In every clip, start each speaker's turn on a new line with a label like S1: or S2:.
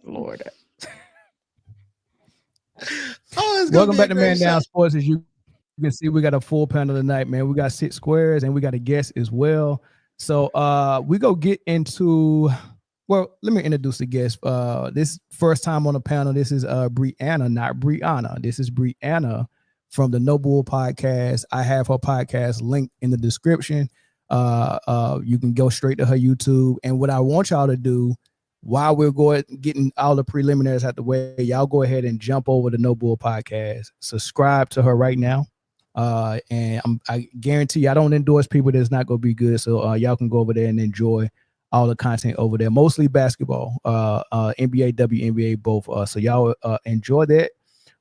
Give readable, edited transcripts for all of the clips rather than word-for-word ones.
S1: Lord.
S2: Oh, it's gonna
S3: Welcome
S2: be a
S3: back to
S2: great
S3: Man
S2: show.
S3: Down Sports. As you can see, we got a full panel tonight, man. We got 6 squares and we got a guest as well. So we go get into, well, let me introduce the guest. This first time on the panel, this is Briana, not Briana. This is Briana from the No Bull podcast. I have her podcast linked in the description. You can go straight to her YouTube. And what I want y'all to do while we're getting all the preliminaries out the way, y'all go ahead and jump over to No Bull podcast. Subscribe to her right now. And I guarantee you, I don't endorse people that's not going to be good. So y'all can go over there and enjoy all the content over there, mostly basketball, NBA, WNBA, both. So y'all enjoy that.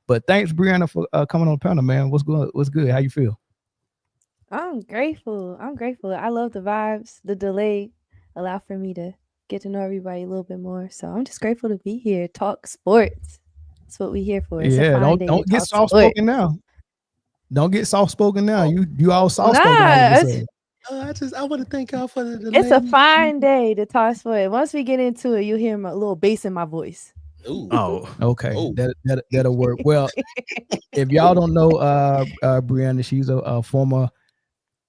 S3: But thanks, Briana, for coming on the panel, man. What's good? How you feel?
S1: I'm grateful. I love the vibes. The delay allowed for me to get to know everybody a little bit more. So I'm just grateful to be here. Talk sports. That's what we here for. It's a fine day
S3: don't
S1: to
S3: get
S1: talk
S3: soft
S1: sports.
S3: spoken now. Don't get soft spoken now.
S2: Oh.
S3: You all soft spoken all of a sudden.
S2: I want to thank y'all for the delay.
S1: It's a fine day to talk sports. Once we get into it, you'll hear my little bass in my voice.
S2: Ooh.
S3: Oh, okay.
S2: Oh.
S3: That'll work. Well, if y'all don't know Briana, she's a former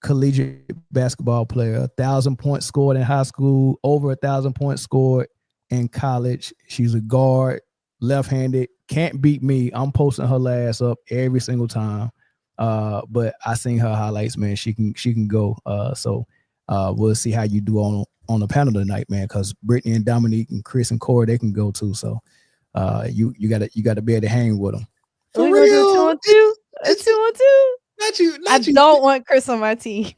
S3: collegiate basketball player, 1,000 points scored in high school, over 1,000 points scored in college. She's a guard, left-handed, can't beat me. I'm posting her last up every single time. But I seen her highlights, man. She can go. So we'll see how you do on the panel tonight, man, because Britne and Dominque and Chris and Corey, they can go too. So you gotta be able to hang with them.
S1: For real? 2-on-2? A 2-on-2?
S2: Not you.
S1: I don't want Chris on my team.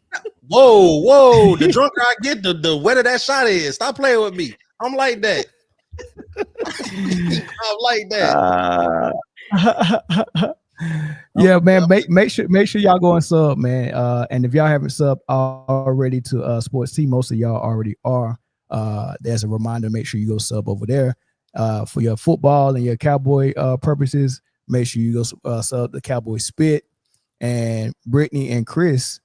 S2: Whoa. The drunker I get, the wetter that shot is. Stop playing with me. I'm like that. I'm like that.
S3: Yeah, man. Make sure y'all go and sub, man. And if y'all haven't subbed already to Sports T, most of y'all already are. There's a reminder, make sure you go sub over there. For your football and your Cowboy purposes, make sure you go sub the Cowboy Spit. And Britne and Chris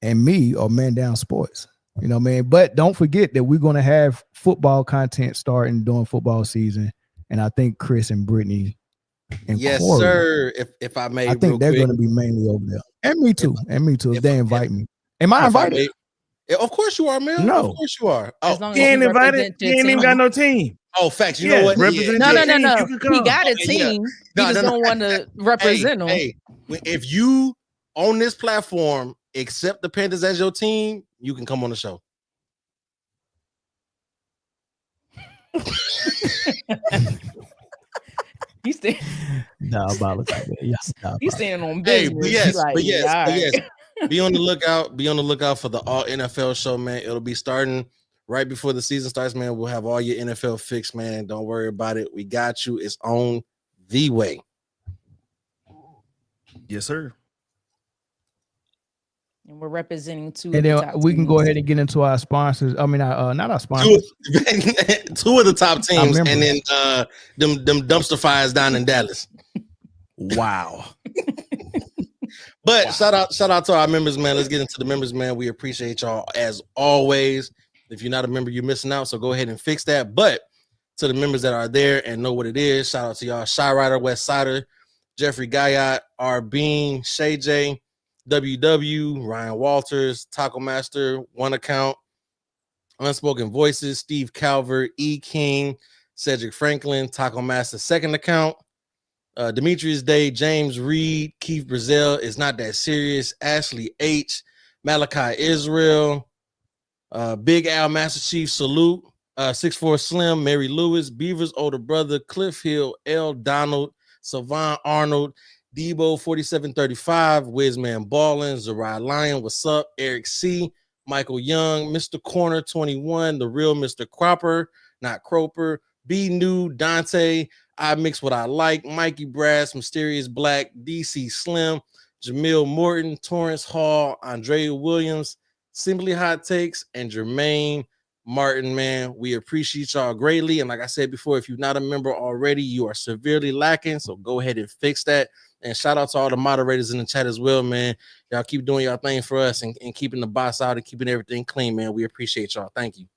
S3: and me are Man Down Sports. You know, man. But don't forget that we're gonna have football content starting during football season. And I think Chris and Britne and
S2: yes,
S3: Corey,
S2: sir. If I may,
S3: I think they're gonna be mainly over there. And me too. If they invite me. Am I invited?
S2: Of course you are, man.
S3: No.
S2: Of course you are.
S4: As long as
S5: He ain't
S4: you
S5: invited.
S4: represent
S5: He
S4: your
S5: ain't even
S4: team.
S5: got no team.
S2: Oh, facts. You know what?
S5: Represent
S4: No.
S5: your team. You can come.
S4: He got a
S2: Okay, yeah.
S4: team.
S2: No,
S4: He just
S2: no.
S4: don't want to represent them.
S2: Hey, if you on this platform accept the Panthers as your team, you can come on the show.
S4: You stand. You stand on business.
S2: But yes. Be on the lookout. Be on the lookout for the All NFL show, man. It'll be starting right before the season starts, man. We'll have all your NFL fixed, man. Don't worry about it. We got you. It's on the way.
S5: Yes, sir.
S4: And we're representing two.
S3: And then we can go ahead and get into our sponsors. I mean, not our sponsors.
S2: Two of the top teams, and then them dumpster fires down in Dallas.
S5: Wow.
S2: But shout out to our members, man. Let's get into the members, man. We appreciate y'all as always. If you're not a member, you're missing out. So go ahead and fix that. But to the members that are there and know what it is, shout out to y'all: Shy Rider, West Sider, Jeffrey Guyot, R Bean, Shay J, WW, Ryan Walters, Taco Master, One Account, Unspoken Voices, Steve Calvert, E King, Cedric Franklin, Taco Master Second Account, Demetrius Day, James Reed, Keith Brazil, Is Not That Serious, Ashley H, Malachi Israel, Big Al Master Chief, Salute, 6'4 Slim, Mary Lewis, Beaver's older brother, Cliff Hill, L. Donald, Savon Arnold, Debo 4735, Wizman Ballin, Zerai Lion, what's up? Eric C, Michael Young, Mr. Corner 21, the real Mr. Cropper, not Croper, B New, Dante, I Mix What I Like, Mikey Brass, Mysterious Black, DC Slim, Jamil Morton, Torrance Hall, Andrea Williams, Simply Hot Takes, and Jermaine Martin, man. We appreciate y'all greatly. And like I said before, if you're not a member already, you are severely lacking. So go ahead and fix that. And shout out to all the moderators in the chat as well, man. Y'all keep doing y'all thing for us and keeping the boss out and keeping everything clean, man. We appreciate y'all. Thank you.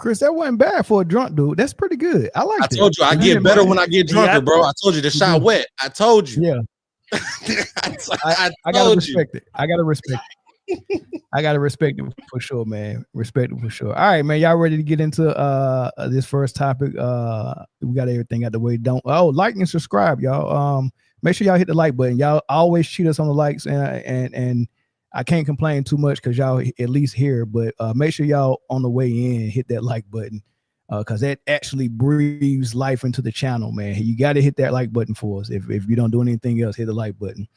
S3: Chris, that wasn't bad for a drunk dude. That's pretty good. I like
S2: I
S3: that.
S2: told you I
S3: And
S2: get better when I get drunker,
S5: Yeah.
S2: bro. I told you the shot wet. I told you.
S3: Yeah,
S2: I
S3: I gotta respect it. I gotta respect it. I gotta respect it for sure, man. Respect it for sure. All right, man. Y'all ready to get into this first topic? We got everything out the way. Like and subscribe, y'all. Make sure y'all hit the like button. Y'all always cheat us on the likes, and I can't complain too much because y'all at least here. But make sure y'all on the way in hit that like button, because that actually breathes life into the channel, man. You got to hit that like button for us. If you don't do anything else, hit the like button.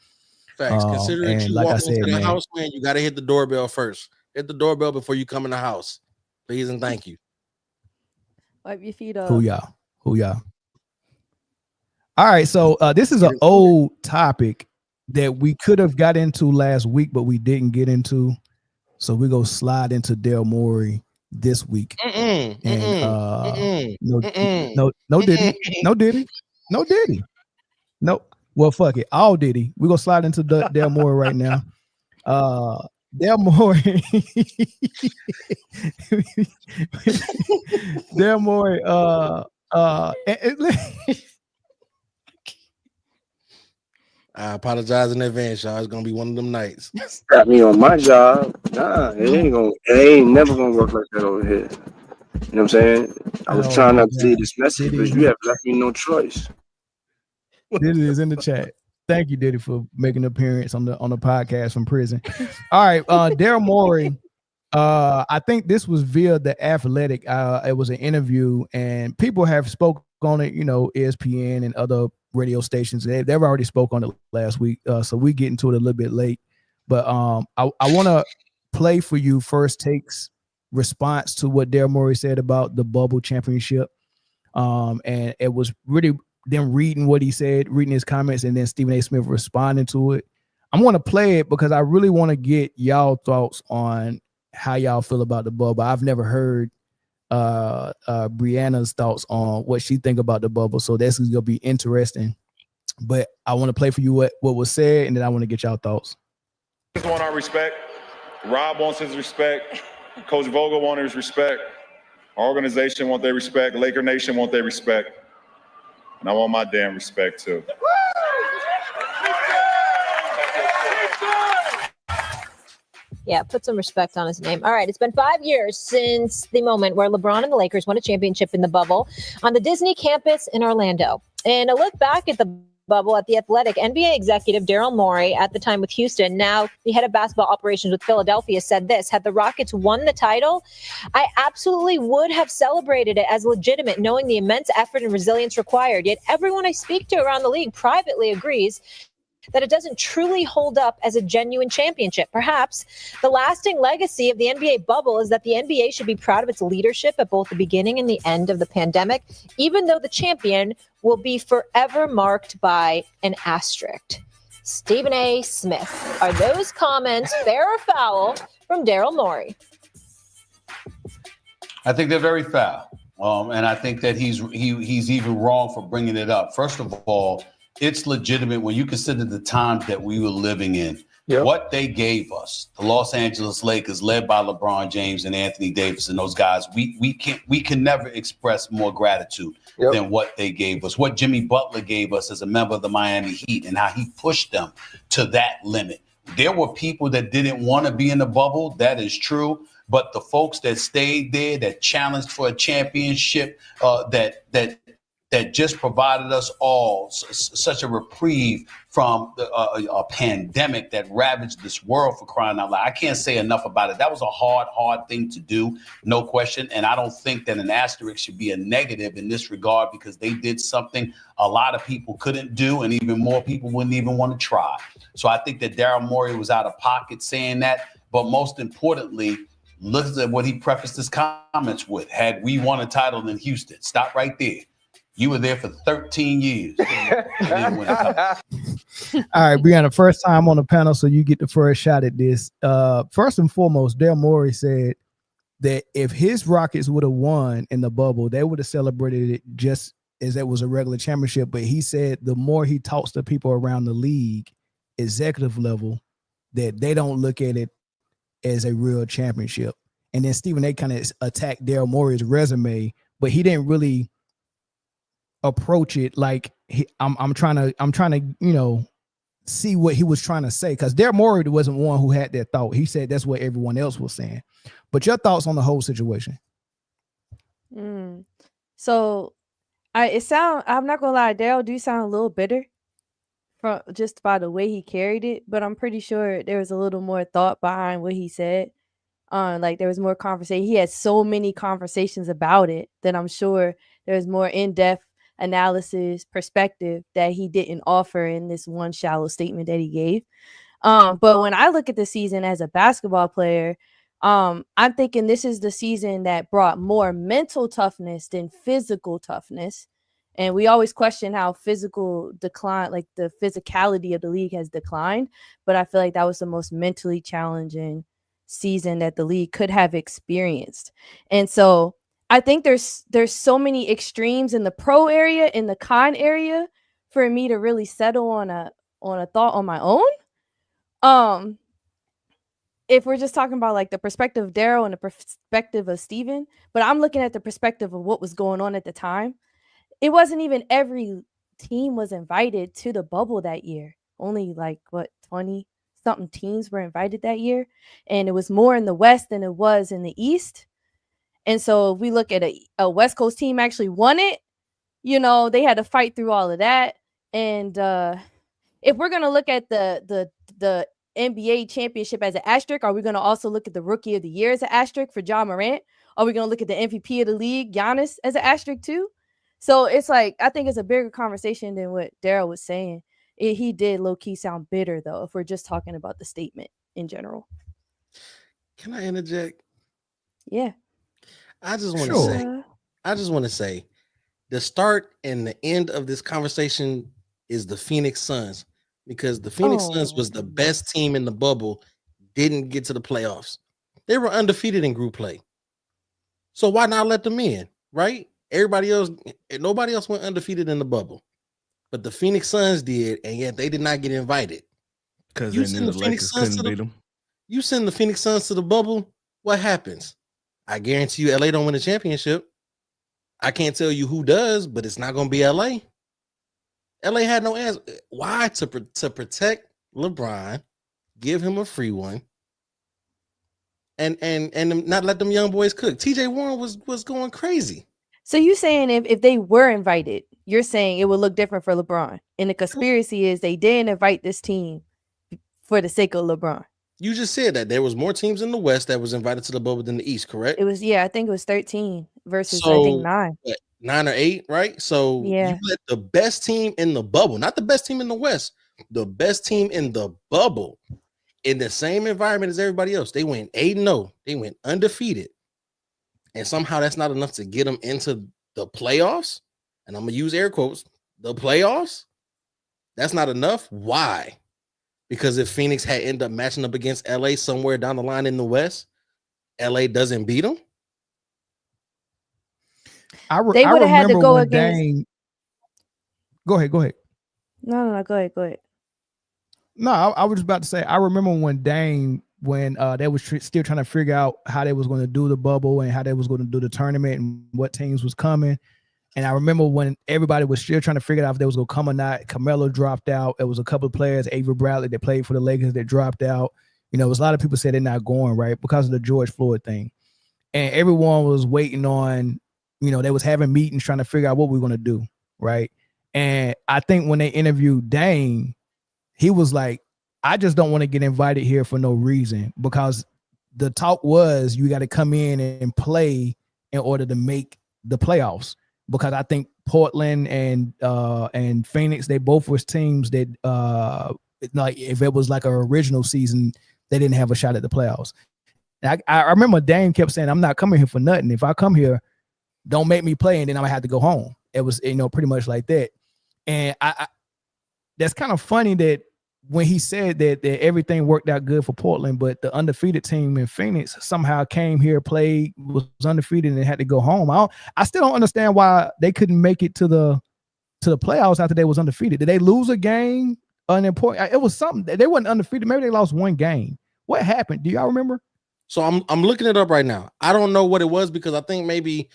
S2: Facts. Considering
S3: and
S2: you
S3: like I
S2: walk
S3: said,
S2: into the
S3: man,
S2: house, man, you got to hit the doorbell first. Hit the doorbell before you come in the house. Please and thank you.
S1: Wipe your feet up.
S3: Who y'all? All right, so this is an old topic that we could have got into last week, but we didn't get into. So we're gonna slide into Daryl Morey this week. No Diddy. Well, fuck it. All Diddy. We're gonna slide into Daryl Morey right now. Daryl Morey. Daryl Morey.
S2: I apologize in advance, y'all. It's gonna be one of them nights.
S6: Got me on my job. Nah, it ain't never gonna work like that over here. You know what I'm saying? I was trying not to see this message, but you have left me no choice.
S3: Diddy is in the chat. Thank you, Diddy, for making an appearance on the podcast from prison. All right, Daryl Morey. I think this was via The Athletic. It was an interview, and people have spoken on it. You know, ESPN and other radio stations. They've already spoke on it last week, so we get into it a little bit late. But I want to play for you First Take's response to what Daryl Morey said about the bubble championship, and it was really them reading what he said, reading his comments, and then Stephen A. Smith responding to it. I'm going to play it because I really want to get y'all thoughts on how y'all feel about the bubble. I've never heard Briana's thoughts on what she think about the bubble, so this is gonna be interesting. But I want to play for you what was said, and then I want to get y'all thoughts.
S7: Just want our respect. Rob wants his respect. Coach Vogel wants his respect. Our organization want their respect. Laker Nation want their respect. And I want my damn respect too.
S8: Yeah, put some respect on his name. All right, it's been 5 years since the moment where LeBron and the Lakers won a championship in the bubble on the Disney campus in Orlando. And a look back at the bubble at The Athletic, NBA executive Daryl Morey, at the time with Houston, now the head of basketball operations with Philadelphia, said this: had the Rockets won the title, I absolutely would have celebrated it as legitimate, knowing the immense effort and resilience required. Yet everyone I speak to around the league privately agrees that it doesn't truly hold up as a genuine championship. Perhaps the lasting legacy of the NBA bubble is that the NBA should be proud of its leadership at both the beginning and the end of the pandemic, even though the champion will be forever marked by an asterisk. Stephen A. Smith, are those comments fair or foul from Daryl Morey?
S9: I think they're very foul. And I think that he's even wrong for bringing it up. First of all, it's legitimate when you consider the times that we were living in. Yep. What they gave us, the Los Angeles Lakers, led by LeBron James and Anthony Davis and those guys, we can never express more gratitude than what they gave us. What Jimmy Butler gave us as a member of the Miami Heat and how he pushed them to that limit. There were people that didn't want to be in the bubble. That is true. But the folks that stayed there, that challenged for a championship, that just provided us all such a reprieve from a pandemic that ravaged this world, for crying out loud. I can't say enough about it. That was a hard thing to do, no question. And I don't think that an asterisk should be a negative in this regard, because they did something a lot of people couldn't do, and even more people wouldn't even want to try. So I think that Daryl Morey was out of pocket saying that. But most importantly, look at what he prefaced his comments with. Had we won a title in Houston, stop right there. You were there for 13 years. All right,
S3: Briana, first time on the panel, so you get the first shot at this. First and foremost, Daryl Morey said that if his Rockets would have won in the bubble, they would have celebrated it just as it was a regular championship. But he said the more he talks to people around the league, executive level, that they don't look at it as a real championship. and then Stephen A. kind of attacked Daryl Morey's resume, but he didn't really approach it like I'm trying to see what he was trying to say, because Daryl Morey wasn't one who had that thought. He said that's what everyone else was saying. But your thoughts on the whole situation?
S1: So I'm not gonna lie, Daryl do sound a little bitter from just by the way he carried it, but I'm pretty sure there was a little more thought behind what he said. Like there was more conversation. He had so many conversations about it that I'm sure there was more in-depth analysis, perspective that he didn't offer in this one shallow statement that he gave. But when I look at the season as a basketball player, I'm thinking this is the season that brought more mental toughness than physical toughness. And we always question how physical decline, like the physicality of the league has declined. But I feel like that was the most mentally challenging season that the league could have experienced. And so I think there's so many extremes in the pro area, in the con area, for me to really settle on a thought on my own. If we're just talking about like the perspective of Daryl and the perspective of Steven, but I'm looking at the perspective of what was going on at the time. It wasn't even every team was invited to the bubble that year. Only like 20 something teams were invited that year, and it was more in the West than it was in the East. And so if we look at a West Coast team actually won it, they had to fight through all of that. And if we're gonna look at the NBA championship as an asterisk, are we gonna also look at the Rookie of the Year as an asterisk for Ja Morant? Are we gonna look at the MVP of the league, Giannis, as an asterisk too? So it's like, I think it's a bigger conversation than what Daryl was saying. He did low-key sound bitter, though, if we're just talking about the statement in general.
S2: Can I interject?
S1: Yeah.
S2: I just want to say the start and the end of this conversation is the Phoenix Suns, because the Phoenix Suns was the best team in the bubble, didn't get to the playoffs. They were undefeated in group play. So why not let them in, right? Nobody else went undefeated in the bubble, but the Phoenix Suns did, and yet they did not get invited.
S5: Because then the Lakers couldn't beat them.
S2: You send the Phoenix Suns to the bubble, what happens? I guarantee you LA don't win a championship. I can't tell you who does, but it's not going to be LA. LA had no answer. Why? To protect LeBron, give him a free one, and not let them young boys cook. TJ Warren was going crazy.
S1: So you saying if they were invited, you're saying it would look different for LeBron. And the conspiracy is they didn't invite this team for the sake of LeBron.
S2: You just said that there was more teams in the West that was invited to the bubble than the East, correct?
S1: It was, I think it was 13 versus I think 9.
S2: 9 or 8, right? So you let the best team in the bubble, not the best team in the West, the best team in the bubble, in the same environment as everybody else. They went 8-0. They went undefeated. And somehow that's not enough to get them into the playoffs. And I'm going to use air quotes, the playoffs. That's not enough. Why? Because if Phoenix had ended up matching up against LA somewhere down the line in the West, LA doesn't beat them.
S1: They would have had to go against.
S3: Go ahead.
S1: No, go ahead.
S3: No, I was just about to say, I remember when Dame, when they was still trying to figure out how they was going to do the bubble and how they was going to do the tournament and what teams was coming. And I remember when everybody was still trying to figure out if they was going to come or not. Carmelo dropped out. It was a couple of players, Avery Bradley, that played for the Lakers, that dropped out. It was a lot of people said they're not going, right, because of the George Floyd thing. And everyone was waiting on, they was having meetings trying to figure out what we were going to do, right? And I think when they interviewed Dame, he was like, I just don't want to get invited here for no reason, because the talk was you got to come in and play in order to make the playoffs. Because I think Portland and Phoenix, they both was teams that like if it was like an original season, they didn't have a shot at the playoffs. And I remember Dame kept saying, I'm not coming here for nothing. If I come here, don't make me play, and then I'm gonna have to go home. It was, pretty much like that. And I that's kind of funny that when he said that everything worked out good for Portland, but the undefeated team in Phoenix somehow came here, played, was undefeated, and had to go home. I still don't understand why they couldn't make it to the playoffs after they was undefeated. Did they lose a game? Unimportant. It was something. They wasn't undefeated. Maybe they lost one game. What happened? Do y'all remember?
S2: So I'm looking it up right now. I don't know what it was because I think maybe,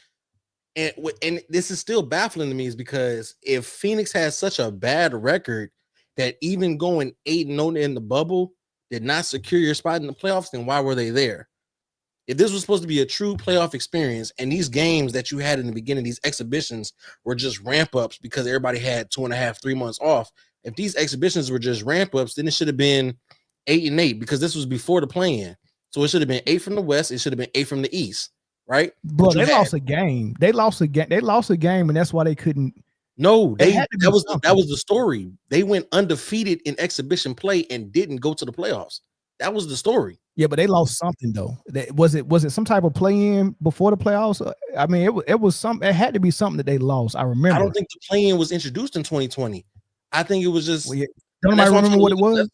S2: and this is still baffling to me, is because if Phoenix has such a bad record that even going 8-0 in the bubble did not secure your spot in the playoffs, then why were they there? If this was supposed to be a true playoff experience, and these games that you had in the beginning, these exhibitions were just ramp ups because everybody had 2.5, 3 months off. If these exhibitions were just ramp ups, then it should have been 8-8 because this was before the play-in. So it should have been 8 from the West. It should have been 8 from the East, right?
S3: Bro, they lost a game. They lost a game, and that's why they couldn't.
S2: No, that was the story. They went undefeated in exhibition play and didn't go to the playoffs. That was the story.
S3: Yeah, but they lost something though. Was it some type of play-in before the playoffs? I mean, it was some. It had to be something that they lost. I remember.
S2: I don't think the play-in was introduced in 2020. I think it was just.
S3: Well, don't nobody remember what it was?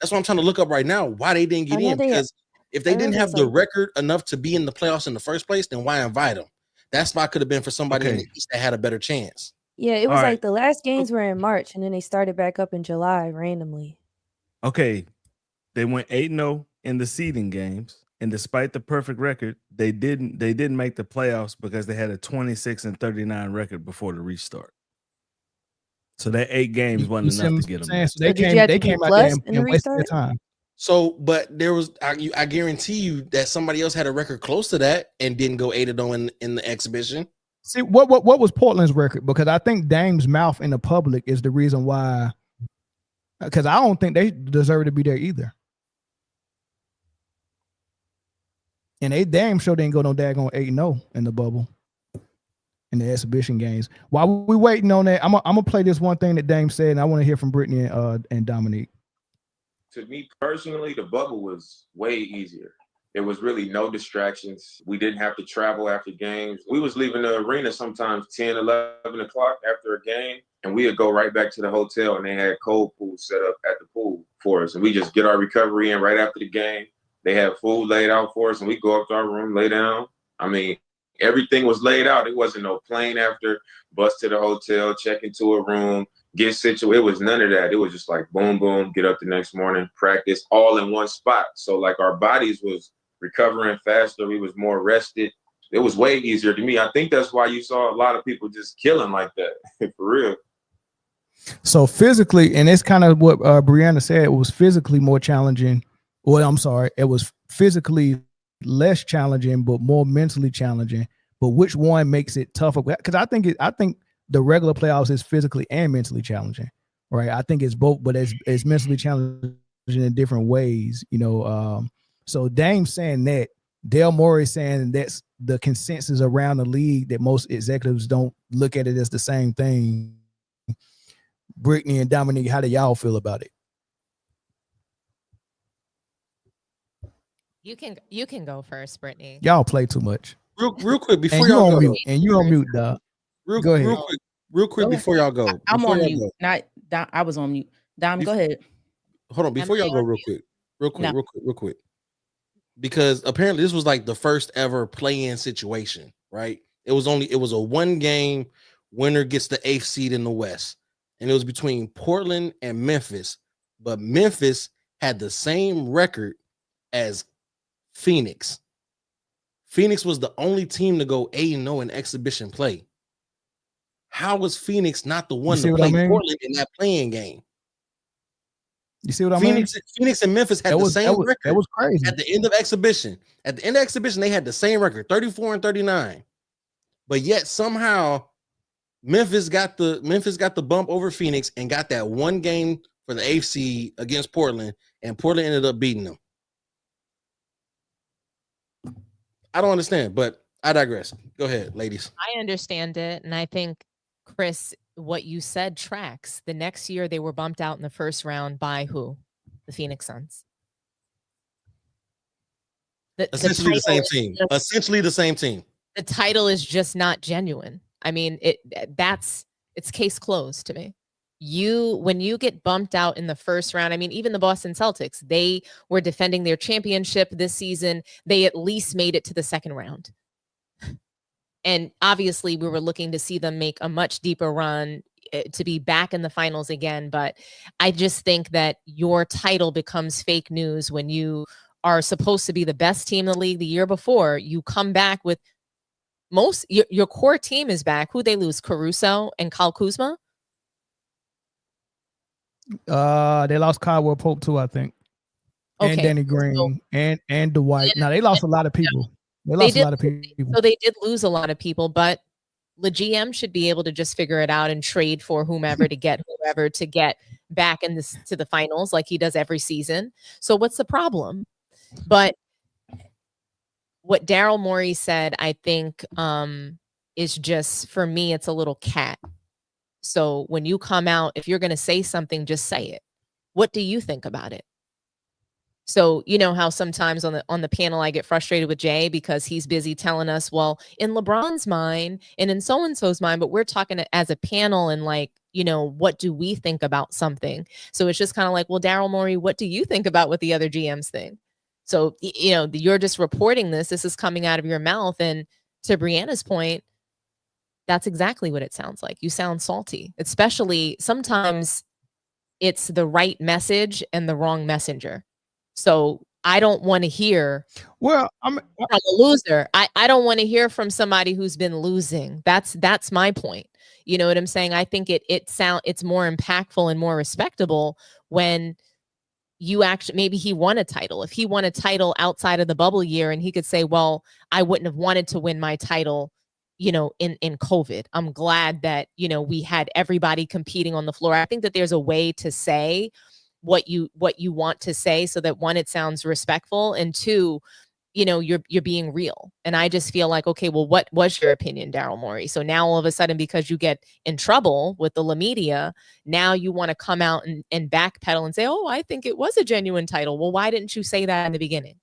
S2: That's what I'm trying to look up right now. Why they didn't get in? Because if they didn't have the record enough to be in the playoffs in the first place, then why invite them? That spot could have been for somebody in the East that had a better chance.
S1: Yeah, it was like the last games were in March, and then they started back up in July randomly.
S5: Okay, they went 8-0 in the seeding games, and despite the perfect record, they didn't make the playoffs because they had a 26-39 record before the restart. So that 8 games wasn't enough to get them.
S3: So they came out there and wasted their time.
S2: So, but there was, I guarantee you that somebody else had a record close to that and didn't go 8-0 in the exhibition.
S3: See, what was Portland's record? Because I think Dame's mouth in the public is the reason why. Because I don't think they deserve to be there either. And they damn sure didn't go no daggone 8-0 in the bubble, in the exhibition games. While we waiting on that, I'm gonna play this one thing that Dame said, and I want to hear from Britne and Dominque.
S10: To me personally, the bubble was way easier. There was really no distractions. We didn't have to travel after games. We was leaving the arena sometimes 10, 11 o'clock after a game, and we would go right back to the hotel, and they had cold pools set up at the pool for us. And we just get our recovery in right after the game. They had food laid out for us, and we go up to our room, lay down. I mean, everything was laid out. It wasn't no plane after, bus to the hotel, check into a room, get situated. It was none of that. It was just like boom, boom, get up the next morning, practice all in one spot. So like our bodies was recovering faster. We was more rested. It was way easier to me. I think that's why you saw a lot of people just killing like that, for real.
S3: So physically, and it's kind of what Briana said, it was physically more challenging. Well, I'm sorry, it was physically less challenging, but more mentally challenging. But which one makes it tougher? Because I think the regular playoffs is physically and mentally challenging, right? I think it's both, but it's mentally challenging in different ways, you know. So Dame saying that, Daryl Morey saying that's the consensus around the league that most executives don't look at it as the same thing. Britne and Dominque, how do y'all feel about it?
S11: You can go first, Britne.
S3: Y'all play too much.
S2: Real quick before y'all go.
S3: Mute, and you on mute, dog.
S2: Go ahead. Real quick before y'all go.
S4: I'm on mute. I was on mute. Dom, go ahead.
S2: Hold on, before y'all go, real quick. Because apparently this was like the first ever play-in situation, right? It was a 1-game winner gets the 8th seed in the West, and it was between Portland and Memphis, but Memphis had the same record as Phoenix. Phoenix was the only team to go 8-0 in exhibition play. How was Phoenix not the one to play Portland in that play-in game?
S3: You see what I mean?
S2: Phoenix and Memphis had the same record.
S3: That was crazy.
S2: At the end of exhibition. At the end of exhibition, they had the same record, 34-39. But yet somehow Memphis got the bump over Phoenix and got that 1 game for the 8th seed against Portland, and Portland ended up beating them. I don't understand, but I digress. Go ahead, ladies.
S11: I understand it, and I think, Chris, what you said tracks. The next year they were bumped out in the first round by who? The Phoenix Suns.
S2: Essentially the same team.
S11: The title is just not genuine. I mean, it's case closed to me. When you get bumped out in the first round, I mean, even the Boston Celtics, they were defending their championship this season. They at least made it to the second round. And obviously we were looking to see them make a much deeper run to be back in the finals again. But I just think that your title becomes fake news when you are supposed to be the best team in the league the year before, you come back with your core team is back. Who they lose? Caruso and Kyle Kuzma?
S3: They lost Caldwell Pope too, I think.
S11: Okay.
S3: And Danny Green and Dwight. Now they lost a lot of people. They lost a lot of people.
S11: So they did lose a lot of people, but the GM should be able to just figure it out and trade for whomever to get whoever to get back in this to the finals like he does every season. So what's the problem? But what Daryl Morey said, I think, is just, for me, it's a little cat. So when you come out, if you're going to say something, just say it. What do you think about it? So you know how sometimes on the panel I get frustrated with Jay because he's busy telling us, well, in LeBron's mind and in so-and-so's mind, but we're talking as a panel and like, you know, what do we think about something? So it's just kind of like, well, Daryl Morey, what do you think about what the other GMs think? So, you know, you're just reporting this. This is coming out of your mouth. And to Brianna's point, that's exactly what it sounds like. You sound salty, especially sometimes it's the right message and the wrong messenger. So I don't want to hear,
S3: well,
S11: I'm a loser. I don't want to hear from somebody who's been losing. That's my point. You know what I'm saying? I think it's more impactful and more respectable when you actually, maybe he won a title. If he won a title outside of the bubble year and he could say, well, I wouldn't have wanted to win my title, you know, in COVID. I'm glad that, you know, we had everybody competing on the floor. I think that there's a way to say what you want to say so that, one, it sounds respectful, and two, you know, you're being real. And I just feel like, okay, well, what was your opinion, Daryl Morey? So now all of a sudden, because you get in trouble with the media, now you want to come out and backpedal and say, oh, I think it was a genuine title. Well, why didn't you say that in the beginning?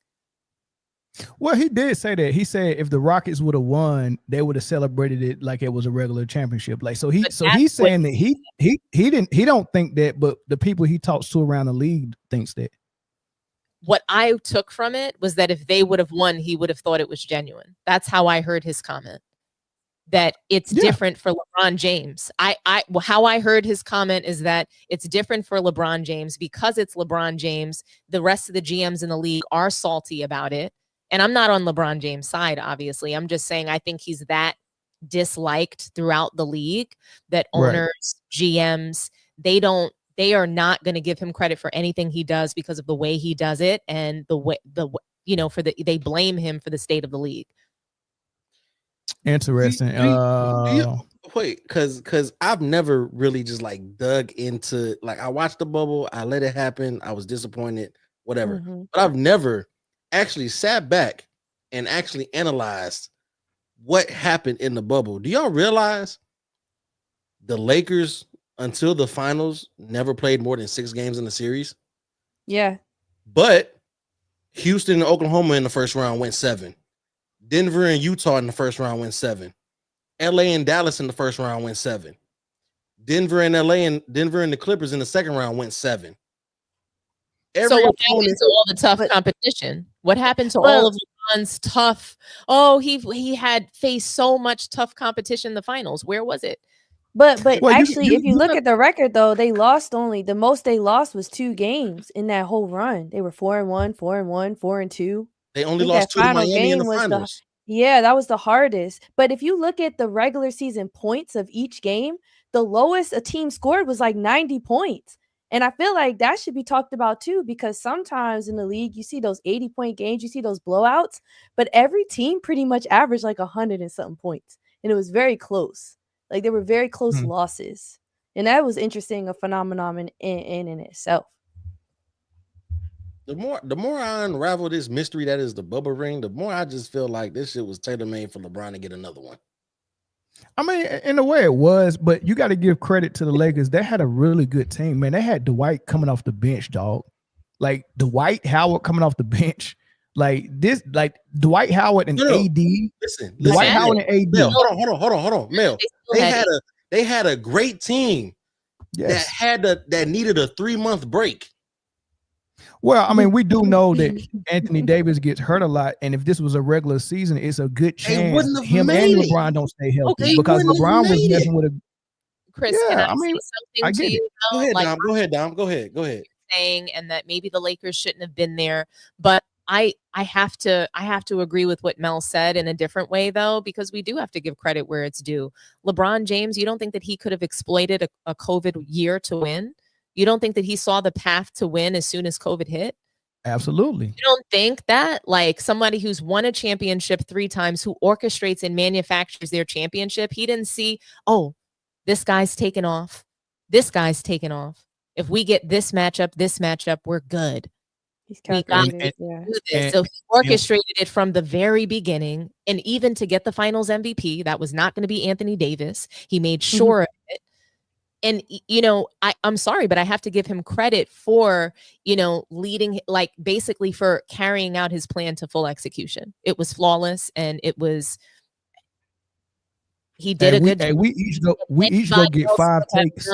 S3: Well, he did say that. He said if the Rockets would have won, they would have celebrated it like it was a regular championship. Like, so he's saying that he don't think that, but the people he talks to around the league thinks that.
S11: What I took from it was that if they would have won, he would have thought it was genuine. That's how I heard his comment. That it's different for LeBron James. How I heard his comment is that it's different for LeBron James because it's LeBron James. The rest of the GMs in the league are salty about it. And I'm not on LeBron James' side, obviously. I'm just saying I think he's that disliked throughout the league that owners, GMs, they are not going to give him credit for anything he does because of the way he does it and they blame him for the state of the league.
S3: Interesting.
S2: Wait, because I've never really just like dug into, like, I watched the bubble, I let it happen, I was disappointed, whatever. But I've never actually sat back and actually analyzed what happened in the bubble. Do y'all realize the Lakers until the finals never played more than 6 games in the series?
S1: Yeah.
S2: But Houston and Oklahoma in the first round went 7. Denver and Utah in the first round went 7. LA and Dallas in the first round went 7. Denver and the Clippers in the second round went 7.
S11: So what happened to all the tough competition? What happened to all of LeBron's tough? Oh, he had faced so much tough competition in the finals. Where was it?
S1: But actually, if you look at the record, though, they lost the most they lost was 2 games in that whole run. They were 4-1, 4-1, 4-2.
S2: They only lost 2 to Miami in the finals.
S1: That was the hardest. But if you look at the regular season points of each game, the lowest a team scored was like 90 points. And I feel like that should be talked about too, because sometimes in the league, you see those 80-point games, you see those blowouts, but every team pretty much averaged like 100 and something points. And it was very close. Like, they were very close losses. And that was interesting, a phenomenon in itself.
S2: The more I unravel this mystery that is the bubble ring, the more I just feel like this shit was tailor-made for LeBron to get another one.
S3: I mean, in a way it was, but you got to give credit to the Lakers. They had a really good team, man. They had Dwight coming off the bench, dog. Like Dwight Howard coming off the bench. Like Dwight Howard and AD.
S2: Listen,
S3: Dwight Howard and AD.
S2: Mel, hold on. Mel, they had a great team that needed a 3-month break.
S3: Well, I mean, we do know that Anthony Davis gets hurt a lot, and if this was a regular season, it's a good chance him and LeBron don't stay healthy because LeBron was messing with a.
S11: Chris, can I say something to you?
S2: Go ahead, Dom. Go ahead.
S11: Saying, and that maybe the Lakers shouldn't have been there, but I have to agree with what Mel said in a different way though, because we do have to give credit where it's due. LeBron James, you don't think that he could have exploited a COVID year to win? You don't think that he saw the path to win as soon as COVID hit?
S3: Absolutely.
S11: You don't think that, like, somebody who's won a championship 3 times, who orchestrates and manufactures their championship, he didn't see, oh, this guy's taken off. This guy's taken off. If we get this matchup, we're good. We got to do this. So he orchestrated it from the very beginning, and even to get the finals MVP, that was not going to be Anthony Davis. He made sure of it. And, you know, I'm sorry, but I have to give him credit for, you know, leading, like, basically for carrying out his plan to full execution. It was flawless, and it was, he did a good job.
S3: We each go get 5 takes.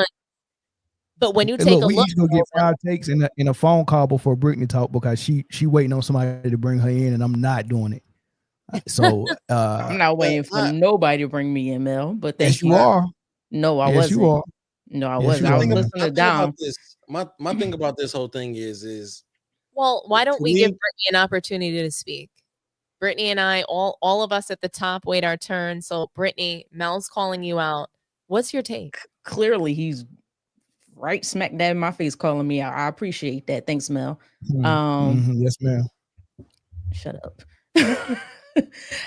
S11: But when you take a
S3: we
S11: look,
S3: each go get 5 takes in a phone call before Britne talk, because she waiting on somebody to bring her in, and I'm not doing it. So
S4: I'm not waiting for nobody to bring me in, Mel. But
S3: yes, you are.
S4: No, I
S3: yes,
S4: wasn't.
S3: You are.
S4: No, I wasn't. I was listening to Dom.
S2: My thing about this whole thing is
S11: well, why don't we give Britne an opportunity to speak? Britne and I, all of us at the top, wait our turn. So Britne, Mel's calling you out. What's your take?
S4: Clearly, he's right smack dab in my face calling me out. I appreciate that. Thanks, Mel.
S3: Yes, ma'am.
S4: Shut up.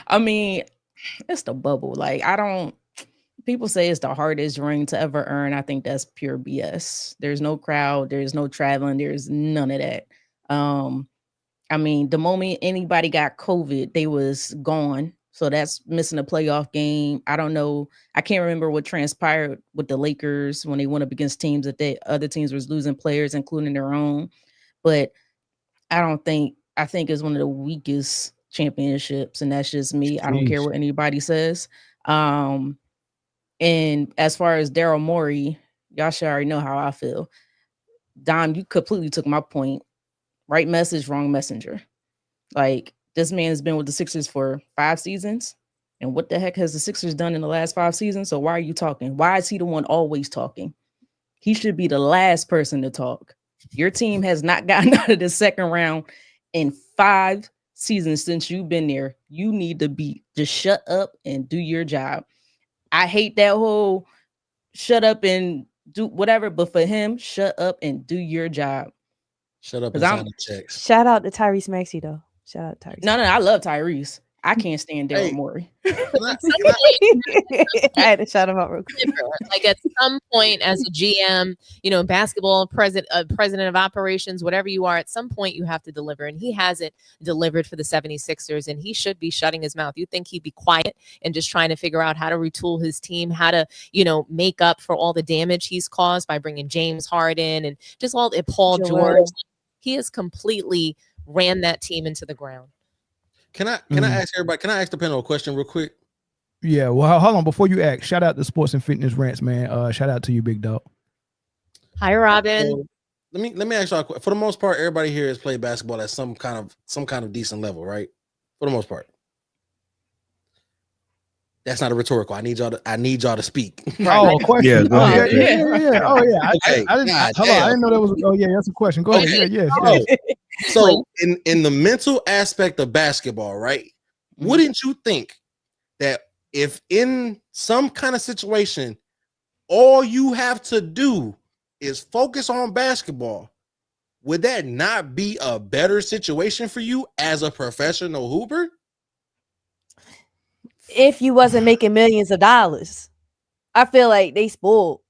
S4: I mean, it's the bubble. Like, people say it's the hardest ring to ever earn. I think that's pure BS. There's no crowd, there's no traveling, there's none of that. I mean, the moment anybody got COVID, they was gone. So that's missing a playoff game. I don't know. I can't remember what transpired with the Lakers when they went up against teams that other teams was losing players, including their own. But I think it's one of the weakest championships, and that's just me. I don't care what anybody says. And as far as Daryl Morey, y'all should already know how I feel. Dom, you completely took my point. Right message, wrong messenger. Like, this man has been with the Sixers for 5 seasons. And what the heck has the Sixers done in the last 5 seasons? So why are you talking? Why is he the one always talking? He should be the last person to talk. Your team has not gotten out of the second round in 5 seasons since you've been there. You need to just shut up and do your job. I hate that whole shut up and do whatever, but for him, shut up and do your job.
S2: Shut up and sign the checks.
S1: Shout out to Tyrese Maxey though. Shout out to Tyrese.
S4: No, I love Tyrese. I can't stand Daryl Morey.
S1: I had to shout him out real quick.
S11: Like, at some point, as a GM, you know, basketball president of operations, whatever you are, at some point you have to deliver. And he hasn't delivered for the 76ers, and he should be shutting his mouth. You think he'd be quiet and just trying to figure out how to retool his team, how to, you know, make up for all the damage he's caused by bringing James Harden and just all Paul George. He has completely ran that team into the ground.
S2: Can I ask everybody? Can I ask the panel a question real quick?
S3: Yeah. Well, hold on. Before you ask, shout out to Sports and Fitness Rants, man. Shout out to you, big dog.
S11: Hi, Robin.
S2: So, let me ask y'all. For the most part, everybody here has played basketball at some kind of decent level, right? For the most part. That's not a rhetorical. I need y'all to speak.
S3: Oh, a question.
S5: Yeah, go ahead.
S3: Yeah. Oh, yeah.
S2: Okay.
S3: I didn't know that was. Oh, yeah. That's a question. Go ahead. Yeah.
S2: So in the mental aspect of basketball, right? Wouldn't you think that if in some kind of situation, all you have to do is focus on basketball, would that not be a better situation for you as a professional hooper?
S1: If you wasn't making millions of dollars, I feel like they spoiled.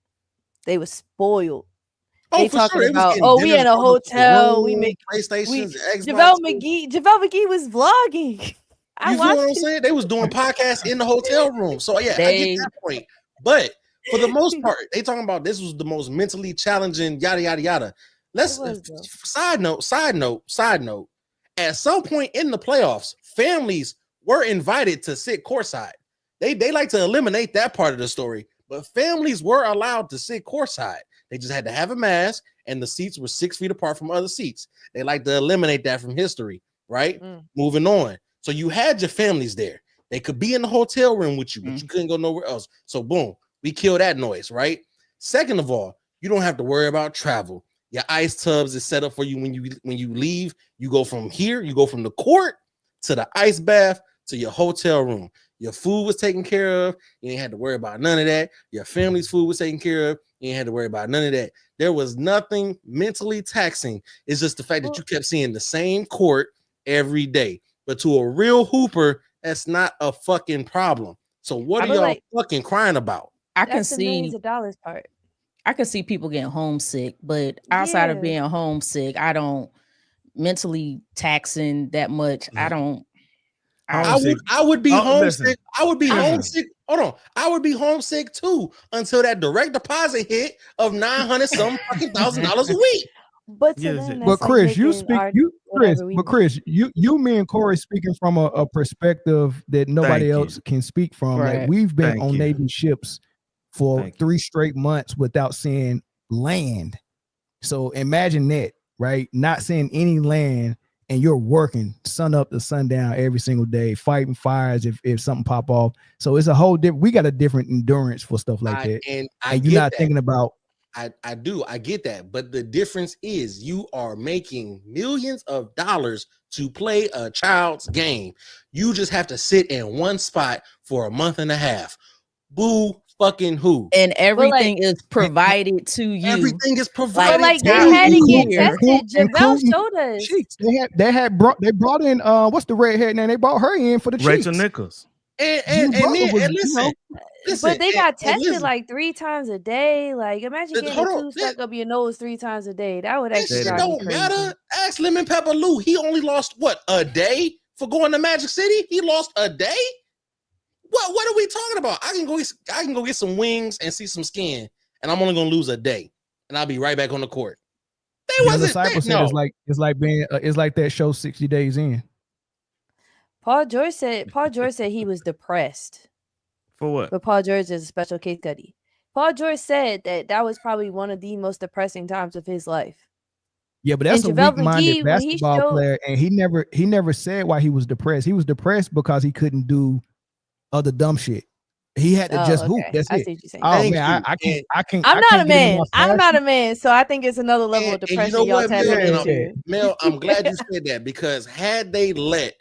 S1: They were spoiled. They talking about, we in a hotel, we make
S2: PlayStations, Xbox.
S1: JaVale McGee was vlogging.
S2: You feel what I'm saying? They was doing podcasts in the hotel room. So yeah, I get that point. But for the most part, they talking about this was the most mentally challenging, yada yada yada. Let's side note. At some point in the playoffs, families were invited to sit courtside. They like to eliminate that part of the story, but families were allowed to sit courtside. They just had to have a mask, and the seats were 6 feet apart from other seats. They like to eliminate that from history, right? Moving on. So you had your families there. They could be in the hotel room with you, but you couldn't go nowhere else. So boom, we kill that noise, right? Second of all, you don't have to worry about travel. Your ice tubs is set up for you when you leave. You go from here, you go from the court to the ice bath to your hotel room. Your food was taken care of. You ain't had to worry about none of that. Your family's food was taken care of. You ain't had to worry about none of that. There was nothing mentally taxing. It's just the fact that you kept seeing the same court every day. But to a real hooper, that's not a fucking problem. So what are y'all fucking crying about?
S4: I can
S1: That's the millions
S4: see
S1: of dollars part.
S4: I can see people getting homesick, but outside of being homesick, I don't mentally taxing that much. I don't.
S2: I would be homesick. I would be homesick. Hold on. I would be homesick too until that direct deposit hit of $900,000 a week.
S1: But
S3: Chris, you, me and Corey speaking from a perspective that nobody else can speak from.
S5: Right.
S3: Like we've been
S5: Thank
S3: on
S5: you.
S3: Navy ships for 3 straight months without seeing land. So imagine that, right? Not seeing any land, and you're working sun up to sundown every single day, fighting fires if something pop off. So it's a whole different. We got a different endurance for stuff like that,
S2: and
S3: you're not thinking about.
S2: I do. I get that. But the difference is you are making millions of dollars to play a child's game. You just have to sit in one spot for a month and a half. Boo fucking who.
S4: And everything is provided to you.
S2: Everything is provided.
S1: But they had to get tested. Javelle showed us.
S3: They brought in what's the redhead name? They brought her in for the
S5: Rachel
S3: Chiefs.
S5: Nichols.
S2: And listen,
S1: But they got tested
S2: listen.
S1: like 3 times a day. Like imagine getting
S2: Hold
S1: a
S2: on.
S1: tube stuck up your nose 3 times a day. That would
S2: That
S1: actually
S2: shit
S1: drive me
S2: don't
S1: crazy.
S2: matter. Ask Lemon Pepper Lou. He only lost what, a day for going to Magic City? He lost a day? What are we talking about? I can go get some wings and see some skin, and I'm only gonna lose a day, and I'll be right back on the court.
S3: The disciple said it's like being it's like that show 60 Days In.
S1: Paul George said he was depressed.
S5: For what?
S1: But Paul George is a special case study. Paul George said that was probably one of the most depressing times of his life.
S3: Yeah, but that's
S1: And
S3: a
S1: JaVale
S3: weak-minded
S1: McGee, when he
S3: basketball
S1: showed-
S3: player, and he never said why he was depressed. He was depressed because he couldn't do other dumb shit. He had to just hoop. That's
S1: I
S3: it.
S1: see what you're saying.
S3: Oh man, I can't.
S1: I'm
S3: I
S1: not
S3: can't
S1: a
S3: get into
S1: man.
S3: my
S1: I'm not a
S3: fashion.
S1: man, so I think it's another level of depression.
S2: And you know what,
S1: tapping
S2: Mel?
S1: into.
S2: Mel, I'm glad you said that, because had they let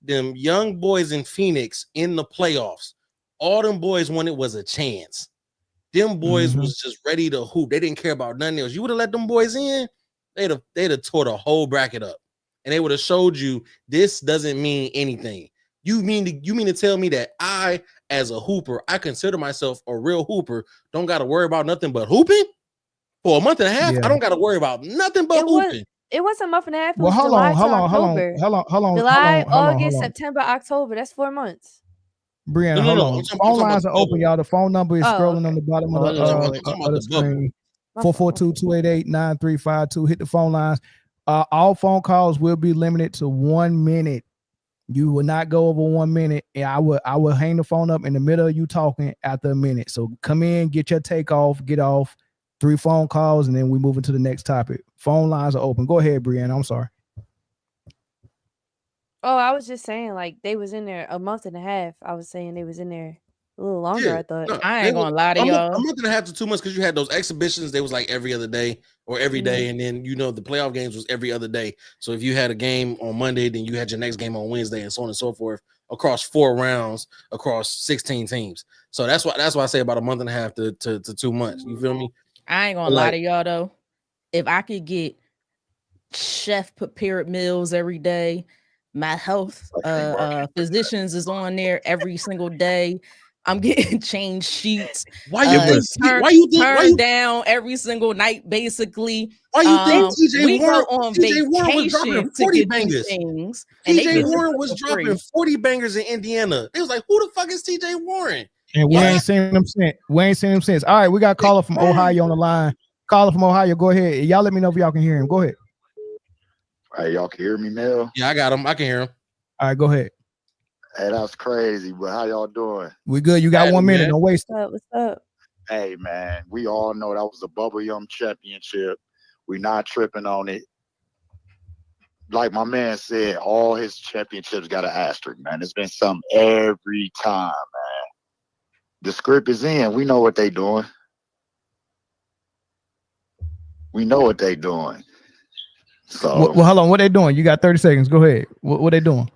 S2: them young boys in Phoenix in the playoffs, all them boys wanted was a chance. Them boys was just ready to hoop. They didn't care about nothing else. You would have let them boys in, they'd have tore the whole bracket up, and they would have showed you this doesn't mean anything. You mean to tell me that I, as a hooper, I consider myself a real hooper, don't got to worry about nothing but hooping for a month and a half?
S3: Yeah.
S2: I don't got to worry about nothing but hooping.
S1: It was a month and a half. It
S3: Well,
S1: was
S3: hold
S1: July
S3: on,
S1: to
S3: hold on.
S1: July,
S3: hold on.
S1: August, September, October. That's 4 months.
S3: Brianna,
S2: No,
S3: hold
S2: I'm
S3: on.
S2: talking
S3: Phone
S2: about
S3: lines
S2: the
S3: are open,
S2: bubble.
S3: y'all. The phone number is
S1: Oh,
S3: scrolling on the bottom of
S2: I'm talking about
S3: the
S2: the bubble.
S3: screen. 442-288-9352. Hit the phone lines. All phone calls will be limited to 1 minute. You will not go over 1 minute, and I will hang the phone up in the middle of you talking after a minute. So come in, get your take off, get off. 3 phone calls, and then we move into the next topic. Phone lines are open. Go ahead, Brianna. I'm sorry.
S1: Oh, I was just saying, like, they was in there a month and a half. I was saying they was in there a little longer, I thought.
S2: no,
S4: I
S2: they
S4: ain't gonna lie to
S2: a
S4: y'all.
S2: month and a half to 2 months, because you had those exhibitions. They was like every other day or every day, and then the playoff games was every other day. So if you had a game on Monday, then you had your next game on Wednesday, and so on and so forth across 4 rounds across 16 teams. So that's why I say about a month and a half to 2 months. You feel me?
S4: I ain't gonna
S2: But,
S4: lie
S2: like-
S4: to y'all though. If I could get chef prepared meals every day, my health physicians is on there every single day. I'm getting changed sheets.
S2: Why you think
S4: turn down every single night, basically.
S2: Why you think
S4: we
S2: TJ Warren
S4: go on
S2: TJ Warren was dropping
S4: vacation to
S2: 40
S4: get these
S2: bangers?
S4: things, and they
S2: TJ
S4: get
S2: Warren
S4: this
S2: was
S4: for free.
S2: dropping 40 bangers in Indiana. They was like, who the fuck is TJ Warren?
S3: And we ain't seen them since. All right, we got a caller from Ohio on the line. Caller from Ohio, go ahead. Y'all let me know if y'all can hear him. Go ahead.
S12: All right, y'all can hear me now?
S2: Yeah, I got him. I can hear him.
S3: All right, go ahead.
S12: Hey, that's crazy, but how y'all doing?
S3: We good. You got
S2: Hey,
S3: 1 minute.
S2: man.
S3: Don't waste it.
S1: What's up?
S12: Hey, man, we all know that was a Bubble Yum championship. We not tripping on it. Like my man said, all his championships got an asterisk, man. It's been something every time, man. The script is in. We know what they doing. We know what they doing. So
S3: well, hold on. What they doing? You got 30 seconds. Go ahead. What they doing?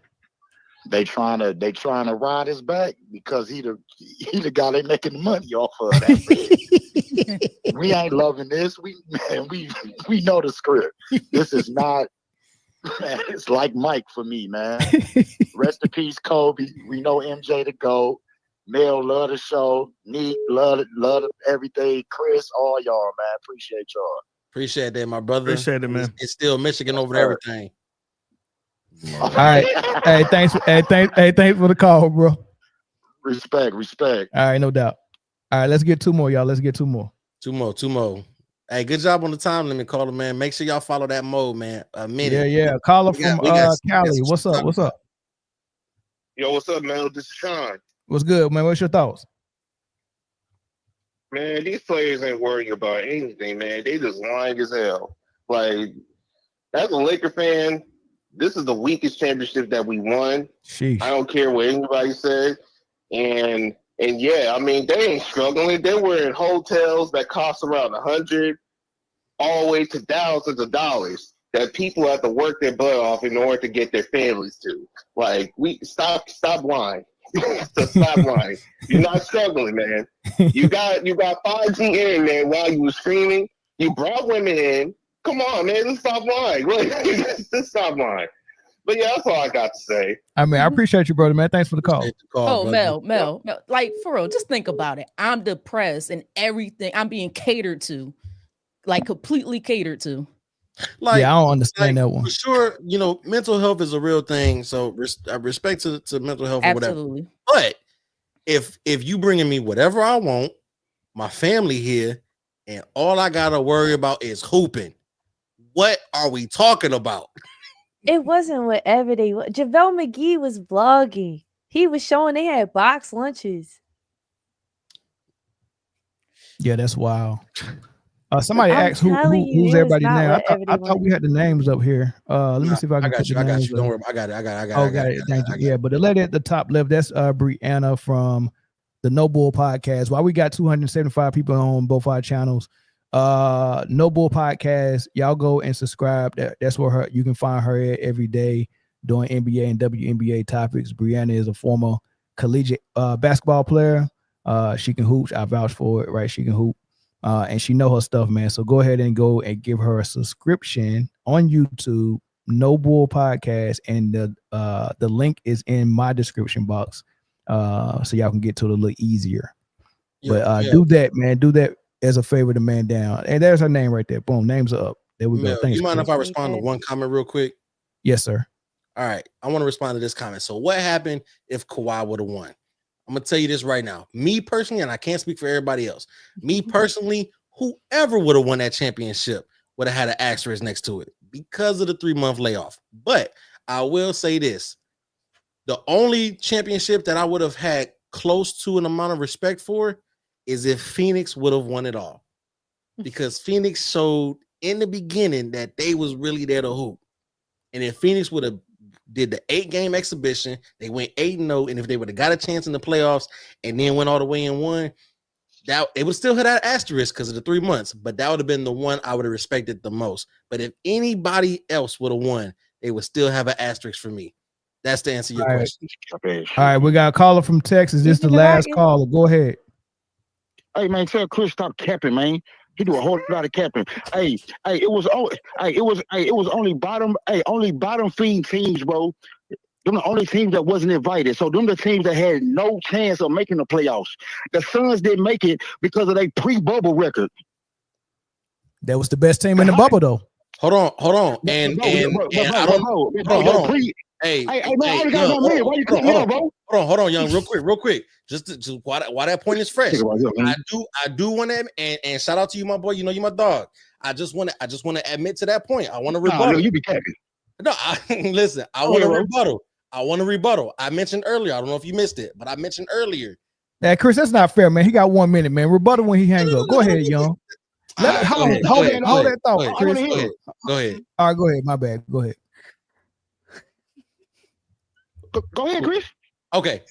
S12: they trying to ride his back because he the guy they making money off of. That. We ain't loving this. We know the script. This is not. Man, it's like Mike for me, man. Rest in peace, Kobe. We know MJ to go. Mel love the show. Neek love everything. Chris, all y'all, man. Appreciate y'all.
S2: Appreciate that, my brother.
S5: Appreciate it, man.
S2: It's still Michigan over everything.
S3: All right. Hey, thanks for the call, bro.
S12: Respect.
S3: All right, no doubt. All right, let's get two more, y'all. Let's get two more.
S2: Two more. Hey, good job on the time limit, caller, man. Make sure y'all follow that mode, man. A minute.
S3: Yeah. Caller from Cali. What's up?
S13: Yo, what's up, man? This is Sean.
S3: What's good, man? What's your thoughts?
S13: Man, these players ain't worrying about anything, man. They just lying as hell. Like, as a Laker fan, this is the weakest championship that we won.
S3: Sheesh.
S13: I don't care what anybody says. And yeah, I mean, they ain't struggling. They were in hotels that cost around $100, all the way to thousands of dollars that people have to work their butt off in order to get their families to. Like, we stop lying. Stop lying. You're not struggling, man. You got 5G internet while you were screaming. You brought women in. Come on, man. Let's stop lying. Let's stop lying. But yeah, that's all I got to say.
S3: I mean, I appreciate you, brother, man. Thanks for the call.
S4: Oh, Mel, like for real, just think about it. I'm depressed and everything. I'm being catered to, like completely catered to.
S2: Like,
S3: yeah, I don't understand that one.
S2: For sure, mental health is a real thing. So respect to mental health or whatever.
S4: Absolutely.
S2: But if you bringing me whatever I want, my family here, and all I gotta worry about is hooping, what are we talking about?
S1: It wasn't whatever they were. JaVale McGee was vlogging. He was showing they had box lunches.
S3: Yeah, that's wild. Somebody
S1: I'm
S3: asked who's
S1: telling you, it was
S3: everybody's
S1: not
S3: name.
S1: whatever
S3: I
S1: they
S3: thought we had the names up here. Let me see if I can put the
S2: I got
S3: names
S2: you.
S3: up.
S2: Don't worry. I got it.
S3: Oh, got it. Thank you. Yeah, but the lady at the top left, that's Briana from the No Bull Podcast. While we got 275 people on both our channels, No Bull Podcast, y'all go and subscribe. That's where you can find her every day doing NBA and WNBA topics. Briana is a former collegiate basketball player. She can hoop. I vouch for it, right? She can hoop. And she know her stuff, man. So go ahead and go and give her a subscription on YouTube, No Bull Podcast, and the link is in my description box, so y'all can get to it a little easier. Do that, man. Do that as a favor to man down. And there's her name right there. Boom, names are up. There we go. Thanks.
S2: You mind if I respond to one comment real quick?
S3: Yes, sir.
S2: All right, I want to respond to this comment. So, what happened if Kawhi would have won? I'm gonna tell you this right now. Me personally, and I can't speak for everybody else. Me personally, whoever would have won that championship would have had an asterisk next to it because of the 3-month layoff. But I will say this: the only championship that I would have had close to an amount of respect for is if Phoenix would have won it all, because Phoenix showed in the beginning that they was really there to hoop, and if Phoenix would have did the 8-game exhibition, they went 8-0, and if they would have got a chance in the playoffs and then went all the way and won, that it would still have that asterisk because of the 3 months, but that would have been the one I would have respected the most. But if anybody else would have won, they would still have an asterisk for me. That's to answer your question.
S3: All right, we got a caller from Texas. This is the last caller. Go ahead.
S14: Hey man, tell Chris stop capping, man. He do a whole lot of capping. It was only bottom feed teams, bro. Them the only teams that wasn't invited. So them the teams that had no chance of making the playoffs. The Suns didn't make it because of their pre-bubble record.
S3: That was the best team in the bubble, though.
S2: Hold on. And I don't. Hold on. Hey, man, I only got 1 minute. Why you cutting me off, bro? Hold on, young, real quick. Just why that point is fresh. I do want to, and shout out to you, my boy. You know you my dog. I just want to admit to that point. I want to rebuttal.
S14: No, you be capping.
S2: No, listen. I want to rebuttal. I mentioned earlier. I don't know if you missed it, but I mentioned earlier.
S3: Yeah, Chris, that's not fair, man. He got 1 minute, man. Rebuttal when he hangs up. Go ahead, young. Hold that thought, Chris.
S2: Go ahead.
S3: All right, go ahead. My bad. Go ahead.
S14: Go ahead, Chris.
S2: Okay,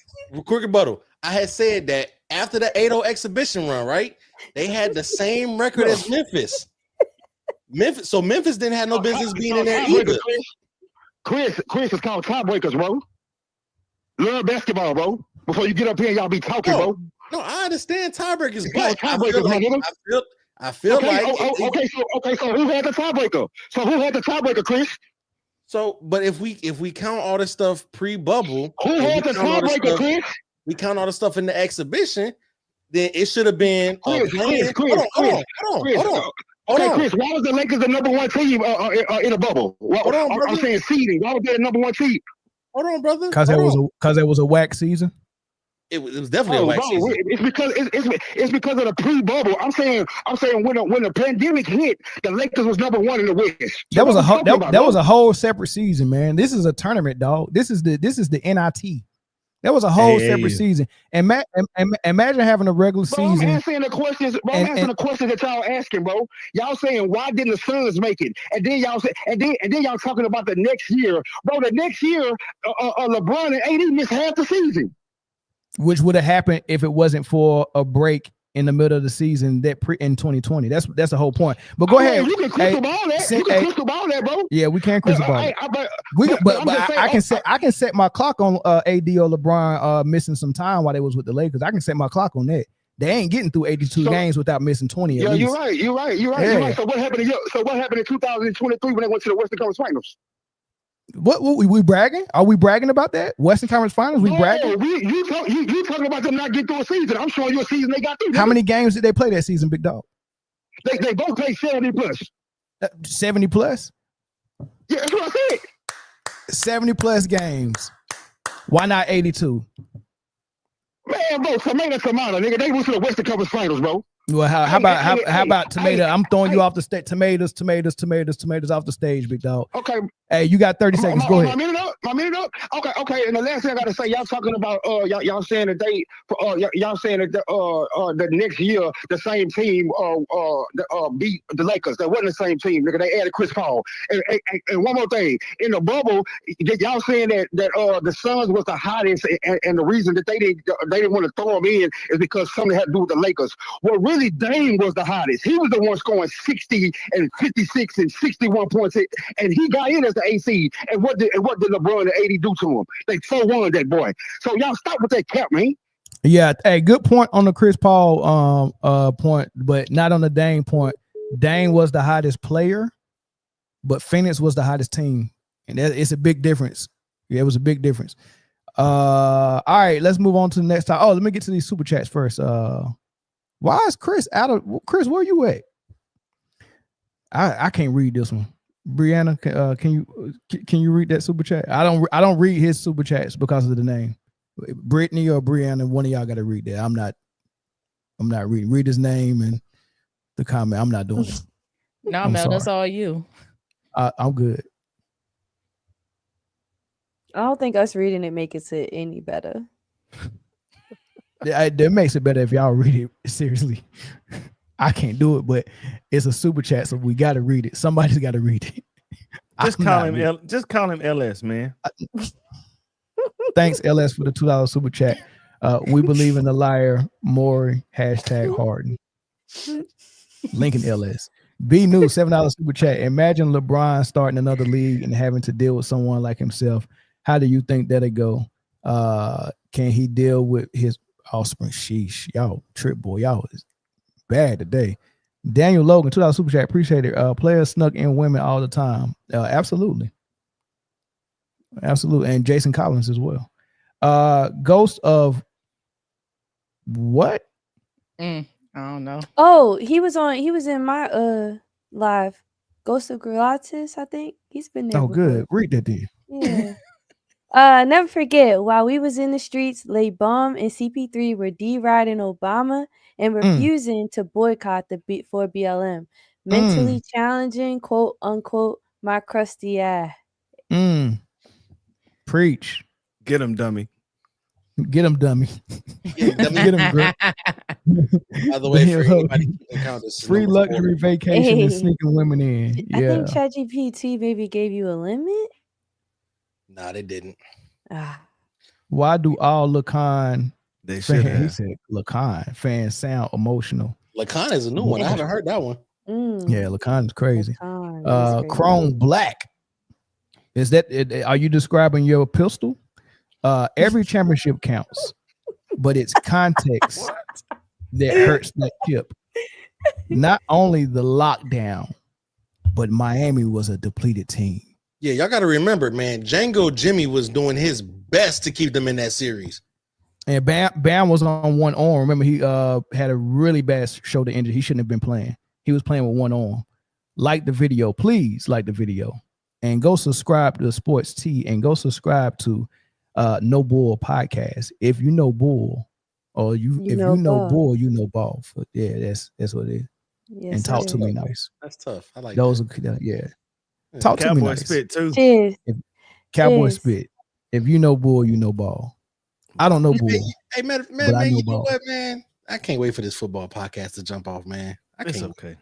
S2: quick rebuttal. I had said that after the 8-0 exhibition run, right? They had the same record as Memphis. Memphis. So Memphis didn't have no business being in there either.
S14: Chris is called tiebreakers, bro. Love basketball, bro. Before you get up here, y'all be talking, bro.
S2: No, I understand tiebreakers,
S14: but
S2: I feel like
S14: So who had the tiebreaker? Chris?
S2: So, but if we count all the stuff pre-bubble,
S14: who had the tiebreaker, Chris?
S2: We count all the stuff in the exhibition, then it should have been
S14: Chris. Hold on. Chris, why was the Lakers the number one team in the bubble? I'm saying seeding. Why was they the number one team?
S2: Hold on, brother.
S3: Because it was a whack season.
S2: It was definitely a whack season.
S14: It's because of the pre-bubble. I'm saying when the pandemic hit, the Lakers was number one in the West.
S3: That was a whole separate season, man. This is a tournament, dog. This is the NIT. That was a whole separate season. And imagine having a regular season.
S14: I'm answering the questions. I'm answering the questions that y'all asking, bro. Y'all saying why didn't the Suns make it? And then y'all say, and then y'all talking about the next year, bro. The next year, LeBron and AD missed half the season.
S3: Which would have happened if it wasn't for a break in the middle of the season in 2020. That's the whole point. But go ahead.
S14: You can crystal ball that. You can crystal ball that, bro.
S3: Yeah, we can crystal ball it. I can set my clock on AD or LeBron missing some time while they was with the Lakers. I can set my clock on that. They ain't getting through 82 games without missing 20.
S14: Yeah, you're right. You're right. So what happened in 2023 when they went to the Western Conference Finals?
S3: What we bragging? Are we bragging about that? Western Conference Finals? We bragging?
S14: You talking about them not getting through a season? I'm showing you a season they got through.
S3: How many games did they play that season, Big Dog?
S14: They both played 70 plus.
S3: 70 plus?
S14: Yeah, that's what I said.
S3: 70 plus games. Why not 82?
S14: Man, bro, tomato, nigga. They went to the Western Conference Finals, bro.
S3: Well, how about tomato? I'm throwing you off the stage. Tomatoes off the stage, Big Dog.
S14: Okay.
S3: Hey, you got 30 seconds. Go ahead.
S14: My minute up. Okay. And the last thing I gotta say, y'all talking about y'all saying that y'all saying that the next year the same team beat the Lakers. That wasn't the same team, nigga. They added Chris Paul. And one more thing, in the bubble, y'all saying that the Suns was the hottest, and the reason that they didn't want to throw them in is because something had to do with the Lakers. Well, really, Dame was the hottest. He was the one scoring 60 and 56 and 61 points, and he got in as the AC. And what did LeBron and AD do to him? They 4-1 that boy. So y'all stop with that cap, man.
S3: Yeah, hey, good point on the Chris Paul point, but not on the Dame point. Dame was the hottest player, but Phoenix was the hottest team, and it's a big difference. Yeah, it was a big difference. All right, let's move on to the next time. Oh, let me get to these super chats first. Why is Chris out of Chris? Where you at? I can't read this one. Briana, can you read that super chat? I don't read his super chats because of the name. Britne or Briana, one of y'all got to read that. I'm not reading. Read his name and the comment. I'm not doing it.
S4: No, Mel, that's all you.
S3: I'm good.
S1: I don't think us reading it makes it any better.
S3: That makes it better if y'all read it seriously. I can't do it, but it's a super chat, so we got to read it. Somebody's got to read it.
S5: Just call him LS, man.
S3: Thanks, LS, for the $2 super chat. We believe in the liar, Morey, #Harden. Lincoln LS. B New, $7 super chat. Imagine LeBron starting another league and having to deal with someone like himself. How do you think that'll go? Can he deal with his offspring? Sheesh, y'all trip boy, y'all is bad today. Daniel Logan, $2 super chat. Appreciate it. Players snuck in women all the time. Absolutely. And Jason Collins as well. Ghost of what?
S4: I don't know.
S1: Oh, he was in my live. Ghost of Gratis, I think. He's been there.
S3: Oh,
S1: before.
S3: good. Read that, dude.
S1: Yeah. Never forget, while we was in the streets, Lil Bum and CP3 were deriding Obama and refusing to boycott the for BLM. Mentally challenging, quote unquote, my crusty ass.
S3: Preach.
S5: Get him, dummy.
S3: Get him, dummy. Get him, Grant.
S2: By the way, for anybody keeping count,
S3: free luxury vacation and sneaking women in. Yeah.
S1: I think ChatGPT maybe gave you a limit.
S2: Nah, they didn't.
S3: Why do all Lacan
S5: fans
S3: sound emotional?
S2: Lacan is a new one. I haven't heard that one.
S3: Yeah, Lacon's crazy.
S1: Lacan, crazy.
S3: Chrome Black. Is that are you describing your pistol? Every championship counts, but it's context that hurts that chip. Not only the lockdown, but Miami was a depleted team.
S2: Yeah, y'all got to remember, man, Django Jimmy was doing his best to keep them in that series.
S3: And Bam was on one arm. Remember, he had a really bad shoulder injury. He shouldn't have been playing. He was playing with one arm. Like the video, please like the video. And go subscribe to Sports T and go subscribe to No Bull Podcast. If you know Bull, or if you know Bull, you know ball. Yeah, that's what it is.
S1: Yes,
S3: and talk to me nice.
S2: That's tough. I like
S3: those.
S2: That.
S3: Yeah. Talk to me
S5: Cowboy
S3: nice.
S5: spit too.
S1: Cheers.
S3: Cowboy
S1: Cheers.
S3: spit. If you know Bull, you know ball. I don't know Bull.
S2: Hey, man, you know what, man? I can't wait for this football podcast to jump off, man.
S5: It's okay.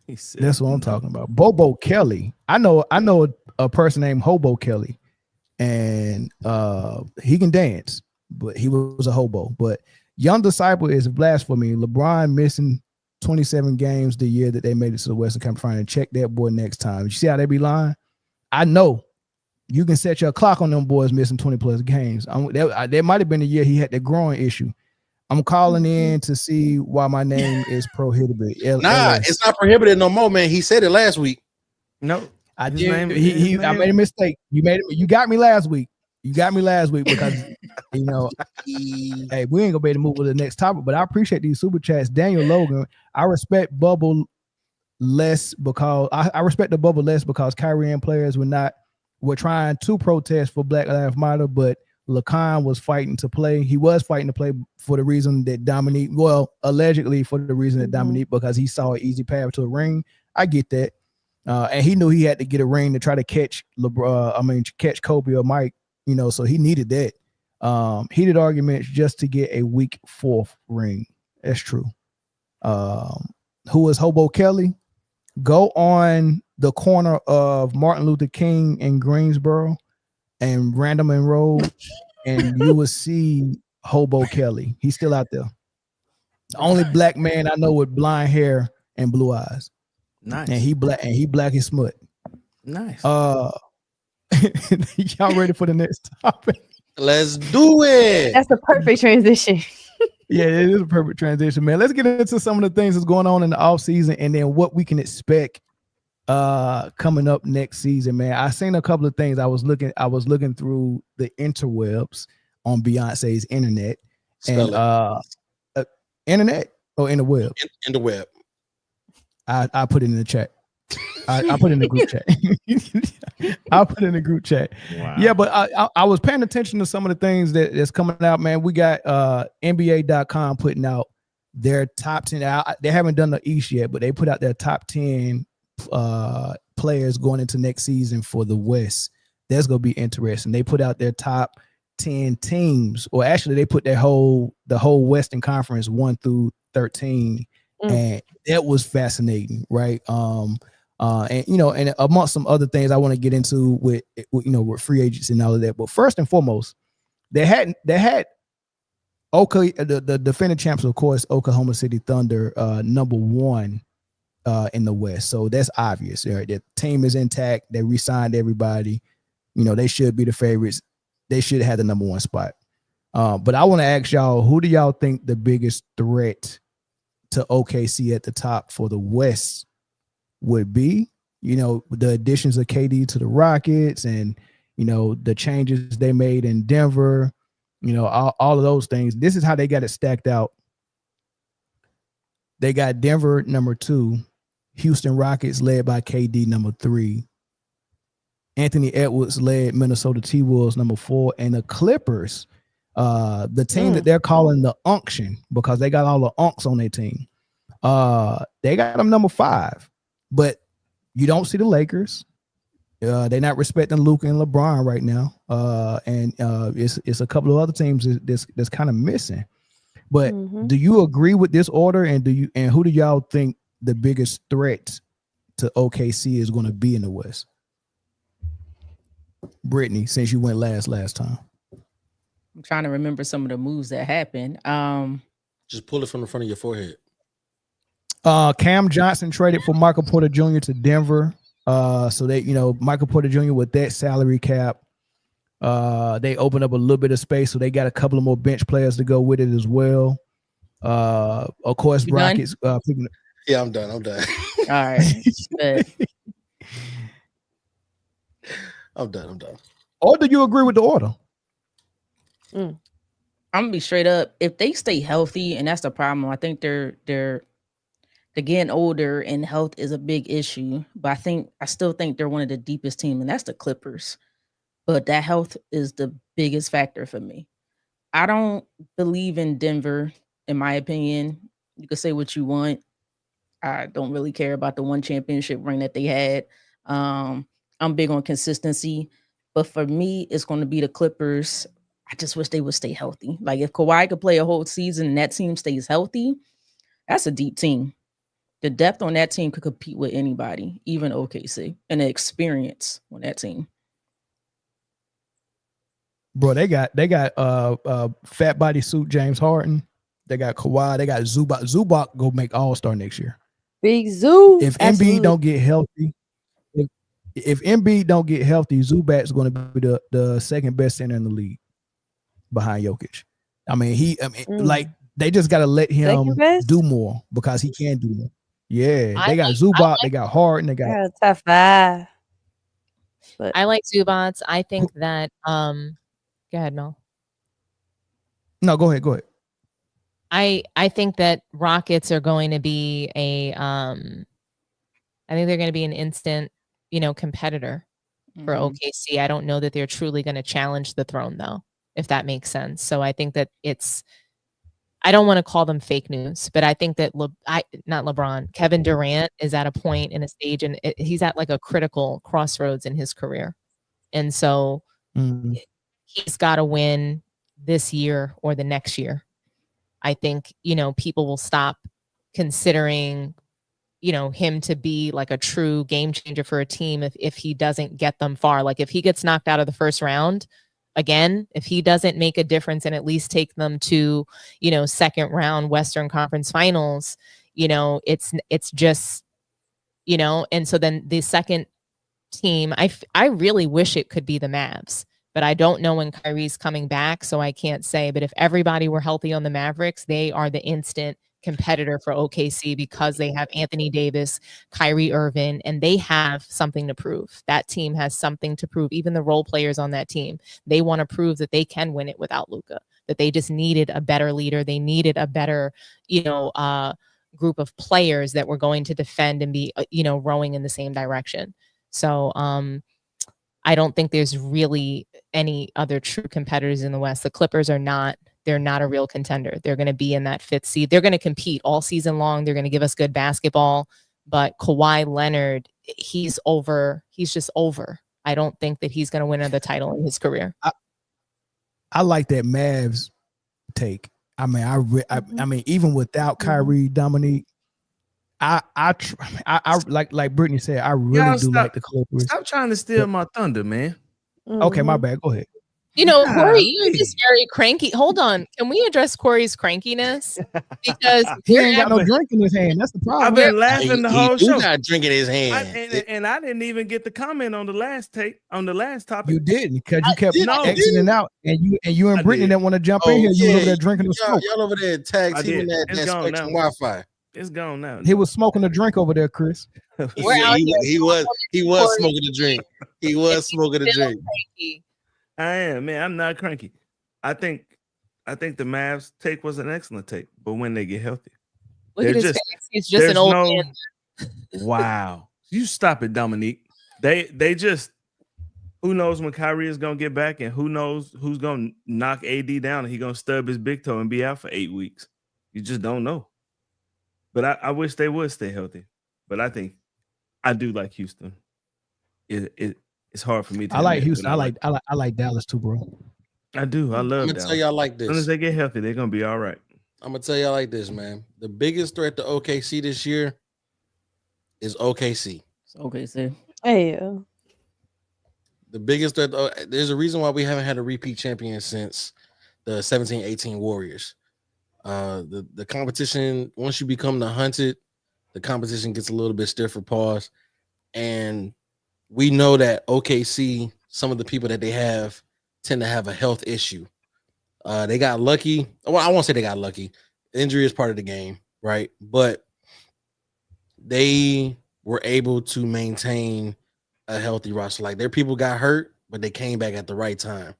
S3: That's what I'm talking about. Bobo Kelly. I know a person named Hobo Kelly, and he can dance, but he was a hobo. But Young Disciple is blasphemy. LeBron missing 27 games the year that they made it to the Western Conference Final. Check that boy next time. You see how they be lying? I know. You can set your clock on them boys missing 20 plus games. That might have been the year he had the growing issue. I'm calling in to see why my name is prohibited.
S2: It's not prohibited no more, man. He said it last week.
S5: No,
S3: I did. I made a mistake. You got me last week. You got me last week because hey, we ain't gonna be able to move to the next topic. But I appreciate these super chats. Daniel Logan, I respect Bubble less because I respect the Bubble less because Kyrie and players were trying to protest for Black Lives Matter, but Lacan was fighting to play. He was fighting to play for the reason that Dominque, allegedly for the reason that Dominque, because he saw an easy path to a ring. I get that. And he knew he had to get a ring to try to catch catch Kobe or Mike, so he needed that. Heated arguments just to get a weak fourth ring. That's true. Who is Hobo Kelly? Go on the corner of Martin Luther King and Greensboro and Random and Road, and you will see Hobo Kelly. He's still out there. The only black man I know with blonde hair and blue eyes.
S5: Nice.
S3: And he black as smut.
S5: Nice.
S3: Y'all ready for the next topic?
S2: Let's do it.
S1: That's a perfect transition.
S3: Yeah, it is a perfect transition, man. Let's get into some of the things that's going on in the offseason and then what we can expect coming up next season, man. I seen a couple of things. I was looking through the interwebs on Beyonce's internet. Internet or in the web?
S2: In the web.
S3: I put it in the chat. I put it in the group chat. I'll put it in the group chat. Wow. Yeah, but I was paying attention to some of the things that's coming out, man. We got NBA.com putting out their top 10. They haven't done the East yet, but they put out their top 10 players going into next season for the West. That's gonna be interesting. They put out their top 10 teams, or actually they put the whole Western Conference 1 through 13, and that was fascinating, right? And amongst some other things I want to get into with free agents and all of that. But first and foremost, they had the defending champs, of course, Oklahoma City Thunder, number 1 in the West. So that's obvious. Right? Their team is intact. They re-signed everybody. They should be the favorites. They should have the number 1 spot. But I want to ask y'all, who do y'all think the biggest threat to OKC at the top for the West would be? The additions of KD to the Rockets and, the changes they made in Denver, all of those things. This is how they got it stacked out. They got Denver number 2, Houston Rockets led by KD number 3, Anthony Edwards led Minnesota T-Wolves number 4, and the Clippers, the team that they're calling the Unction because they got all the Unks on their team. They got them number 5, but you don't see the Lakers. They're not respecting Luka and LeBron right now. And it's a couple of other teams that's kind of missing. But do you agree with this order? And who do y'all think the biggest threat to OKC is going to be in the West? Britne, since you went last time.
S4: I'm trying to remember some of the moves that happened.
S2: Just pull it from the front of your forehead.
S3: Cam Johnson traded for Michael Porter Jr. to Denver. So that, you know, Michael Porter Jr. with that salary cap, they opened up a little bit of space, so they got a couple of more bench players to go with it as well. Of course, Rockets.
S2: Yeah, I'm done. I'm done.
S4: All right.
S2: I'm done.
S3: Or do you agree with the order?
S4: I'm gonna be straight up. If they stay healthy, and that's the problem, I think they're getting older, and health is a big issue. But I still think they're one of the deepest teams, and that's the Clippers. But that health is the biggest factor for me. I don't believe in Denver, in my opinion. You can say what you want. I don't really care about the one championship ring that they had. I'm big on consistency, but for me, it's going to be the Clippers. I just wish they would stay healthy. Like if Kawhi could play a whole season and that team stays healthy, that's a deep team. The depth on that team could compete with anybody, even OKC, and the experience on that team.
S3: Bro, they got fat body suit James Harden. They got Kawhi. They got Zubac. Zubac go make All-Star next year.
S1: Big Zoo.
S3: If Embiid don't get healthy, if Embiid don't get healthy, Zubac's going to be the second best center in the league behind Jokic. I mean, like they just got to let him do more because he can do more. Yeah, they got Zubac, they got Harden, they got
S1: tough five. But
S11: I like Zubats. I think that go ahead, Mel.
S3: No, go ahead.
S11: I think that Rockets are going to be I think they're going to be an instant, competitor for OKC. I don't know that they're truly going to challenge the throne though, if that makes sense. So I think that I don't want to call them fake news, but I think that not LeBron, Kevin Durant is at a point in a stage, and he's at like a critical crossroads in his career. And so he's got to win this year or the next year. I think, people will stop considering, him to be like a true game changer for a team if he doesn't get them far. Like if he gets knocked out of the first round, again, if he doesn't make a difference and at least take them to, second round Western Conference Finals, it's just, and so then the second team, I really wish it could be the Mavs, but I don't know when Kyrie's coming back, so I can't say. But if everybody were healthy on the Mavericks, they are the instant competitor for OKC because they have Anthony Davis, Kyrie Irving, and they have something to prove. That team has something to prove. Even the role players on that team, they want to prove that they can win it without Luka, that they just needed a better leader. They needed a better, group of players that were going to defend and be, rowing in the same direction. So I don't think there's really any other true competitors in the West. The Clippers they're not a real contender. They're going to be in that 5th seed. They're going to compete all season long. They're going to give us good basketball. But Kawhi Leonard, he's over. He's just over. I don't think that he's going to win another title in his career.
S3: I like that Mavs take. I mean, I mean, even without Kyrie, Dominque, I like Britne said, I really do like the Clippers.
S5: Stop trying to steal my thunder, man.
S3: Okay, my bad. Go ahead.
S11: Corey, you're just very cranky. Hold on. Can we address Corey's crankiness? Because
S3: he ain't got no drink in his hand. That's the problem.
S5: I've been laughing the whole show.
S2: He's not drinking his hand.
S5: And I didn't even get the comment on the last topic.
S3: You didn't, because you kept exiting out, and you and Britne didn't want to jump in here. You were over there drinking the smoke.
S2: Y'all over there tag teaming that Spectrum Wi-Fi.
S5: It's gone now.
S3: He was smoking a drink over there, Chris.
S2: He was smoking a drink. He was smoking a drink.
S5: I am, man. I'm not cranky. I think the Mavs take was an excellent take, but when they get healthy,
S11: look at his face. He's just an old man.
S5: Wow, you stop it, Dominque. They just, who knows when Kyrie is gonna get back, and who knows who's gonna knock AD down and he gonna stub his big toe and be out for 8 weeks. You just don't know. But I wish they would stay healthy. But I do like Houston. It's hard for me to.
S3: I like Houston. I like Dallas too, bro.
S5: I do. I love.
S2: I'm gonna tell y'all like this.
S5: As soon as they get healthy, they're gonna be all right.
S2: I'm gonna tell y'all like this, man. The biggest threat to OKC this year is OKC.
S4: It's OKC.
S1: Hey.
S2: The biggest threat. There's a reason why we haven't had a repeat champion since the 17-18 Warriors. The competition, once you become the hunted, the competition gets a little bit stiffer. Pause. And we know that OKC, some of the people that they have tend to have a health issue. They got lucky. Well, I won't say they got lucky. Injury is part of the game, right? But they were able to maintain a healthy roster. Like their people got hurt, but they came back at the right time.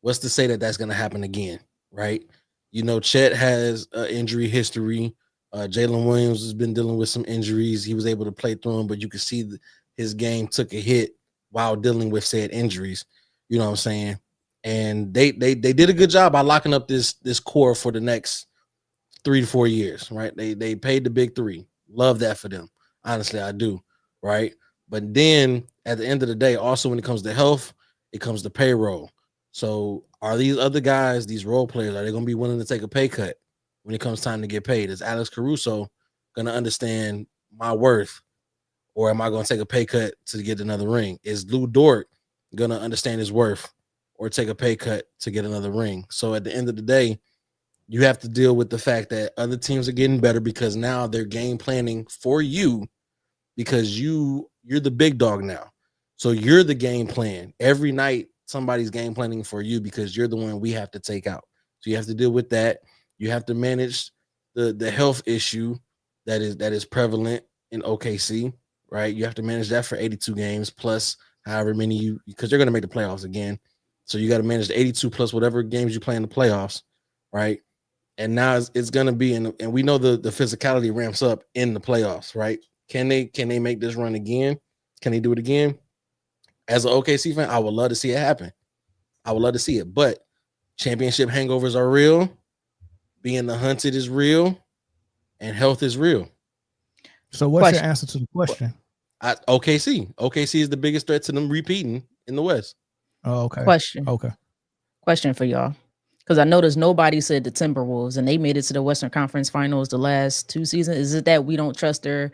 S2: What's to say that that's going to happen again, right? You know, Chet has injury history. Jalen Williams has been dealing with some injuries. He was able to play through them, but you can see his game took a hit while dealing with said injuries. You know what I'm saying? And they did a good job by locking up this core for the next 3 to 4 years, right? They paid the big three. Love that for them. Honestly, I do, right? But then at the end of the day, also when it comes to health, it comes to payroll. So are these other guys, these role players, are they going to be willing to take a pay cut when it comes time to get paid? Is Alex Caruso going to understand my worth, or am I going to take a pay cut to get another ring? Is Lou Dort going to understand his worth or take a pay cut to get another ring? So at the end of the day, you have to deal with the fact that other teams are getting better because now they're game planning for you because you're the big dog now. So you're the game plan. Every night somebody's game planning for you because you're the one we have to take out. So you have to deal with that. You have to manage the health issue that is prevalent in OKC, right? You have to manage that for 82 games plus however many because you're going to make the playoffs again. So you got to manage the 82 plus whatever games you play in the playoffs, right? And now it's going to be and we know the physicality ramps up in the playoffs, right? Can they make this run again? Can they do it again? As an OKC fan, I would love to see it happen. I would love to see it, but championship hangovers are real. Being the hunted is real, and health is real.
S3: So what's your answer to the question?
S2: OKC. OKC is the biggest threat to them repeating in the West.
S3: Oh, okay.
S4: Question for y'all. Because I noticed nobody said the Timberwolves, and they made it to the Western Conference Finals the last 2 seasons. Is it that we don't trust their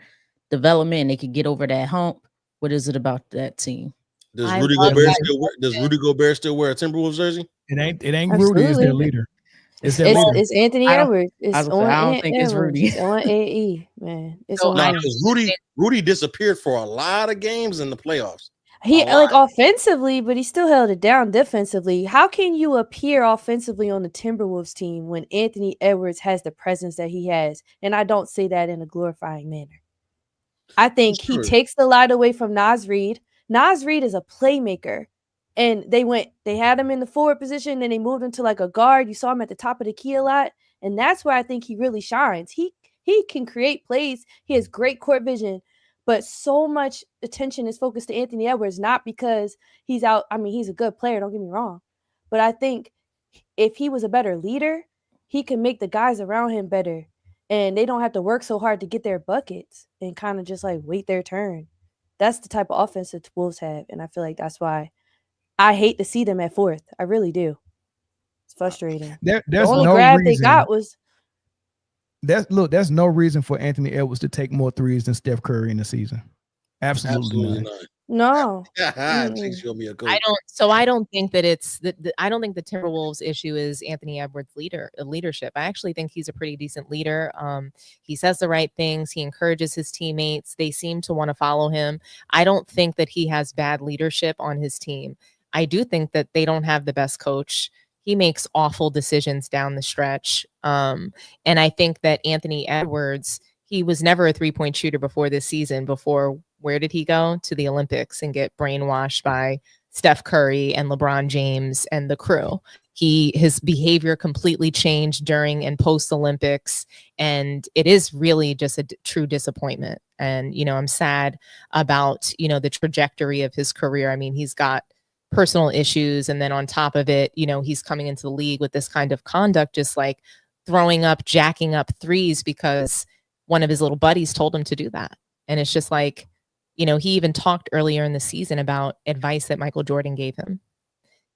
S4: development and they could get over that hump? What is it about that team?
S2: Does Rudy Gobert still wear a Timberwolves jersey?
S3: It ain't Rudy. It's their leader. It's their leader.
S1: It's Anthony Edwards. It's on
S4: I don't think it's Rudy.
S1: It's on AE, man. It's
S2: No,
S1: on
S2: because Rudy disappeared for a lot of games in the playoffs.
S1: He like offensively, but he still held it down defensively. How can you appear offensively on the Timberwolves team when Anthony Edwards has the presence that he has? And I don't say that in a glorifying manner. I think he takes the light away from Naz Reid. Naz Reid is a playmaker. And they had him in the forward position, and they moved him to like a guard. You saw him at the top of the key a lot. And that's where I think he really shines. He can create plays. He has great court vision. But so much attention is focused to Anthony Edwards, not because he's out. I mean, he's a good player, don't get me wrong. But I think if he was a better leader, he can make the guys around him better. And they don't have to work so hard to get their buckets and kind of just like wait their turn. That's the type of offense that the Wolves have. And I feel like that's why I hate to see them at 4th. I really do. It's frustrating.
S3: There's
S1: the only
S3: no
S1: grab
S3: reason.
S1: they got was
S3: There's no reason for Anthony Edwards to take more threes than Steph Curry in the season. Absolutely not.
S1: No.
S11: I don't think that it's I don't think the Timberwolves issue is Anthony Edwards' leadership. I actually think he's a pretty decent leader. He says the right things. He encourages his teammates. They seem to want to follow him. I don't think that he has bad leadership on his team. I do think that they don't have the best coach. He makes awful decisions down the stretch. And I think that Anthony Edwards, he was never a 3-point shooter before this season. Where did he go? To the Olympics and get brainwashed by Steph Curry and LeBron James and the crew. His behavior completely changed during and post Olympics. And it is really just a true disappointment. And, I'm sad about, the trajectory of his career. I mean, he's got personal issues. And then on top of it, he's coming into the league with this kind of conduct, just like jacking up threes because one of his little buddies told him to do that. And it's just like, he even talked earlier in the season about advice that Michael Jordan gave him.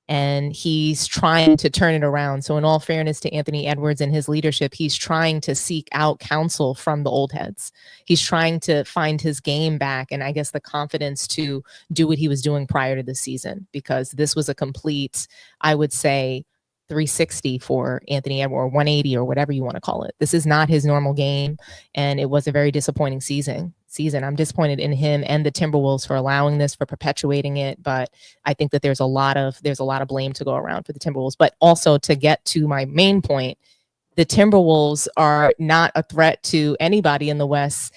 S11: And he's trying to turn it around. So in all fairness to Anthony Edwards and his leadership, he's trying to seek out counsel from the old heads. He's trying to find his game back and I guess the confidence to do what he was doing prior to the season, because this was a complete, I would say, 360 for Anthony Edwards, or 180 or whatever you want to call it. This is not his normal game, and it was a very disappointing season. I'm disappointed in him and the Timberwolves for allowing this, for perpetuating it, but I think that there's a lot of blame to go around for the Timberwolves. But also, to get to my main point, the Timberwolves are not a threat to anybody in the West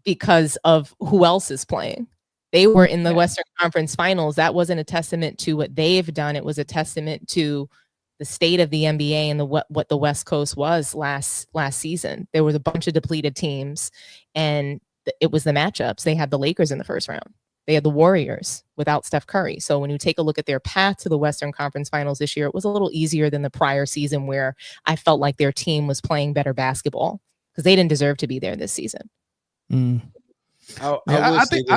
S11: because of who else is playing. They were in the Western Conference Finals. That wasn't a testament to what they've done. It was a testament to the state of the NBA and what the West Coast was last season. There was a bunch of depleted teams, and it was the matchups. They had the Lakers in the first round. They had the Warriors without Steph Curry. So when you take a look at their path to the Western Conference Finals this year, it was a little easier than the prior season, where I felt like their team was playing better basketball, because they didn't deserve to be there this season.
S3: I think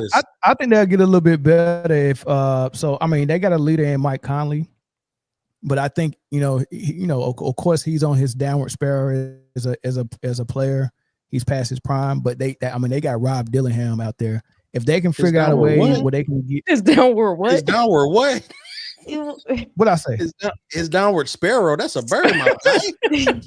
S3: they'll get a little bit better if they got a leader in Mike Conley, but I think of course he's on his downward spiral as a player. He's past his prime, but they got Rob Dillingham out there. If they can figure out a way where they can get
S4: his downward what?
S2: His downward what?
S3: What I say?
S2: His downward sparrow. That's a bird, my guy.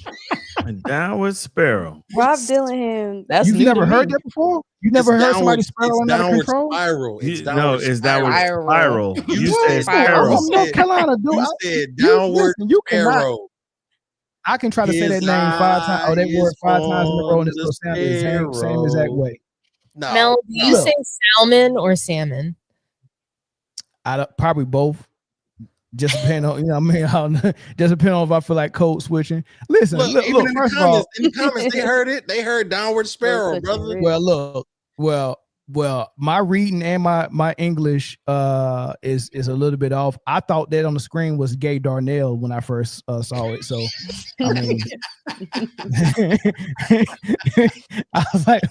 S5: A downward sparrow.
S1: Rob Dillingham.
S3: You've never heard that before? You never heard somebody spiral under control?
S2: Spiral.
S5: It's downward spiral. You said
S3: sparrow.
S5: sparrow.
S3: North Carolina, dude.
S2: You said downward sparrow.
S3: I can try to say that name 5 times. Oh, that word 5 times in a row, and it's going to sound the same exact way.
S11: No, Mel, do you say salmon or salmon?
S3: Probably both. Just depending on, just depending on if I feel like code switching. Listen, look,
S2: in the comments, they heard it. They heard downward sparrow, brother.
S3: Well, my reading and my English is a little bit off. I thought that on the screen was Gay Darnell when I first saw it. So I mean, I was like,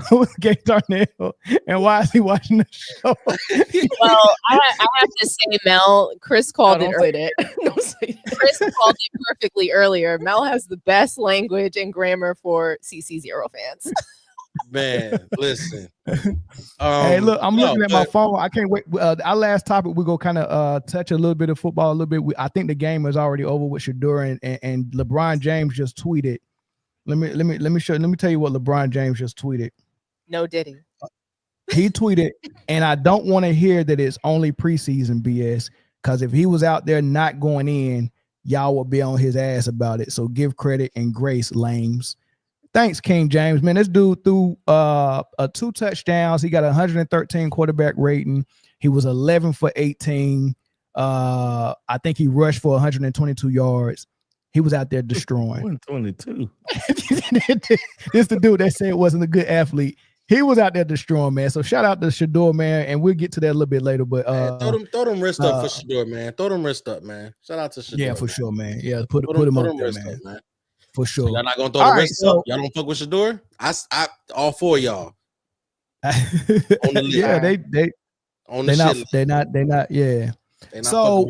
S3: who's Gay Darnell and why is he watching the show?
S11: Well, I have to say, Mel, Chris called it earlier. Chris called it perfectly earlier. Mel has the best language and grammar for CC0 fans.
S2: Man, listen.
S3: Hey, look, I'm looking at my phone. I can't wait. Our last topic, we go kind of touch a little bit of football, a little bit. I think the game is already over with Shador and LeBron James just tweeted. Let me tell you what LeBron James just tweeted.
S11: No, did he?
S3: He tweeted, and I don't want to hear that it's only preseason BS, because if he was out there not going in, y'all would be on his ass about it. So give credit and grace, lames. Thanks, King James. Man, this dude threw 2 touchdowns. He got 113 quarterback rating. He was 11 for 18. I think he rushed for 122 yards. He was out there destroying.
S5: 122.
S3: This the dude that said wasn't a good athlete. He was out there destroying, man. So shout out to Shador, man, and we'll get to that a little bit later. But
S2: throw them wrist up for Shador, man. Throw them wrist up, man. Shout out to Shador.
S3: Yeah, for sure, man. Yeah, put him up there, man. For sure.
S2: So y'all not gonna throw the wrist up. Y'all don't fuck with Shador. I all 4 of y'all. On the
S3: yeah, they're not. Yeah. So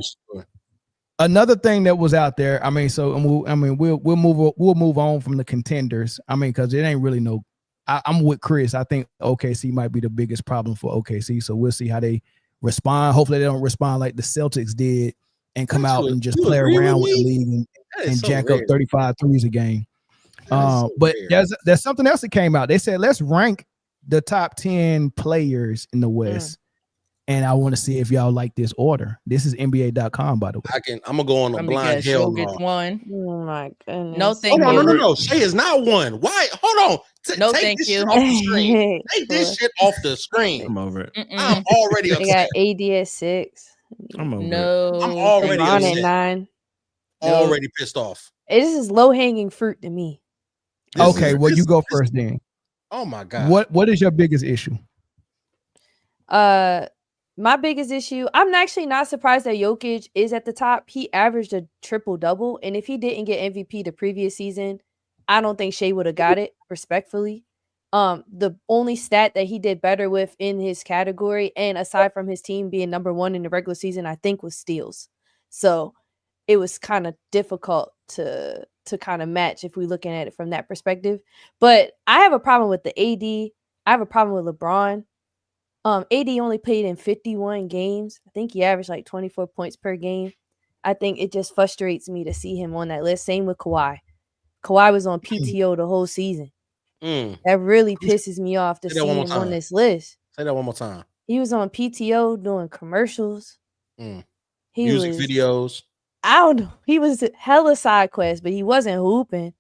S3: another thing that was out there. I mean, we'll move on from the contenders. I mean, because it ain't really no. I'm with Chris. I think OKC might be the biggest problem for OKC. So we'll see how they respond. Hopefully, they don't respond like the Celtics did and come out and just play around with the league and jack up 35 threes a game. But there's something else that came out. They said, let's rank the top 10 players in the West. And I want to see if y'all like this order. This is NBA.com, by the way.
S2: I'm gonna go on a blind hell no.
S4: One.
S1: Oh my goodness.
S4: No, thank you.
S2: No. Shay is not one. Why? Hold on.
S4: No,
S2: take
S4: thank
S2: this
S4: you.
S2: Shit off the screen. Take this shit off the screen.
S5: I'm over it.
S2: I'm already upset.
S1: They got AD at 6.
S5: I'm over it.
S2: I'm already
S1: LeBron
S2: upset.
S1: at 9.
S2: Already pissed off.
S1: This is low hanging fruit to me.
S3: Okay, well, you go first then.
S2: Oh my God.
S3: What is your biggest issue?
S1: My biggest issue, I'm actually not surprised that Jokic is at the top. He averaged a triple-double, and if he didn't get MVP the previous season, I don't think Shea would have got it, respectfully. The only stat that he did better with in his category, and aside from his team being number 1 in the regular season, I think was steals. So it was kind of difficult to kind of match if we're looking at it from that perspective. But I have a problem with the AD. I have a problem with LeBron. AD only played in 51 games. I think he averaged like 24 points per game. I think it just frustrates me to see him on that list. Same with Kawhi. Kawhi was on PTO the whole season. That really pisses me off to see him on this list.
S2: Say that one more time.
S1: He was on PTO doing commercials.
S2: Music videos.
S1: I don't know. He was hella side quest, but he wasn't hooping.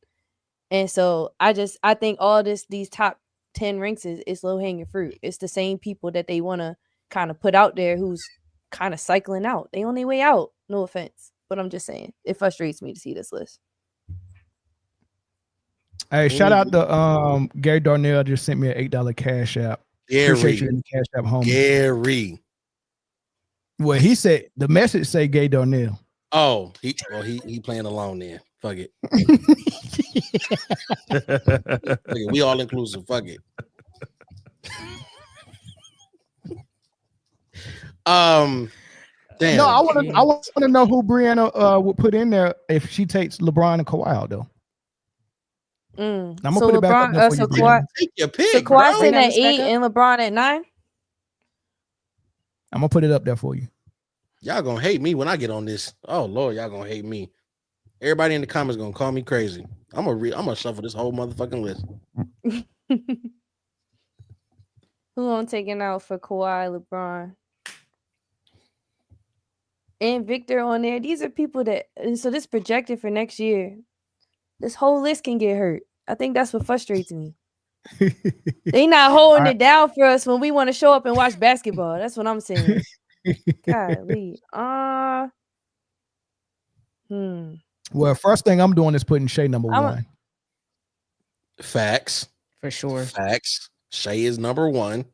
S1: And so I think all these top 10 ranks is low hanging fruit. It's the same people that they want to kind of put out there who's kind of cycling out. They on their way out. No offense, but I'm just saying it frustrates me to see this list.
S3: Hey, shout out to Gary Darnell just sent me an $8 cash app. Appreciate you in the cash app, homie.
S2: Gary.
S3: Well, he said the message say Gay Darnell.
S2: Oh, he playing alone then. Fuck it. We all inclusive. Fuck it. Damn.
S3: No, I want to know who Briana would put in there if she takes LeBron and Kawhi out though. I'm gonna put it back up there for you,
S1: Kawhi,
S2: take your pick.
S1: So Kawhi's in at 8 and LeBron at 9.
S3: I'm gonna put it up there for you.
S2: Y'all gonna hate me when I get on this. Oh Lord, y'all gonna hate me. Everybody in the comments gonna call me crazy. I'm gonna shuffle this whole motherfucking list.
S1: Who I'm taking out for Kawhi, LeBron, and Victor on there? These are people that, and so this projected for next year. This whole list can get hurt. I think that's what frustrates me. They not holding it down for us when we want to show up and watch basketball. That's what I'm saying. Golly.
S3: Well, first thing I'm doing is putting Shea number 1.
S2: Facts.
S4: For sure.
S2: Facts. Shea is number 1.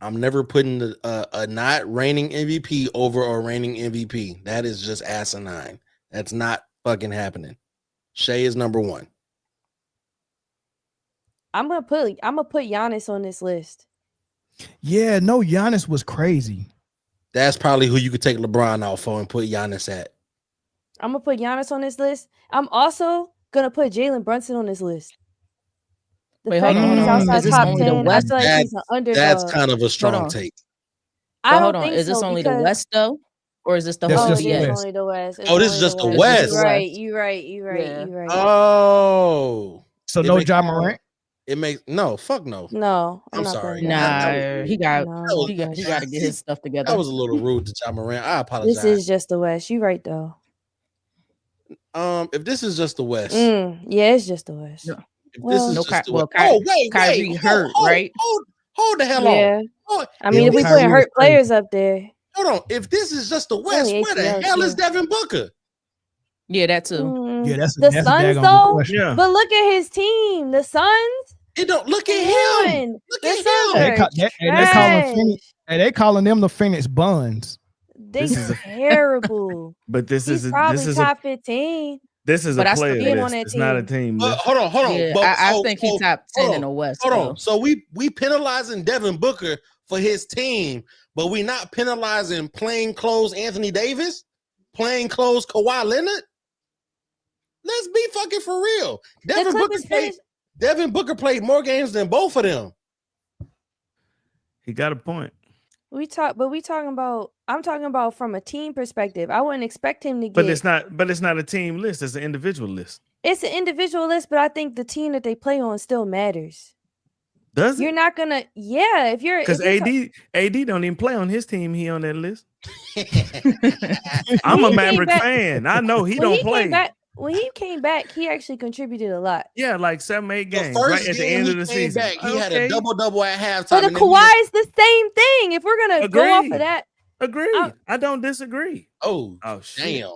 S2: I'm never putting a not reigning MVP over a reigning MVP. That is just asinine. That's not fucking happening. Shea is number 1.
S1: I'm gonna put Giannis on this list.
S3: Yeah, no, Giannis was crazy.
S2: That's probably who you could take LeBron out for and put Giannis at.
S1: I'm gonna put Giannis on this list. I'm also gonna put Jalen Brunson on this list. The fact that he's outside top 10, I feel like he's an underdog.
S2: That's kind of a strong take.
S1: I
S4: hold
S1: don't
S4: on.
S1: think
S4: Is this
S1: so,
S4: only the
S1: because-
S4: West though, or is this the
S3: That's
S4: whole?
S3: just
S1: Oh, yeah,
S3: the
S1: it's
S3: West.
S1: only the West. It's
S2: Oh, this is
S1: only
S2: just
S1: the
S2: the West.
S1: You're right. You're right.
S2: Oh.
S3: So no Ja Morant?
S2: It makes fuck no.
S1: No,
S2: I'm
S1: not
S2: sorry.
S1: putting
S4: Nah, he got
S1: No.
S4: he got to get his stuff together.
S2: That was a little rude to Ja Morant. I apologize.
S1: This is just the West. You're right though.
S2: If this is just the West.
S1: Yeah, it's just the West.
S2: If this is just the West.
S4: Kyrie hurt, right?
S2: Hold the hell
S1: Yeah.
S2: on.
S1: I mean, if we put hurt players up there.
S2: Hold on. If this is just the West,
S1: Only
S2: where the
S1: ACL,
S2: hell is
S1: yeah.
S2: Devin Booker?
S4: Yeah, that too.
S3: Yeah, that's
S1: The
S3: that's a
S1: Suns
S3: daggone good
S1: though.
S3: question.
S5: Yeah.
S1: But look at his team. The Suns.
S2: It don't look at him. Look
S1: The
S2: at
S1: Suns
S2: him.
S3: They calling them the Phoenix Buns.
S1: They terrible.
S5: But this
S1: He's
S5: is
S1: probably
S5: a
S1: top 15.
S5: this is
S4: But
S5: a
S4: I still
S5: player
S1: being
S5: list.
S1: on that
S5: It's not a
S1: team.
S5: team list.
S2: Hold on.
S4: Yeah,
S2: But-
S4: I think he's top 10
S2: hold
S4: in the
S2: on,
S4: West.
S2: Hold
S4: though.
S2: on. So we penalizing Devin Booker for his team, but we not penalizing plain clothes Anthony Davis, plain clothes Kawhi Leonard. Let's be fucking for real. Devin Booker played more games than both of them.
S5: He got a point.
S1: I'm talking about from a team perspective. I wouldn't expect him to get.
S5: But it's not a team list. It's an individual list.
S1: It's an individual list, but I think the team that they play on still matters.
S5: Does it?
S1: You're not gonna, if you're
S5: Because AD don't even play on his team. He on that list. I'm a Maverick fan. I know he don't play.
S1: When he came back, he actually contributed a lot.
S5: Yeah, like 7-8 games
S2: The first
S5: right at the
S2: game
S5: end
S2: he
S5: of the
S2: came
S5: season.
S2: back, he had a double at halftime.
S1: But the
S2: and then
S1: Kawhi is the same thing. If we're gonna go off of
S5: Agreed.
S1: that,
S5: Agree. I don't disagree.
S2: Oh
S5: shit.
S2: damn.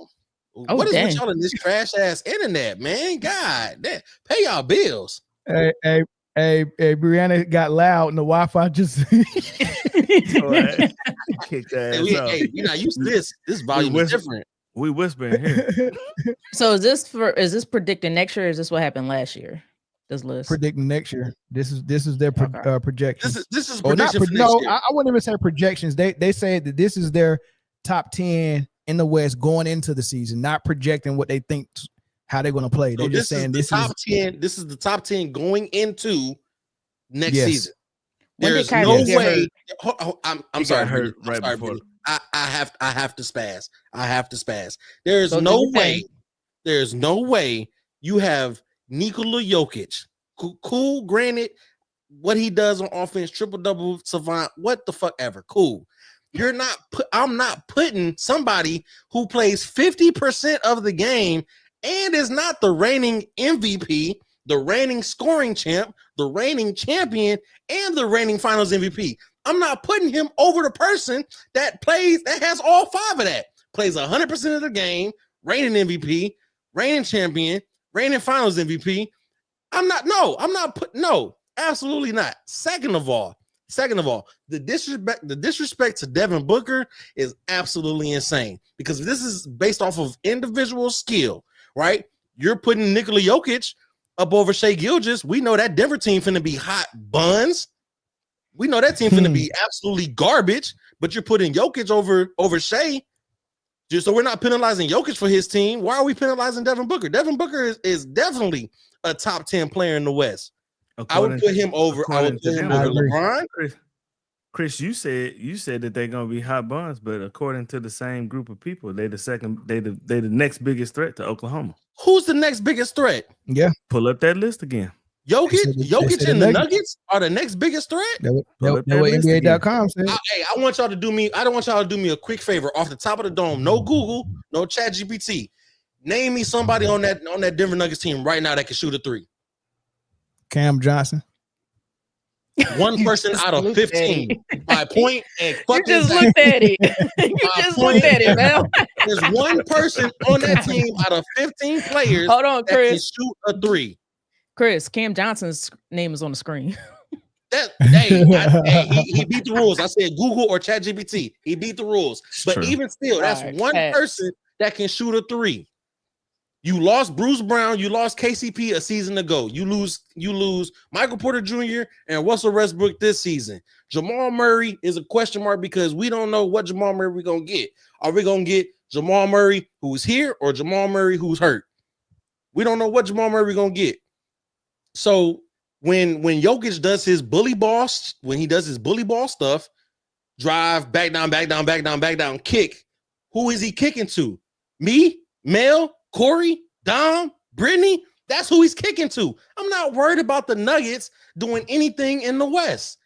S2: What is with y'all in this trash ass internet, man? God damn. Pay y'all bills.
S3: Hey, Briana got loud and the Wi-Fi just
S5: Kick that
S2: Hey,
S5: ass
S2: hey, you're not used to this. This volume is different.
S5: We whispering here.
S4: So is this predicting next year? Or is this what happened last year? This list
S3: predicting next year. This is their projections.
S2: This is
S3: Or not
S2: prediction for next year.
S3: I wouldn't even say projections. They said that this is their top 10 in the West going into the season, not projecting what they think how they're going to play.
S2: So
S3: They're just saying
S2: this is the top 10. This is the top 10 going into next
S3: Yes.
S2: season.
S4: When did
S2: There's
S4: Kyrie
S2: no
S4: get
S2: way.
S4: hurt?
S2: I'm
S5: He
S2: sorry.
S5: got hurt
S2: Brittany.
S5: right
S2: I'm sorry,
S5: before.
S2: Brittany. I have to spaz. I have to spaz. There's
S4: Go do
S2: no
S4: your
S2: way.
S4: thing.
S2: There's no way you have Nikola Jokic. Cool, granted, what he does on offense, triple-double savant, what the fuck ever. Cool. I'm not putting somebody who plays 50% of the game and is not the reigning MVP, the reigning scoring champ, the reigning champion, and the reigning finals MVP. I'm not putting him over the person that has all 5 of that. Plays 100% of the game, reigning MVP, reigning champion, reigning finals MVP. No, absolutely not. Second of all, the disrespect to Devin Booker is absolutely insane, because this is based off of individual skill, right? You're putting Nikola Jokic up over Shai Gilgeous. We know that Denver team finna be hot buns. We know that team finna be absolutely garbage, but you're putting Jokic over Shai. Just so we're not penalizing Jokic for his team. Why are we penalizing Devin Booker? Devin Booker is definitely a top 10 player in the West. I would put him over LeBron.
S5: Chris, you said that they're gonna be hot buns, but according to the same group of people, they the next biggest threat to Oklahoma.
S2: Who's the next biggest threat?
S3: Yeah,
S5: pull up that list again.
S2: Jokic and the Nuggets are the next biggest threat.
S3: That's what NBA.com said.
S2: I want y'all to do me. I don't want y'all to do me a quick favor off the top of the dome. No Google, no ChatGPT. Name me somebody on that Denver Nuggets team right now that can shoot a 3.
S3: Cam Johnson.
S2: One person out of 15 by point and fucking.
S4: You just looked at it. You just looked at it, man.
S2: There's one person on that team out of 15 players.
S4: Hold on,
S2: that can
S4: Chris.
S2: shoot a 3.
S4: Chris, Cam Johnson's name is on the screen.
S2: He beat the rules. I said Google or ChatGPT. He beat the rules. But
S5: true.
S2: even still, that's
S4: Right,
S2: one
S4: facts.
S2: person that can shoot a 3. You lost Bruce Brown. You lost KCP a season ago. You lose Michael Porter Jr. and Russell Westbrook this season. Jamal Murray is a question mark because we don't know what Jamal Murray we're going to get. Are we going to get Jamal Murray who's here or Jamal Murray who's hurt? We don't know what Jamal Murray we're going to get. So when Jokic does his bully ball, stuff, drive, back down, kick, who is he kicking to? Me, Mel, Corey, Dom, Britne? That's who he's kicking to. I'm not worried about the Nuggets doing anything in the West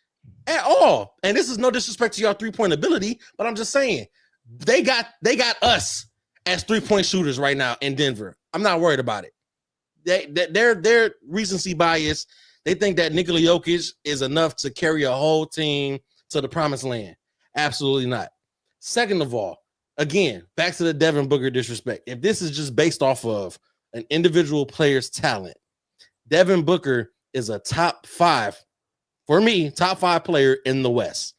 S2: at all. And this is no disrespect to your 3-point ability, but I'm just saying they got us as 3-point shooters right now in Denver. I'm not worried about it. Their recency bias. They think that Nikola Jokic is enough to carry a whole team to the promised land. Absolutely not. Second of all, again, back to the Devin Booker disrespect. If this is just based off of an individual player's talent, Devin Booker is a top 5 player in the West.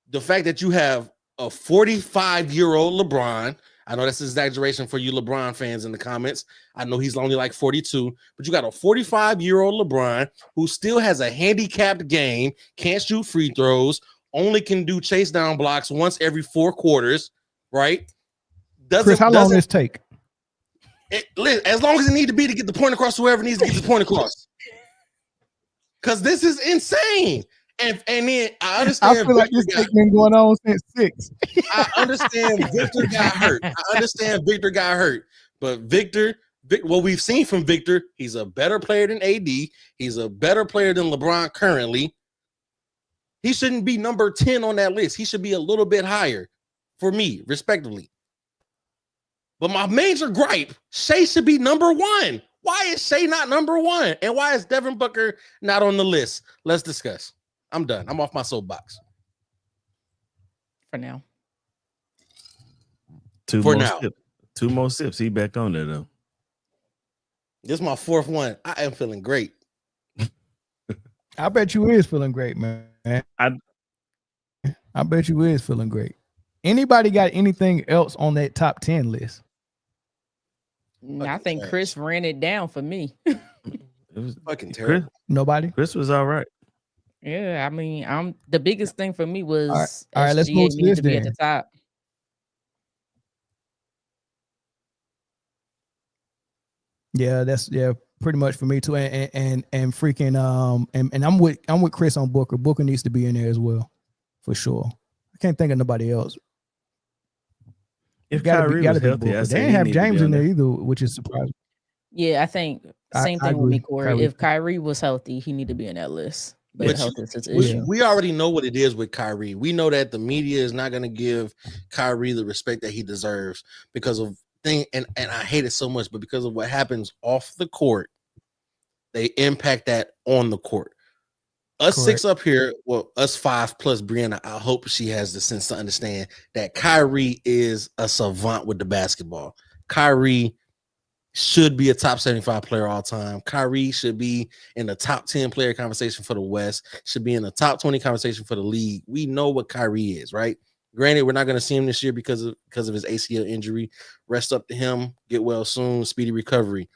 S2: The fact that you have a 45-year-old LeBron, I know that's an exaggeration for you LeBron fans in the comments. I know he's only like 42, but you got a 45-year-old LeBron who still has a handicapped game, can't shoot free throws, only can do chase down blocks once every 4 quarters, right?
S3: Chris, how long this take?
S2: As long as it need to be to get the point across, whoever needs to get the point across. Because this is insane. And then I understand.
S3: I feel like this thing been going on since 6.
S2: I understand Victor got hurt. But Victor, what we've seen from Victor, he's a better player than AD. He's a better player than LeBron currently. He shouldn't be number 10 on that list. He should be a little bit higher for me, respectively. But my major gripe, Shai should be number 1. Why is Shai not number 1? And why is Devin Booker not on the list? Let's discuss. I'm done. I'm off my soapbox.
S4: For now.
S5: Two more sips. He back on there, though.
S2: This is my 4th one. I am feeling great.
S3: I bet you is feeling great, man. I bet you is feeling great. Anybody got anything else on that top 10 list?
S4: I think Chris ran it down for me.
S5: It was
S2: fucking terrible.
S3: Nobody?
S5: Chris was all right.
S4: Yeah, I mean, the biggest thing for me was
S3: all right, let's move to this
S4: to be at
S3: then.
S4: the top.
S3: Yeah, that's pretty much for me too. And freaking and I'm with Chris on Booker. Booker needs to be in there as well, for sure. Can't think of nobody else.
S5: If
S3: gotta
S5: Kyrie
S3: be,
S5: was
S3: gotta
S5: healthy,
S3: be
S5: I
S3: Booker.
S5: say
S3: They
S5: he
S3: ain't have
S5: need to be
S3: James
S5: on
S3: in there
S5: there.
S3: either, which is surprising.
S4: Yeah, I think same
S3: I
S4: thing with me,
S3: agree.
S4: Corey.
S3: Kyrie.
S4: If Kyrie was healthy, he need to be in that list. But
S2: But
S4: health is his
S2: we,
S4: issue.
S2: we already know what it is with Kyrie. We know that the media is not going to give Kyrie the respect that he deserves because of thing. And I hate it so much, but because of what happens off the court, they impact that on the court. Us
S3: Correct.
S2: 6 up here, well, us 5 plus Briana, I hope she has the sense to understand that Kyrie is a savant with the basketball. Kyrie should be a top 75 player all time. Kyrie should be in the top 10 player conversation for the West, should be in the top 20 conversation for the league. We know what Kyrie is, right? Granted, we're not going to see him this year because of his ACL injury. Rest up to him, get well soon, speedy recovery.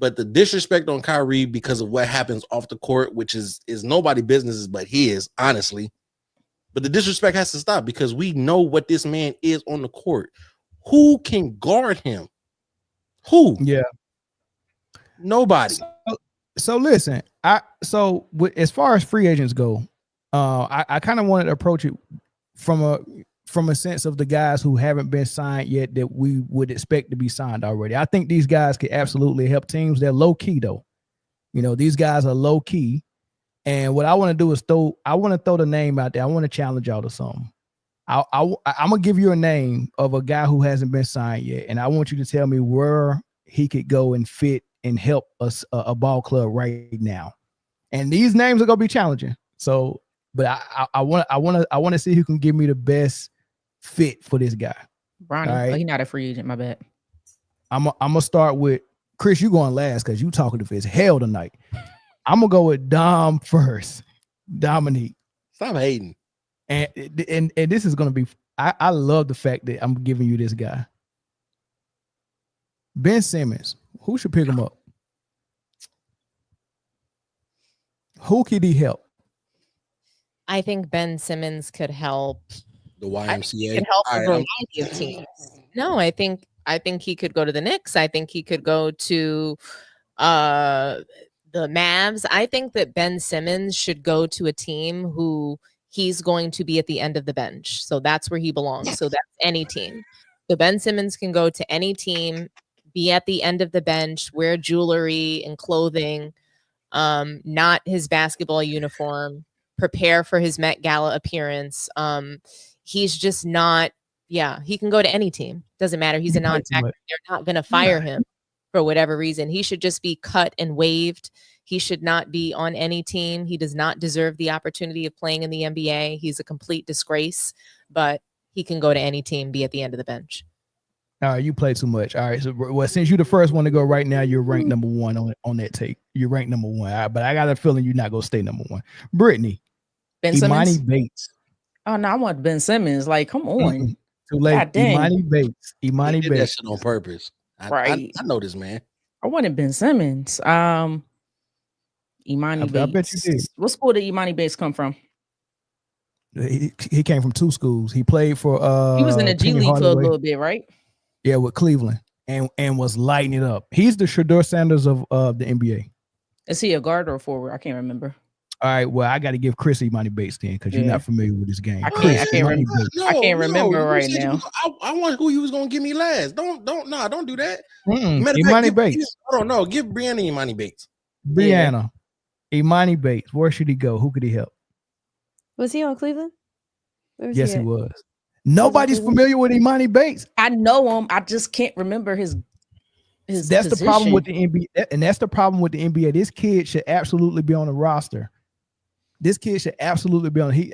S2: But the disrespect on Kyrie because of what happens off the court, which is nobody's business but his, honestly. But the disrespect has to stop because we know what this man is on the court. Who can guard him? Who?
S3: Yeah.
S2: Nobody.
S3: So listen, as far as free agents go, I kind of wanted to approach it from a sense of the guys who haven't been signed yet that we would expect to be signed already. I think these guys could absolutely help teams. They're low key though. You know, these guys are low key. And what I want to do is throw the name out there. I want to challenge y'all to something. I'm gonna give you a name of a guy who hasn't been signed yet, and I want you to tell me where he could go and fit and help us a ball club right now. And these names are gonna be challenging. So, but I want to see who can give me the best fit for this guy.
S4: Bronny.
S3: Right.
S4: Oh, he's not a free agent. My bad.
S3: I'm gonna start with Chris. You going last because you talkative as hell tonight. I'm gonna go with Dom first. Dominique.
S2: Stop hating.
S3: And this is gonna be. I love the fact that I'm giving you this guy. Ben Simmons. Who should pick him up? Who could he help?
S11: I think Ben Simmons could help
S2: the YMCA.
S11: He could help a variety of teams. No, I think he could go to the Knicks. I think he could go to the Mavs. I think that Ben Simmons should go to a team who he's going to be at the end of the bench. So that's where he belongs. So that's any team. So Ben Simmons can go to any team, be at the end of the bench, wear jewelry and clothing, not his basketball uniform, prepare for his Met Gala appearance. He's just not, he can go to any team. Doesn't matter. He's a non-factor. They're not going to fire him for whatever reason. He should just be cut and waived. He should not be on any team. He does not deserve the opportunity of playing in the NBA. He's a complete disgrace, but he can go to any team, be at the end of the bench.
S3: All right, you play too much. All right, so well, since you're the first one to go right now, you're ranked number 1 on that tape. You're ranked number 1. All right, but I got a feeling you're not gonna stay number 1. Britne.
S4: Ben
S3: Imani
S4: Simmons?
S3: Bates.
S4: Oh no, I want Ben Simmons. Like, come on.
S3: Too late.
S4: God dang.
S3: Imani Bates. Imani
S2: He did that
S3: Bates.
S2: shit on purpose.
S4: Right.
S2: I know this man.
S4: I wanted Ben Simmons. Imani Bates.
S3: I bet you did.
S4: What school did Imani Bates come from?
S3: He came from 2 schools. He played for
S4: He was in the G
S3: Penny
S4: League for a
S3: Hardaway.
S4: little bit, right?
S3: Yeah, with Cleveland, and was lighting it up. He's the Shedeur Sanders of the NBA.
S4: Is he a guard or a forward? I can't remember.
S3: All right, well, I got to give Chris Imani Bates then because you're not familiar with this game.
S4: I
S3: Chris,
S4: can't
S3: Imani
S4: remember.
S3: Bates.
S4: I can't remember
S2: you
S4: right
S2: said
S4: now.
S2: I want who you was gonna give me last. Don't do that.
S3: Mm-mm.
S2: Matter of fact,
S3: Imani
S2: give-
S3: Bates.
S2: I don't know. Give Briana Imani Bates.
S3: Briana. Imani Bates. Where should he go? Who could he help?
S1: Was he on Cleveland? Where
S3: Yes,
S1: he
S3: he
S1: at?
S3: was. Nobody's familiar with Imani Bates.
S4: I know him. I just can't remember his
S3: That's
S4: position.
S3: the problem with the NBA, and that's the problem with the NBA. This kid should absolutely be on the roster. This kid should absolutely be on.
S11: He's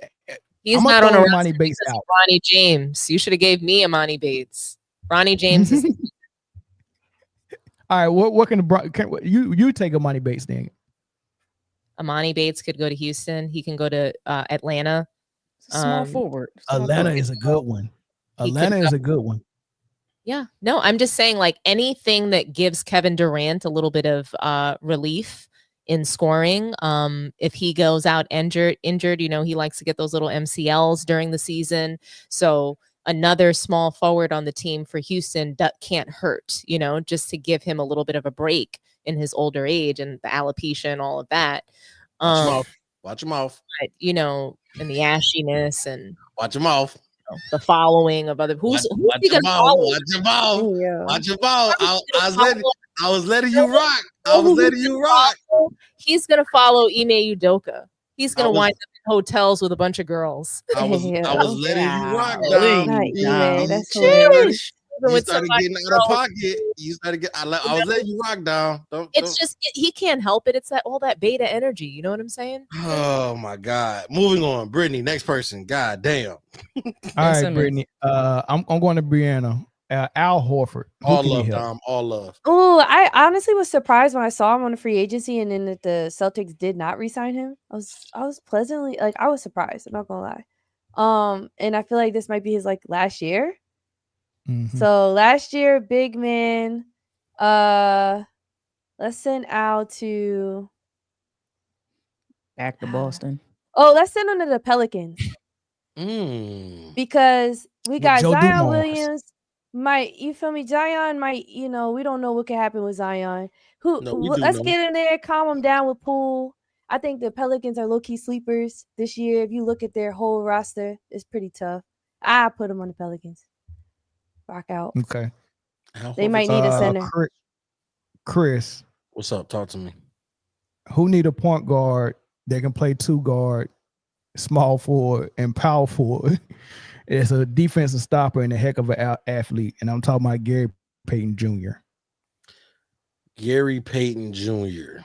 S3: I'ma
S11: not on
S3: throw
S11: a
S3: Imani
S11: roster
S3: Bates
S11: because
S3: out.
S11: of Ronnie James. You should have gave me Imani Bates. Ronnie James is
S3: All right, what you take Imani Bates then?
S11: Imani Bates could go to Houston. He can go to Atlanta.
S4: Small forward.
S3: Atlanta is a good one.
S11: He could
S3: Atlanta is
S11: go-
S3: a good one.
S11: Yeah, no, I'm just saying, like, anything that gives Kevin Durant a little bit of relief in scoring. If he goes out injured, you know, he likes to get those little MCLs during the season. So another small forward on the team for Houston that can't hurt, you know, just to give him a little bit of a break in his older age and the alopecia and all of that.
S2: Watch him off. Watch him off.
S11: But, you know, and the ashiness and
S2: Watch him off.
S11: the following of other who's
S2: Watch
S11: he
S2: your
S11: gonna
S2: ball.
S11: follow?
S2: Watch your ball.
S1: Yeah.
S2: Watch your ball. I was letting
S11: No,
S2: you rock. I was letting you rock.
S11: He's gonna follow Ime Udoka. He's gonna
S2: I was-
S11: wind up in hotels with a bunch of girls.
S2: I was letting you rock, Dom.
S1: Not Ime. That's
S2: You
S1: hilarious.
S2: started getting out of pocket. You started getting. I was letting you rock, Dom.
S11: It's just he can't help it. It's that all that beta energy. You know what I'm saying?
S2: Oh my God. Moving on. Brittany, next person. God damn.
S3: All right, Britne. I'm going to Briana. Al Horford. Who
S2: All
S3: can he
S2: love,
S3: help?
S2: Dom. All love.
S1: Oh, I honestly was surprised when I saw him on the free agency and then that the Celtics did not re-sign him. I was pleasantly I was surprised. I'm not gonna lie. And I feel like this might be his last year.
S3: Mhm.
S1: So last year, big man. Let's send Al to
S4: back to Boston.
S1: let's send him to the Pelicans. Because we
S3: With
S1: got
S3: Joe
S1: Zion
S3: Dumars.
S1: Williams. You feel me? Zion might, we don't know what can happen with Zion.
S2: No, we do
S1: Let's
S2: know.
S1: get in there, calm him down with Poole. I think the Pelicans are low-key sleepers this year. If you look at their whole roster, it's pretty tough. I put them on the Pelicans. Rock out.
S3: Okay.
S1: They might need a center.
S3: Chris.
S2: What's up? Talk to me.
S3: Who need a point guard that can play two guard, small forward, and power forward? It's a defensive stopper and a heck of an athlete. And I'm talking about Gary Payton Jr.
S2: Gary Payton Jr.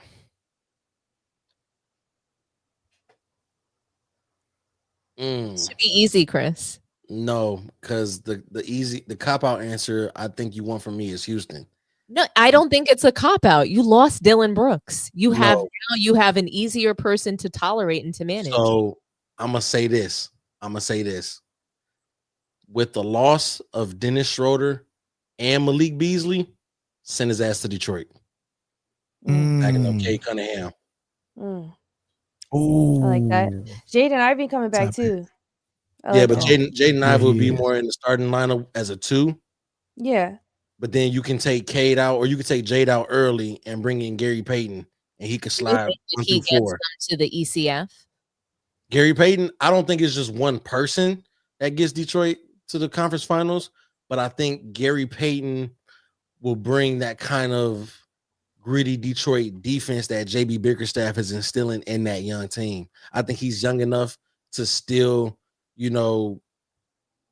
S11: Should be easy, Chris.
S2: No, because the cop out answer I think you want from me is Houston.
S11: No, I don't think it's a cop out. You lost Dylan Brooks. You have
S2: No.
S11: now you have an easier person to tolerate and to manage.
S2: So I'm gonna say this. With the loss of Dennis Schroeder and Malik Beasley, send his ass to Detroit. Backing up Kay Cunningham.
S3: Ooh.
S1: I like that. Jaden Ivey coming back too.
S2: Yeah, but
S1: that.
S2: Jaden Ivey would be more in the starting lineup as a 2.
S1: Yeah.
S2: But then you can take Cade out, or you can take Jade out early and bring in Gary Payton, and he could slide
S11: If
S2: 1
S11: he
S2: through
S11: gets
S2: 4.
S11: them to the ECF.
S2: Gary Payton, I don't think it's just one person that gets Detroit to the conference finals, but I think Gary Payton will bring that kind of gritty Detroit defense that JB Bickerstaff is instilling in that young team. I think he's young enough to still,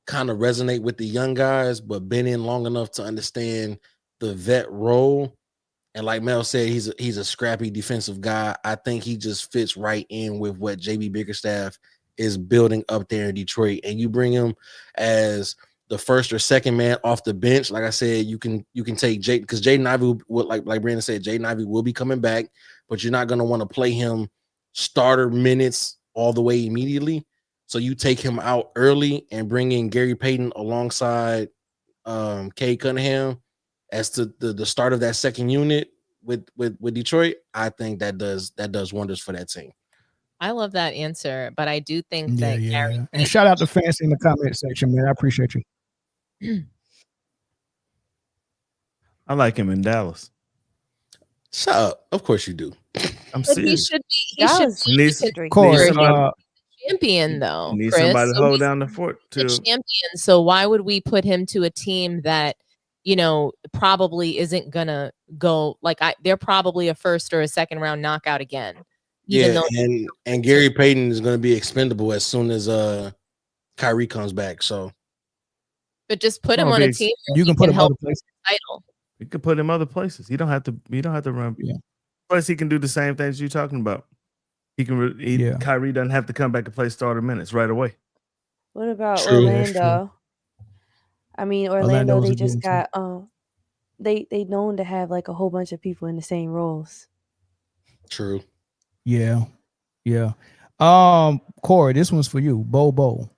S2: kind of resonate with the young guys, but been in long enough to understand the vet role. And like Mel said, he's a scrappy defensive guy. I think he just fits right in with what JB Bickerstaff is building up there in Detroit. And you bring him as the first or second man off the bench. Like I said, you can take Jade, because Jaden Ivey will, like Briana said, Jaden Ivey will be coming back, but you're not going to want to play him starter minutes all the way immediately. So you take him out early and bring in Gary Payton alongside Kay Cunningham as to the start of that second unit with Detroit. I think that does wonders for that team.
S11: I love that answer, but I do think that Gary
S3: And shout out to Fancy in the comment section, man. I appreciate you.
S5: I like him in Dallas.
S2: Shut up. Of course you do.
S5: I'm
S11: But he
S5: serious.
S11: should be a
S3: Corey,
S11: champion though.
S5: Need
S11: Chris.
S5: somebody to
S11: So
S5: hold
S11: he's
S5: down the fort
S11: the
S5: too.
S11: champion. So why would we put him to a team that probably isn't gonna go they're probably a first or a second round knockout again. Even
S2: Yeah,
S11: though
S2: and Gary Payton is going to be expendable as soon as Kyrie comes back. So,
S11: but just put him on a team where
S3: you
S11: he
S3: can put him
S11: help
S3: other places.
S11: the title.
S5: You could put him other places. You don't have to run.
S3: Yeah.
S5: Plus, he can do the same things you're talking about. He can. Kyrie doesn't have to come back and play starter minutes right away.
S1: What about
S2: True.
S1: Orlando? I mean, Orlando,
S3: was
S1: they
S3: a good
S1: just
S3: one,
S1: got they known to have a whole bunch of people in the same roles.
S2: True.
S3: Yeah. Corey, this one's for you. Bo.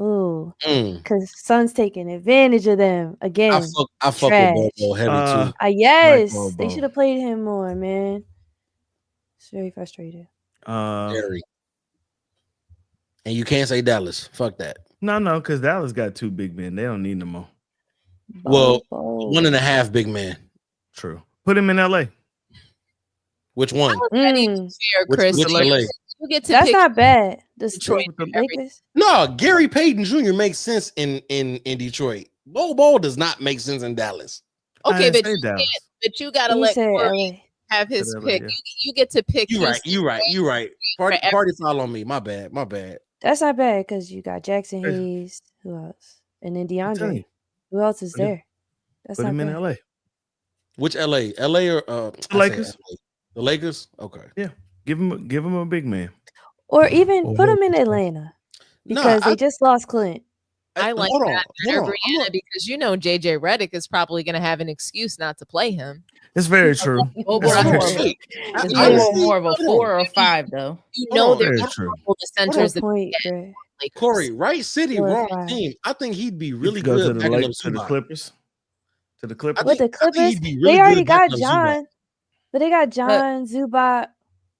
S1: Ooh, because Sun's taking advantage of them again.
S2: I fuck
S1: Trash.
S2: with Bobo heavy too.
S1: Yes,
S5: Like
S1: they
S5: Bobo.
S1: should have played him more, man. It's very frustrating.
S2: Very. And you can't say Dallas. Fuck that.
S5: No, because Dallas got 2 big men. They don't need no more.
S2: Well, 1.5 big man.
S5: True. Put him in LA.
S2: Which one?
S11: Fair, Chris.
S2: Which LA?
S11: You get to
S1: That's
S11: pick
S1: not bad. The
S11: Detroit.
S1: Lakers.
S2: No, Gary Payton Jr. makes sense in Detroit. Bo does not make sense in Dallas.
S11: Okay, but you gotta
S1: He
S11: let
S1: said
S11: Corey
S1: LA.
S11: have his
S2: LA,
S11: pick.
S2: yeah.
S11: You get to pick.
S2: You right.
S11: Houston,
S2: You right. Party foul on me. My bad.
S1: That's not bad because you got Jackson
S5: Hey.
S1: Hayes. Who else? And then
S5: telling
S1: DeAndre.
S5: you.
S1: Who else is
S5: Put him-
S1: there? That's
S5: Put
S1: not
S5: him in
S1: bad.
S5: LA.
S2: Which LA? LA or
S5: The Lakers.
S2: LA. The Lakers? Okay.
S5: Yeah. Give him a big man.
S1: Or even put him in Atlanta because they just lost Clint.
S11: I like
S2: hold on,
S11: that better, Briana, because JJ Redick is probably going to have an excuse not to play him.
S5: It's very true.
S4: It's more of a 4 or 5 though.
S11: You know they're
S5: Very
S11: going
S5: true.
S11: to the centers. that
S1: Point,
S11: like
S2: Corey, right city,
S1: 4 or
S2: wrong
S1: 5.
S2: team. I think he'd be
S5: He
S2: really
S5: could go
S2: good
S5: to
S2: backing up
S5: to the
S2: Zubac.
S5: Clippers. To the Clippers.
S1: With the
S2: I think
S1: Clippers,
S2: he'd be really
S1: they already
S2: good
S1: got
S2: backing up Zubac.
S1: John. But they got John, Zubac.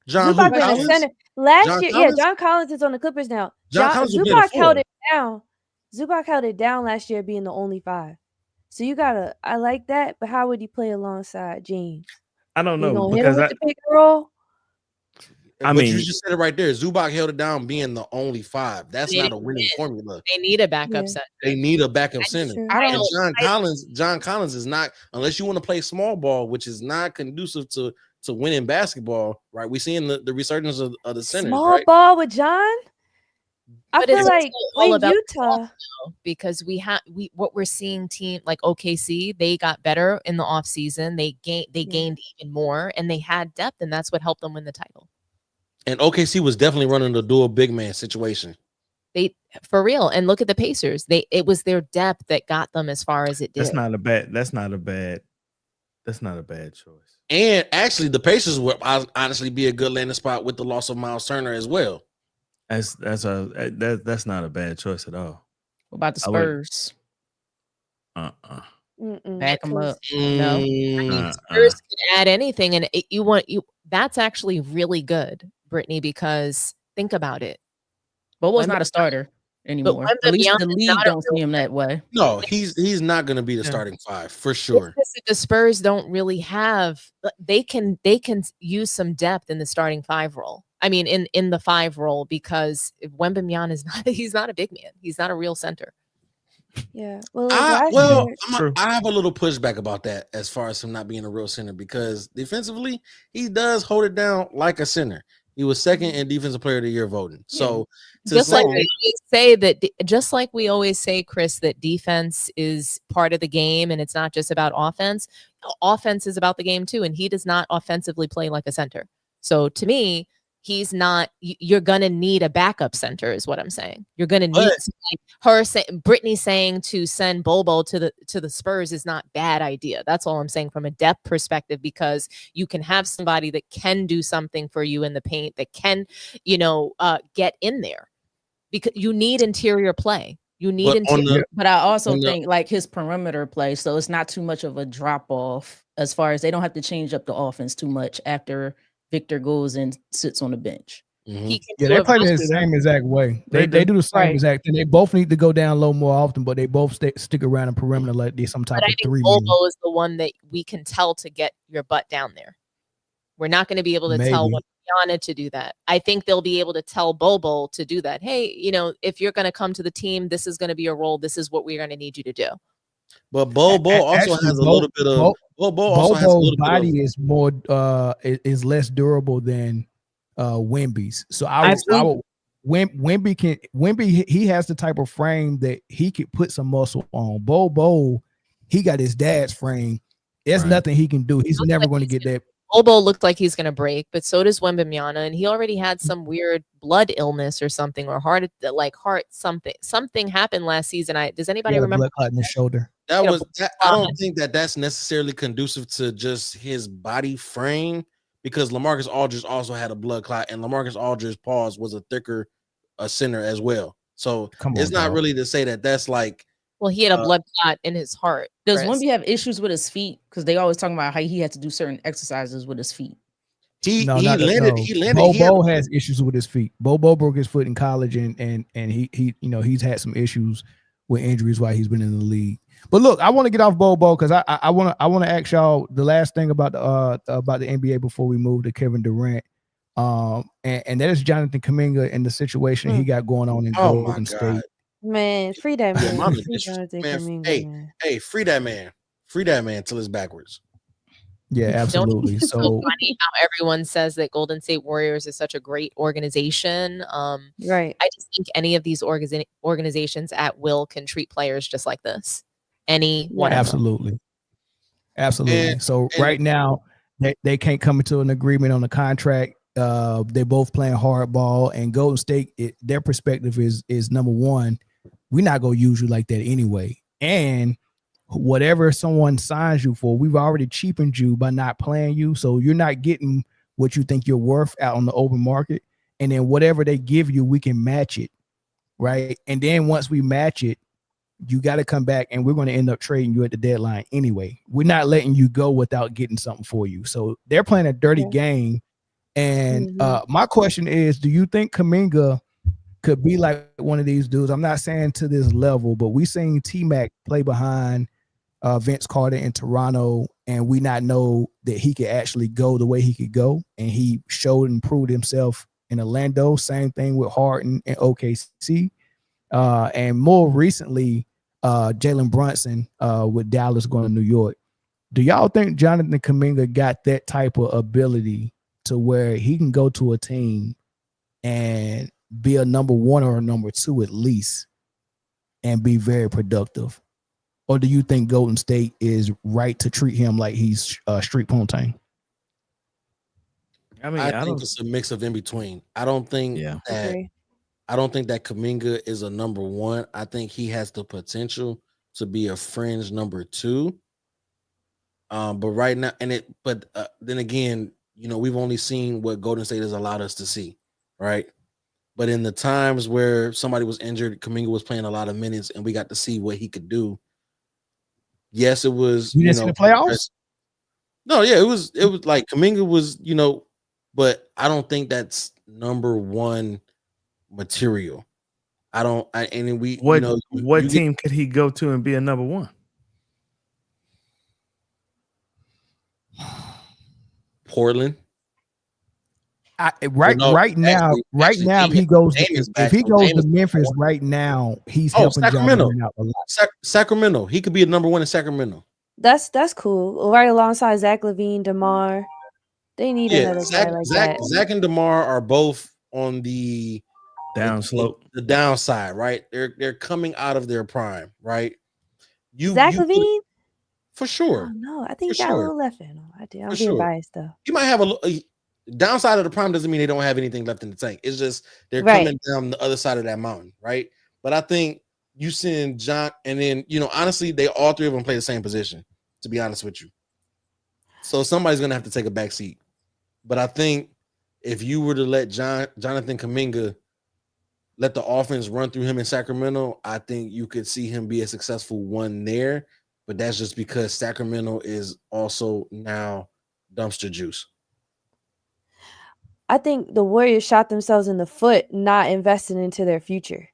S2: John
S1: Zubac
S2: who,
S1: been a
S2: Collins?
S1: center. Last
S2: John
S1: year,
S2: Collins?
S1: John Collins is on the Clippers now.
S2: John Collins would be in a
S1: Zubac held
S2: 4.
S1: it down. Zubac held it down last year being the only 5. So you gotta, I like that, but how would he play alongside James?
S5: I don't
S1: You
S5: know
S1: gonna hit him
S5: because
S1: with the pick and roll?
S5: I
S2: But
S5: mean,
S2: you just said it right there. Zubac held it down being the only 5. That's
S11: They
S2: not a winning
S11: did.
S2: formula.
S11: They need a backup
S1: Yeah.
S11: center.
S2: They need a backup center.
S1: true.
S4: I
S2: And
S4: don't.
S2: John Collins is not, unless you want to play small ball, which is not conducive to winning basketball, right? We're seeing the resurgence of the centers,
S1: Small
S2: right?
S1: ball with John? I
S11: But
S1: feel
S11: it's
S1: like
S11: also all
S1: with
S11: about
S1: Utah.
S11: though, because what we're seeing team like OKC, they got better in the offseason. They gained even more and they had depth, and that's what helped them win the title.
S2: And OKC was definitely running the dual big man situation.
S11: They for real. And look at the Pacers. It was their depth that got them as far as it did.
S5: that's not a bad choice.
S2: And actually, the Pacers would honestly be a good landing spot with the loss of Miles Turner as well.
S5: That's not a bad choice at all.
S4: What about the
S5: I would-
S4: Spurs?
S11: Back them up.
S4: No.
S11: Spurs could add anything, and that's actually really good, Britne, because think about it.
S4: Bobo's not a starter anymore. At least the league don't see him that way.
S2: No, he's not going to be the starting 5 for sure.
S11: The Spurs don't really have. They can use some depth in the starting 5 role. I mean, in the 5 role, because Wembanyama is not. He's not a big man. He's not a real center.
S1: Yeah. Well,
S2: I
S1: last year,
S2: have a little pushback about that as far as him not being a real center, because defensively he does hold it down like a center. He was second in defensive player of the year voting. So
S11: just like we always say, Chris, that defense is part of the game and it's not just about offense. Offense is about the game too, and he does not offensively play like a center. So to me, he's not. You're gonna need a backup center, is what I'm saying. You're gonna need Britne saying to send Bobo to the Spurs is not bad idea. That's all I'm saying from a depth perspective, because you can have somebody that can do something for you in the paint, that can, get in there, because you need interior play. You need interior.
S4: But I also think like his perimeter play, so it's not too much of a drop off as far as they don't have to change up the offense too much after Victor goes and sits on the bench.
S3: They play the same exact way. They do the same exact thing. They both need to go down low more often, but they both stick around the perimeter like they some type
S11: But I
S3: of
S11: think
S3: 3.
S11: Bobo is the one that we can tell to get your butt down there. We're not going to be able to tell Briana to do that. I think they'll be able to tell Bobo to do that. Hey, if you're going to come to the team, this is going to be your role. This is what we're going to need you to do.
S2: But Bobo also has a little bit of
S3: Bobo's body is more is less durable than Wemby's. So Wemby he has the type of frame that he could put some muscle on. Bobo, he got his dad's frame. There's nothing he can do. He's never going to get that.
S11: Bobo looked like he's going to break, but so does Wembanyama, and he already had some weird blood illness or something, or heart something happened last season. Does anybody remember?
S3: Blood clot in the shoulder.
S2: I don't think that's necessarily conducive to just his body frame, because LaMarcus Aldridge also had a blood clot, and LaMarcus Aldridge's pause was a thicker center as well. So it's not really to say that that's like.
S11: Well, he had a blood clot in his heart.
S4: Does Wemby have issues with his feet? Because they always talking about how he had to do certain exercises with his feet.
S2: He landed.
S3: Bobo has issues with his feet. Bobo broke his foot in college, and he's had some issues with injuries while he's been in the league. But look, I want to get off Bobo because I want to ask y'all the last thing about the NBA before we move to Kevin Durant. And that is Jonathan Kuminga and the situation he got going on in
S2: Oh my
S3: Golden
S2: God.
S3: State.
S1: Man, free that
S2: The
S1: man.
S2: amount of
S1: Free Jonathan
S2: man,
S1: Kuminga, man.
S2: hey, free that man. Free that man till it's backwards.
S3: Yeah, absolutely.
S11: It's so
S3: So
S11: funny how everyone says that Golden State Warriors is such a great organization.
S1: Right.
S11: I just think any of these organizations at will can treat players just like this. Any one of them.
S3: absolutely. Absolutely.
S2: And-
S3: So
S2: and-
S3: right now they can't come into an agreement on the contract. They're both playing hardball, and Golden State, their perspective is number one, we're not gonna use you like that anyway. And whatever someone signs you for, we've already cheapened you by not playing you, so you're not getting what you think you're worth out on the open market. And then whatever they give you, we can match it, right? And then once we match it, you got to come back, and we're going to end up trading you at the deadline anyway. We're not letting you go without getting something for you. So they're playing a dirty game. And my question is, do you think Kuminga could be like one of these dudes? I'm not saying to this level, but we seen T-Mac play behind Vince Carter in Toronto, and we not know that he could actually go the way he could go. And he showed and proved himself in Orlando. Same thing with Harden and OKC. And more recently, Jalen Brunson with Dallas going to New York. Do y'all think Jonathan Kuminga got that type of ability to where he can go to a team and be a number one or a number two at least and be very productive? Or do you think Golden State is right to treat him like he's street Pontaine?
S5: I mean,
S2: I think it's a mix of in between. I don't think that Kuminga is a number one. I think he has the potential to be a fringe number two. But right now, then again, we've only seen what Golden State has allowed us to see, right? But in the times where somebody was injured, Kuminga was playing a lot of minutes, and we got to see what he could do. Yes, it was.
S3: You didn't see the playoffs?
S2: No, yeah, it was like Kuminga was, but I don't think that's number one material. What
S5: team could he go to and be a number one?
S2: Portland.
S3: Right now, if he goes to Memphis right now, he's helping
S2: Sacramento.
S3: Jonathan out a lot.
S2: Sacramento. He could be a number one in Sacramento.
S1: That's cool. Right alongside Zach LaVine, DeMar. They need another guy like that.
S2: Zach and DeMar are both on the
S5: downslope,
S2: the downside, right? They're coming out of their prime, right?
S1: Zach LaVine?
S2: For sure.
S1: Oh, no, I think he got a little left in him. I'm being biased though.
S2: You might have a downside of the prime doesn't mean they don't have anything left in the tank. It's just they're coming down the other side of that mountain, right? But I think you send John, and then honestly, they all three of them play the same position. To be honest with you, so somebody's gonna have to take a back seat. But I think if you were to let Jonathan Kuminga let the offense run through him in Sacramento, I think you could see him be a successful one there. But that's just because Sacramento is also now dumpster juice.
S1: I think the Warriors shot themselves in the foot not investing into their future.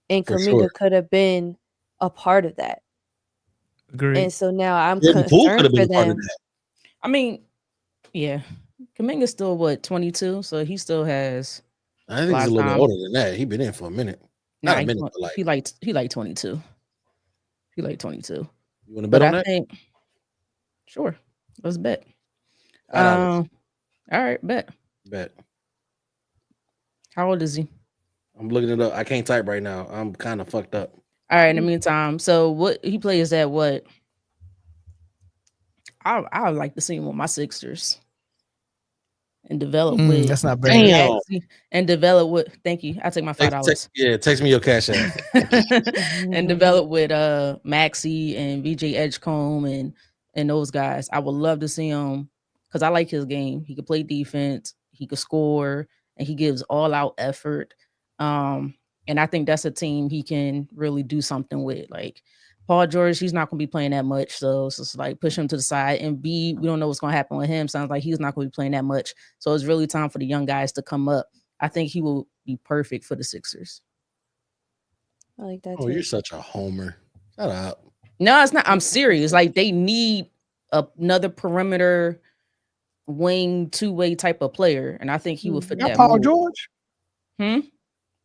S1: And Kuminga could have been a part of that.
S5: Agreed.
S1: And so now I'm concerned for them.
S4: I mean, yeah. Kuminga's still 22, so he still has.
S2: I think he's a little bit older than that. He's been in for a minute. Not a minute, but
S4: he like 22. He like 22.
S2: You want to bet on that?
S4: Sure. Let's bet. All right, bet. How old is he?
S2: I'm looking it up. I can't type right now. I'm kind of fucked up.
S4: All right. In the meantime, so what he plays at what? I would like to see him with my Sixers and develop with.
S3: That's not bad.
S4: And develop with. Thank you. I take my $5.
S2: Text me your cash app.
S4: And develop with Maxey and VJ Edgecombe and those guys. I would love to see him because I like his game. He could play defense. He could score, and he gives all out effort. And I think that's a team he can really do something with. Like Paul George, he's not going to be playing that much. So it's just like push him to the side. And B, we don't know what's going to happen with him. Sounds like he's not going to be playing that much. So it's really time for the young guys to come up. I think he will be perfect for the Sixers.
S1: I like that.
S2: Oh, you're such a homer. Shut up.
S4: No, it's not. I'm serious. Like they need another perimeter wing two-way type of player, and I think he would fit
S3: You got
S4: that
S3: Paul
S4: mold.
S3: George?
S4: Hmm?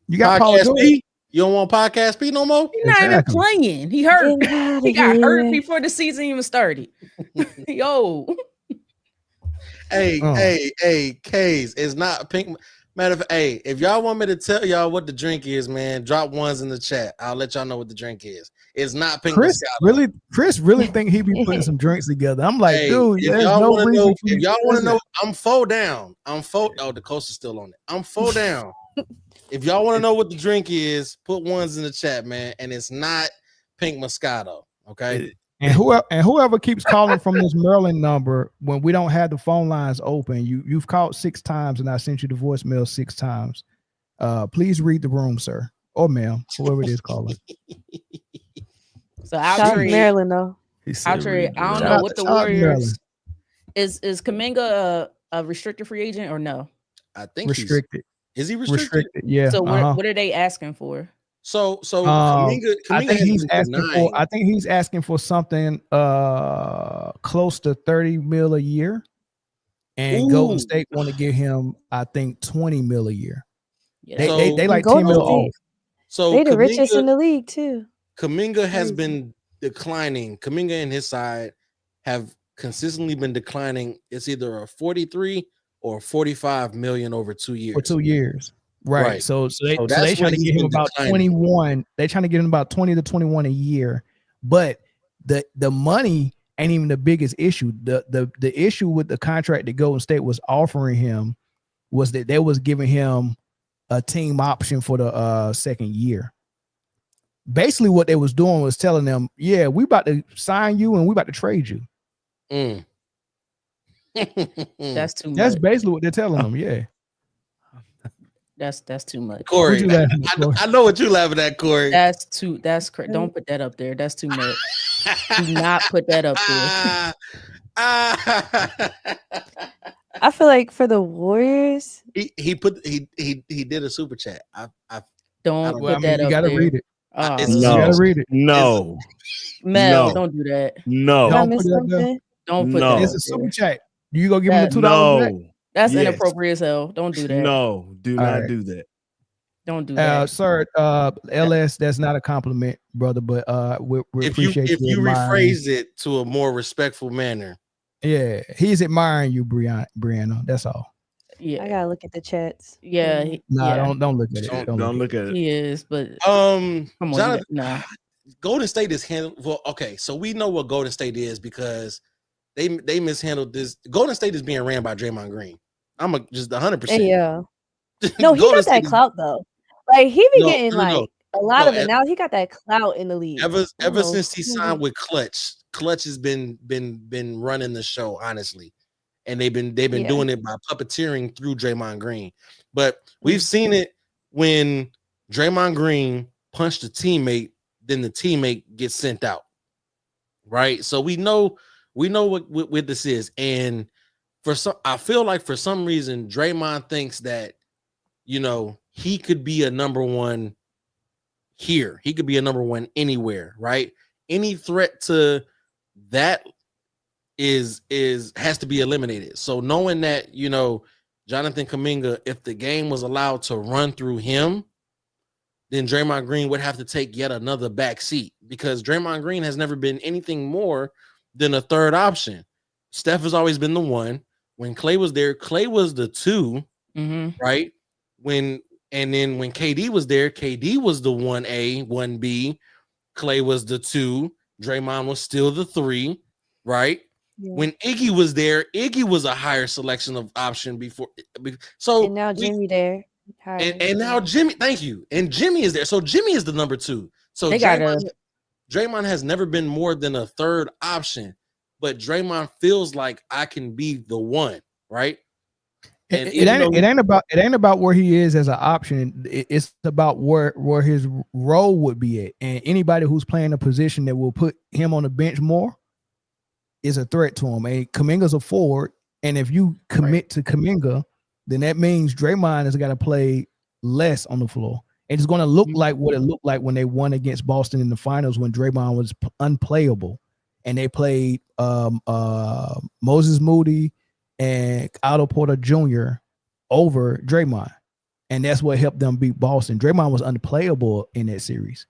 S3: You got Paul
S2: Podcast
S3: George?
S2: P? You don't want Podcast P no more?
S4: He's not even playing. He hurt. He got hurt before the season even started. Yo.
S2: Hey, K's. It's not pink. Matter of fact, hey, if y'all want me to tell y'all what the drink is, man, drop ones in the chat. I'll let y'all know what the drink is. It's not pink
S3: Chris
S2: Moscato.
S3: Chris really think he be putting some drinks together. I'm like,
S2: Hey,
S3: dude,
S2: if
S3: there's
S2: y'all
S3: no
S2: want to
S3: reason
S2: know,
S3: for you
S2: if y'all
S3: to
S2: want to
S3: do
S2: know, I'm four down. Oh, the coast is still on it. I'm four down. If y'all want to know what the drink is, put ones in the chat, man. And it's not pink Moscato. Okay.
S3: And whoever keeps calling from this Maryland number when we don't have the phone lines open, you've called 6 times and I sent you the voicemail 6 times. Please read the room, sir, or ma'am, whoever it is calling.
S4: So
S1: Shout out to Maryland though.
S4: I don't know what the Warriors is Kuminga a restricted free agent or no?
S2: I think
S3: restricted.
S2: Is he restricted?
S3: Yeah.
S4: So what are they asking for?
S2: So Kuminga
S3: I think he's asking
S2: denying.
S3: for. I think he's asking for something close to $30 million a year, and Golden State want to give him, I think, $20 million a year.
S4: Yeah.
S3: They like $10 million off.
S2: So
S1: they the richest in the league too.
S2: Kuminga has been declining. Kuminga and his side have consistently been declining. It's either a 43 or 45 million over 2 years.
S3: For 2 years. Right. So they
S2: that's
S3: trying to
S2: he's
S3: get him
S2: been
S3: about
S2: declining.
S3: 21. They trying to get him about 20 to 21 a year. But the money ain't even the biggest issue. The issue with the contract that Golden State was offering him was that they was giving him a team option for the second year. Basically, what they was doing was telling them, yeah, we about to sign you and we about to trade you.
S4: That's too much.
S3: That's basically what they're telling them. Yeah.
S4: That's too much.
S2: Corey, I know what you laughing at, Corey.
S4: That's don't put that up there. That's too much. Do not put that up there.
S1: I feel like for the Warriors,
S2: he did a super chat.
S4: Don't put that
S3: you
S4: up
S3: gotta
S4: there.
S3: read it.
S5: No,
S3: You gotta read it.
S5: No,
S4: Mel,
S5: no.
S4: don't do that.
S5: No,
S1: did I
S3: Don't
S1: miss
S3: put it up there.
S1: something?
S4: Don't put
S5: No.
S4: that.
S3: It's
S4: up
S3: a super
S4: there.
S3: chat. You gonna give him the $2 back?
S5: no.
S4: That's
S5: Yes.
S4: inappropriate as hell. Don't do that.
S5: No, do
S3: All
S5: not
S3: right.
S5: do that.
S4: Don't do that.
S3: Sir, LS, that's not a compliment, brother, but we
S2: If you
S3: appreciate you admiring.
S2: rephrase it to a more respectful manner.
S3: Yeah, he's admiring you, Briana. That's all.
S4: Yeah,
S1: I gotta look at the chats.
S4: yeah.
S3: Nah, don't look at it.
S5: Don't look at it.
S4: He is, but
S2: Come
S4: on,
S2: Jonathan,
S4: nah.
S2: Golden State is handled well. Okay, so we know what Golden State is because they mishandled this. Golden State is being ran by Draymond Green. I'm just 100%.
S1: Yeah. No, he
S2: Golden
S1: got
S2: State
S1: that
S2: is-
S1: clout though. Like he be
S2: No,
S1: getting
S2: no,
S1: like
S2: no.
S1: a lot
S2: No,
S1: of it now. He got that clout in the league.
S2: Ever
S1: I don't know.
S2: since he signed with Clutch has been running the show, honestly. And they've been
S1: Yeah.
S2: doing it by puppeteering through Draymond Green. But we've seen it when Draymond Green punched a teammate, then the teammate gets sent out. Right? So we know what this is. And I feel like for some reason Draymond thinks that he could be a number one here. He could be a number one anywhere, right? Any threat to that has to be eliminated. So knowing that, Jonathan Kuminga, if the game was allowed to run through him, then Draymond Green would have to take yet another back seat because Draymond Green has never been anything more than a third option. Steph has always been the one. When Clay was there, Clay was the 2, right? When KD was there, KD was the 1A, 1B. Clay was the 2. Draymond was still the 3, right? Yeah. When Iggy was there, Iggy was a higher selection of option before. So
S1: and now Jimmy there.
S2: And now Jimmy, thank you. And Jimmy is there. So Jimmy is the number 2. So Draymond has never been more than a third option, but Draymond feels like I can be the one, right? And
S3: it ain't about where he is as an option. It's about where his role would be at. And anybody who's playing a position that will put him on the bench more is a threat to him. And Kuminga's a forward. And if you commit to Kuminga, then that means Draymond has got to play less on the floor. And it's going to look like what it looked like when they won against Boston in the finals when Draymond was unplayable. And they played Moses Moody and Otto Porter Jr. over Draymond. And that's what helped them beat Boston. Draymond was unplayable in that series.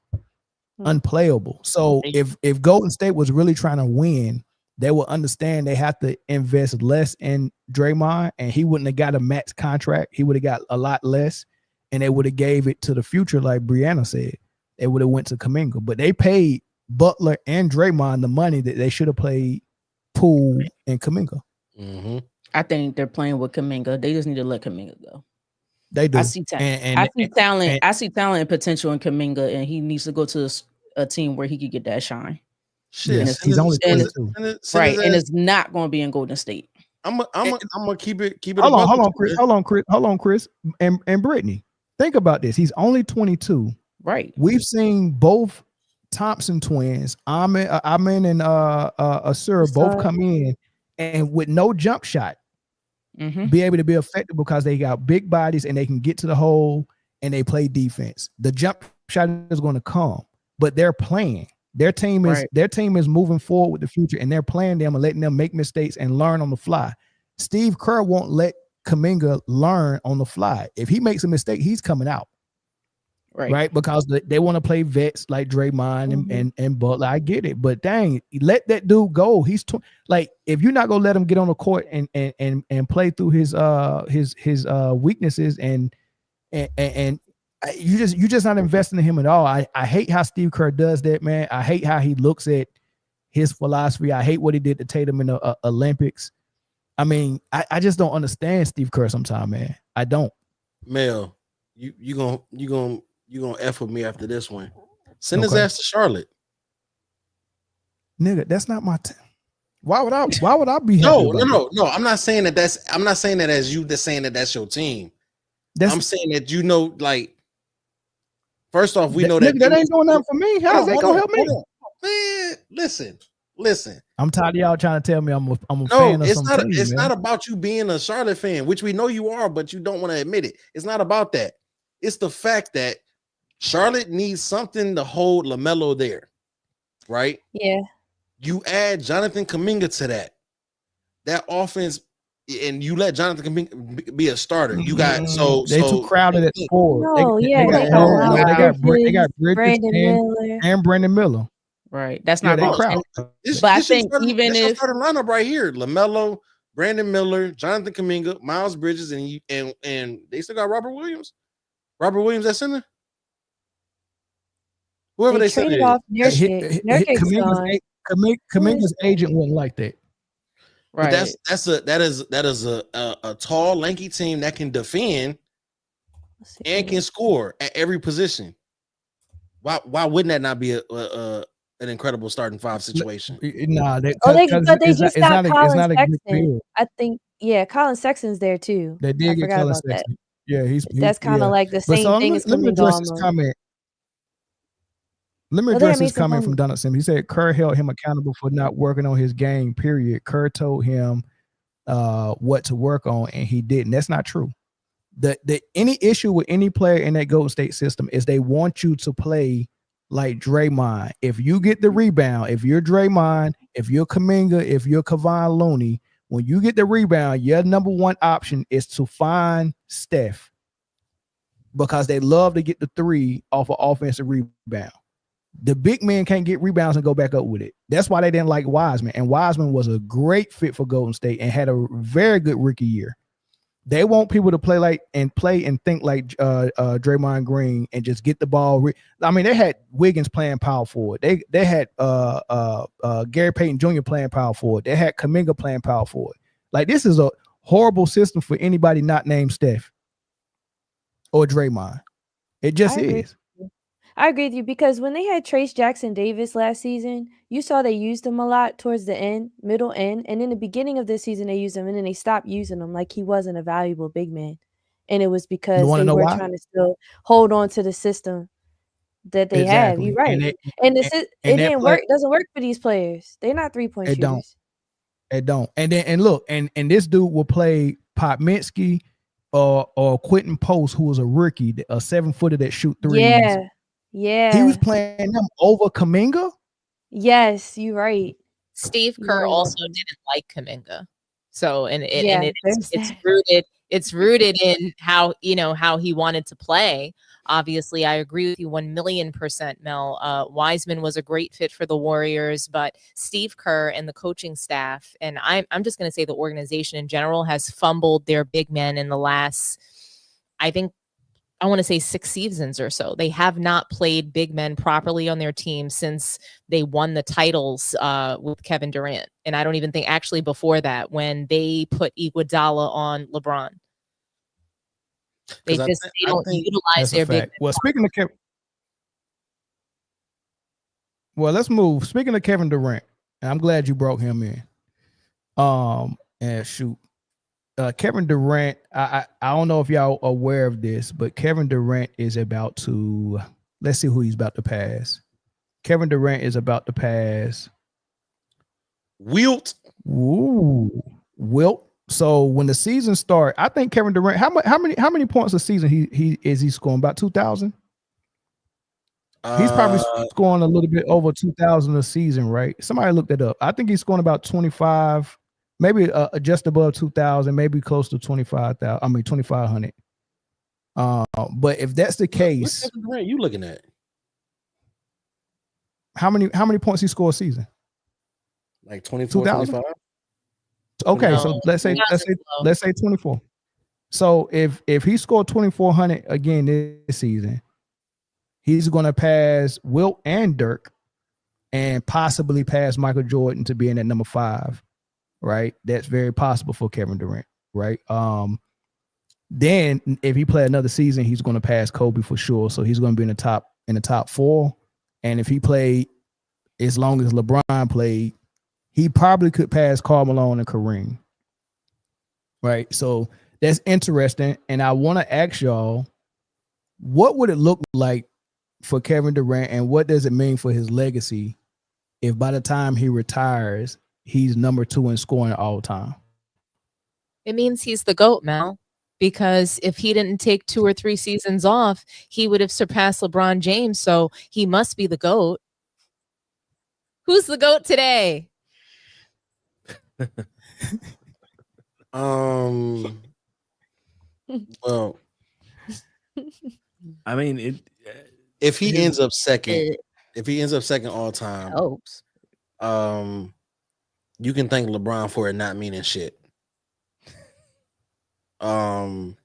S3: Unplayable. So if Golden State was really trying to win, they would understand they have to invest less in Draymond, and he wouldn't have got a max contract. He would have got a lot less, and they would have gave it to the future, like Briana said. They would have went to Kuminga, but they paid Butler and Draymond the money that they should have paid Poole and Kuminga.
S2: Mm-hmm.
S4: I think they're playing with Kuminga. They just need to let Kuminga go.
S3: They do.
S4: I see talent. I see talent. I see talent and potential in Kuminga, and he needs to go to a team where he could get that shine.
S2: Shit,
S3: yes, he's only 22.
S4: Right, and it's not going to be in Golden State.
S2: I'm gonna keep it.
S3: Hold on, Chris, and Britne. Think about this. He's only 22.
S4: Right.
S3: We've seen both Thompson twins, Amin and Asura, both come in and with no jump shot, be able to be effective because they got big bodies and they can get to the hole and they play defense. The jump shot is going to come, but they're playing. Their team is moving forward with the future, and they're playing them and letting them make mistakes and learn on the fly. Steve Kerr won't let Kuminga learn on the fly. If he makes a mistake, he's coming out. Right, because they want to play vets like Draymond and Butler. I get it, but dang, let that dude go. He's like, if you're not gonna let him get on the court and play through his weaknesses and you just not investing in him at all. I hate how Steve Kerr does that, man. I hate how he looks at his philosophy. I hate what he did to Tatum in the Olympics. I mean, I just don't understand Steve Kerr sometimes, man. I don't.
S2: Mel, you gonna F with me after this one. Send his ass to Charlotte.
S3: Nigga, that's not my team. Why would I be
S2: No. I'm not saying that as you that's saying that that's your team. I'm saying that like, first off, we know that
S3: that ain't doing nothing for me. How's that gonna help me?
S2: Man, listen.
S3: I'm tired of y'all trying to tell me I'm a
S2: No,
S3: fan of
S2: it's not about you being a Charlotte fan, which we know you are, but you don't want to admit it. It's not about that. It's the fact that Charlotte needs something to hold LaMelo there, right?
S1: Yeah.
S2: You add Jonathan Kuminga to that offense, and you let Jonathan Kuminga be a starter. You got
S3: they too crowded at the four.
S1: No,
S3: they got Bridges and Brandon Miller.
S4: Right, that's not going
S3: crowd.
S4: But I think even if
S2: starting lineup right here, LaMelo, Brandon Miller, Jonathan Kuminga, Miles Bridges, and they still got Robert Williams. Robert Williams at center. Whoever they
S1: traded
S2: said
S1: off
S3: Kuminga's agent wouldn't like that.
S2: Right. But that is a tall, lanky team that can defend and can score at every position. Why wouldn't that not be an incredible starting five situation?
S3: Nah,
S1: they just got Colin Sexton. I think Colin Sexton's there too.
S3: They did get Colin Sexton. Yeah,
S1: that's kind of like the same thing as Kuminga almost.
S3: Let me address this comment from Donald Simmons. He said Kerr held him accountable for not working on his game, period. Kerr told him what to work on, and he didn't. That's not true. Any issue with any player in that Golden State system is they want you to play like Draymond. If you get the rebound, if you're Draymond, if you're Kuminga, if you're Kevon Looney, when you get the rebound, your number one option is to find Steph because they love to get the three off of offensive rebound. The big men can't get rebounds and go back up with it. That's why they didn't like Wiseman. And Wiseman was a great fit for Golden State and had a very good rookie year. They want people to play and think like Draymond Green and just get the ball. I mean, they had Wiggins playing power forward. They had Gary Payton Jr. playing power forward. They had Kuminga playing power forward. Like, this is a horrible system for anybody not named Steph or Draymond. It just is.
S1: I agree with you because when they had Trace Jackson Davis last season, you saw they used him a lot towards the end, middle end. And in the beginning of this season, they used him and then they stopped using him like he wasn't a valuable big man. And it was because they were trying to still hold on to the system that they have. You're right. It didn't work. Doesn't work for these players. They're not 3-point shooters.
S3: It don't. And look, and this dude will play Popminski or Quentin Post, who was a rookie, a 7-footer that shoot threes.
S1: Yeah.
S3: He was playing them over Kuminga?
S1: Yes, you're right.
S11: Steve Kerr also didn't like Kuminga. So and
S1: Yeah,
S11: it's
S1: there's
S11: it's rooted in how how he wanted to play. Obviously, I agree with you 1,000,000%, Mel. Wiseman was a great fit for the Warriors, but Steve Kerr and the coaching staff, and I'm just going to say the organization in general, has fumbled their big men in the last, I think, I want to say 6 seasons or so. They have not played big men properly on their team since they won the titles with Kevin Durant. And I don't even think actually before that, when they put Iguodala on LeBron. They don't utilize their big men.
S3: Well, speaking of Kevin, let's move. Speaking of Kevin Durant, and I'm glad you brought him in. And shoot, Kevin Durant, I don't know if y'all are aware of this, but Kevin Durant is about to, let's see who he's about to pass. Kevin Durant is about to pass
S2: Wilt.
S3: Ooh, Wilt. So when the season starts, I think Kevin Durant, how many points a season he scoring? About 2,000? He's probably scoring a little bit over 2,000 a season, right? Somebody looked it up. I think he's scoring about 25, maybe just above 2,000, maybe close to 25,000. I mean 2,500. But if that's the case,
S2: what are you looking at?
S3: How many points he scored a season?
S2: Like 24, 25?
S3: Okay,
S2: No.
S3: so let's say 24. So if he scored 2,400 again this season, he's going to pass Wilt and Dirk, and possibly pass Michael Jordan to being at number 5. Right, that's very possible for Kevin Durant. Right. Then if he play another season, he's going to pass Kobe for sure. So he's going to be in the top 4. And if he played as long as LeBron played, he probably could pass Karl Malone and Kareem. Right. So that's interesting. And I want to ask y'all, what would it look like for Kevin Durant, and what does it mean for his legacy if by the time he retires, he's number 2 in scoring all time?
S11: It means he's the GOAT, Mel, because if he didn't take 2 or 3 seasons off, he would have surpassed LeBron James. So he must be the GOAT. Who's the GOAT today?
S2: Well,
S5: I mean,
S2: if he ends up second all time, you can thank LeBron for it not meaning shit. Second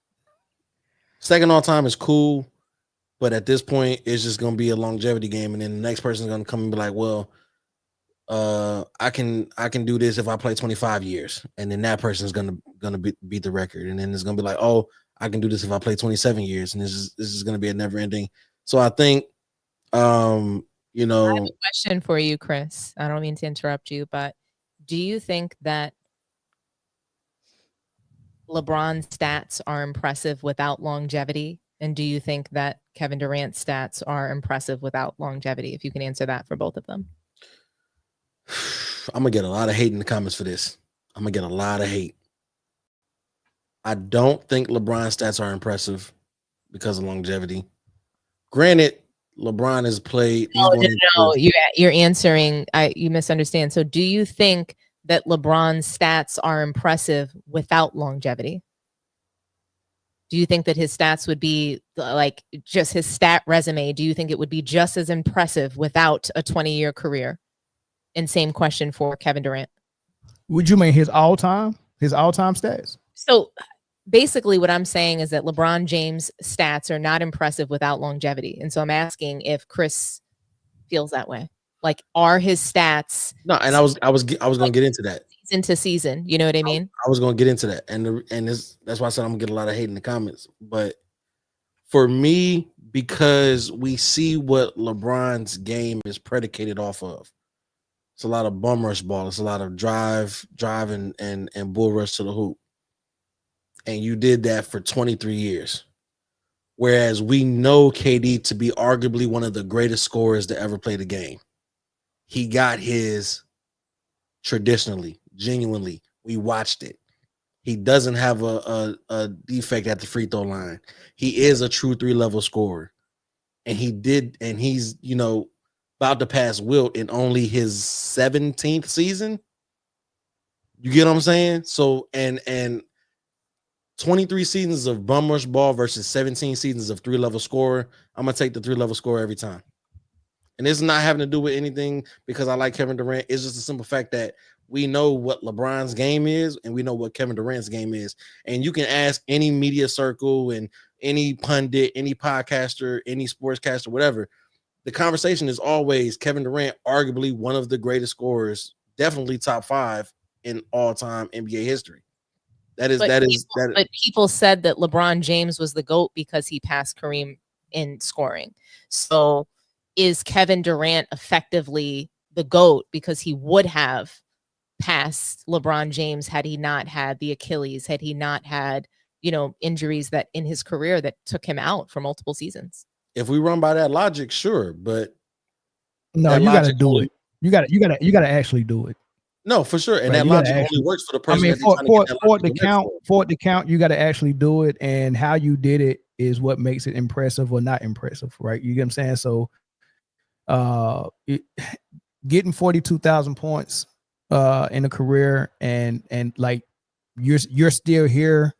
S2: all time is cool, but at this point, it's just gonna be a longevity game, and then the next person's gonna come and be like, "Well, I can do this if I play 25 years," and then that person's gonna beat the record, and then it's gonna be like, "Oh, I can do this if I play 27 years," and this is gonna be a never ending. So I think,
S11: I have a question for you, Chris. I don't mean to interrupt you, but do you think that LeBron's stats are impressive without longevity? And do you think that Kevin Durant's stats are impressive without longevity? If you can answer that for both of them.
S2: I'm gonna get a lot of hate in the comments for this. I'm gonna get a lot of hate. I don't think LeBron's stats are impressive because of longevity. Granted, LeBron has played.
S11: No. You're answering. You misunderstand. So, do you think that LeBron's stats are impressive without longevity? Do you think that his stats would be like just his stat resume? Do you think it would be just as impressive without a 20-year career? And same question for Kevin Durant.
S3: Would you mean his all-time stats?
S11: So basically what I'm saying is that LeBron James stats are not impressive without longevity. And so I'm asking if Chris feels that way. Like, are his stats?
S2: No, and I was going to get into that.
S11: Season to season, you know what I mean?
S2: I was going to get into that. And that's why I said I'm going to get a lot of hate in the comments. But for me, because we see what LeBron's game is predicated off of. It's a lot of bum rush ball. It's a lot of drive and bull rush to the hoop. And you did that for 23 years. Whereas we know KD to be arguably one of the greatest scorers to ever play the game. He got his traditionally, genuinely. We watched it. He doesn't have a defect at the free throw line. He is a true 3-level scorer. And he's, about to pass Wilt in only his 17th season. You get what I'm saying? So and 23 seasons of bum rush ball versus 17 seasons of 3-level scorer. I'm gonna take the 3-level scorer every time. And it's not having to do with anything because I like Kevin Durant. It's just a simple fact that we know what LeBron's game is and we know what Kevin Durant's game is. And you can ask any media circle and any pundit, any podcaster, any sportscaster, whatever. The conversation is always Kevin Durant, arguably one of the greatest scorers, definitely top 5 in all-time NBA history. But
S11: people said that LeBron James was the GOAT because he passed Kareem in scoring. So is Kevin Durant effectively the GOAT because he would have passed LeBron James had he not had the Achilles, had he not had, injuries that in his career that took him out for multiple seasons?
S2: If we run by that logic, sure, but
S3: no, you got to do it. You got to actually do it.
S2: No, for sure, and that logic only works for the person.
S3: I mean, for it to count, you got to actually do it, and how you did it is what makes it impressive or not impressive, right? You get what I'm saying? So, getting 42,000 points in a career, and like you're still here,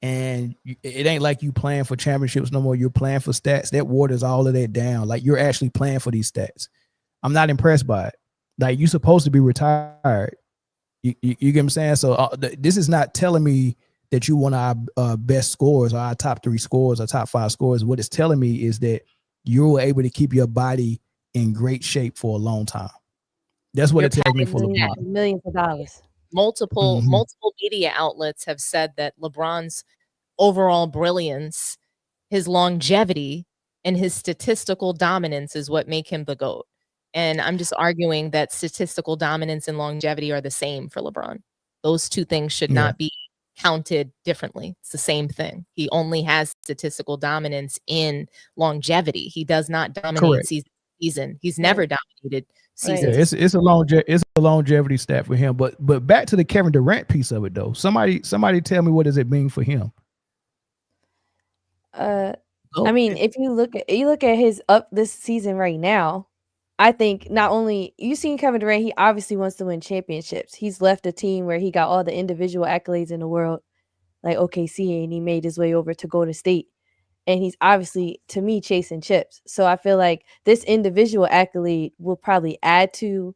S3: and it ain't like you playing for championships no more. You're playing for stats. That waters all of that down. Like you're actually playing for these stats. I'm not impressed by it. Like you're supposed to be retired. You get what I'm saying? So this is not telling me that you want our best scores or our top 3 scores or top 5 scores. What it's telling me is that you were able to keep your body in great shape for a long time. That's what it tells me for LeBron.
S1: Millions of dollars.
S11: Multiple media outlets have said that LeBron's overall brilliance, his longevity, and his statistical dominance is what make him the GOAT. And I'm just arguing that statistical dominance and longevity are the same for LeBron. Those two things should not be counted differently. It's the same thing. He only has statistical dominance in longevity. He does not dominate season. He's never dominated season.
S3: Yeah, it's a longevity stat for him. But back to the Kevin Durant piece of it though. Somebody tell me, what does it mean for him?
S1: I mean, if you look at his up this season right now, I think not only you seen Kevin Durant, he obviously wants to win championships. He's left a team where he got all the individual accolades in the world, like OKC, and he made his way over to Golden State. And he's obviously, to me, chasing chips. So I feel like this individual accolade will probably add to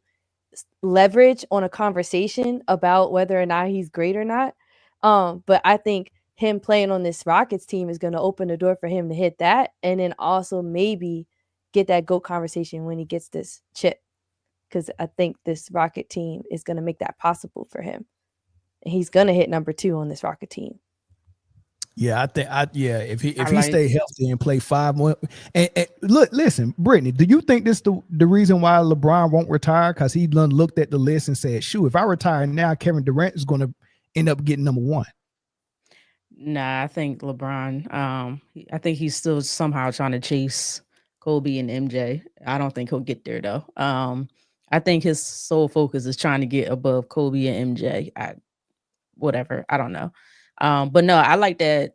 S1: leverage on a conversation about whether or not he's great or not. But I think him playing on this Rockets team is going to open the door for him to hit that, and then also maybe get that GOAT conversation when he gets this chip, because I think this Rocket team is going to make that possible for him. And he's going to hit number 2 on this Rocket team.
S3: Yeah, I think if he stay healthy and play 5 more, and look, listen, Britne, do you think this the reason why LeBron won't retire? Because he looked at the list and said, "Shoot, if I retire now, Kevin Durant is going to end up getting number 1."
S4: Nah, I think LeBron. I think he's still somehow trying to chase Kobe and MJ. I don't think he'll get there though. I think his sole focus is trying to get above Kobe and MJ. Whatever, I don't know. But no, I like that.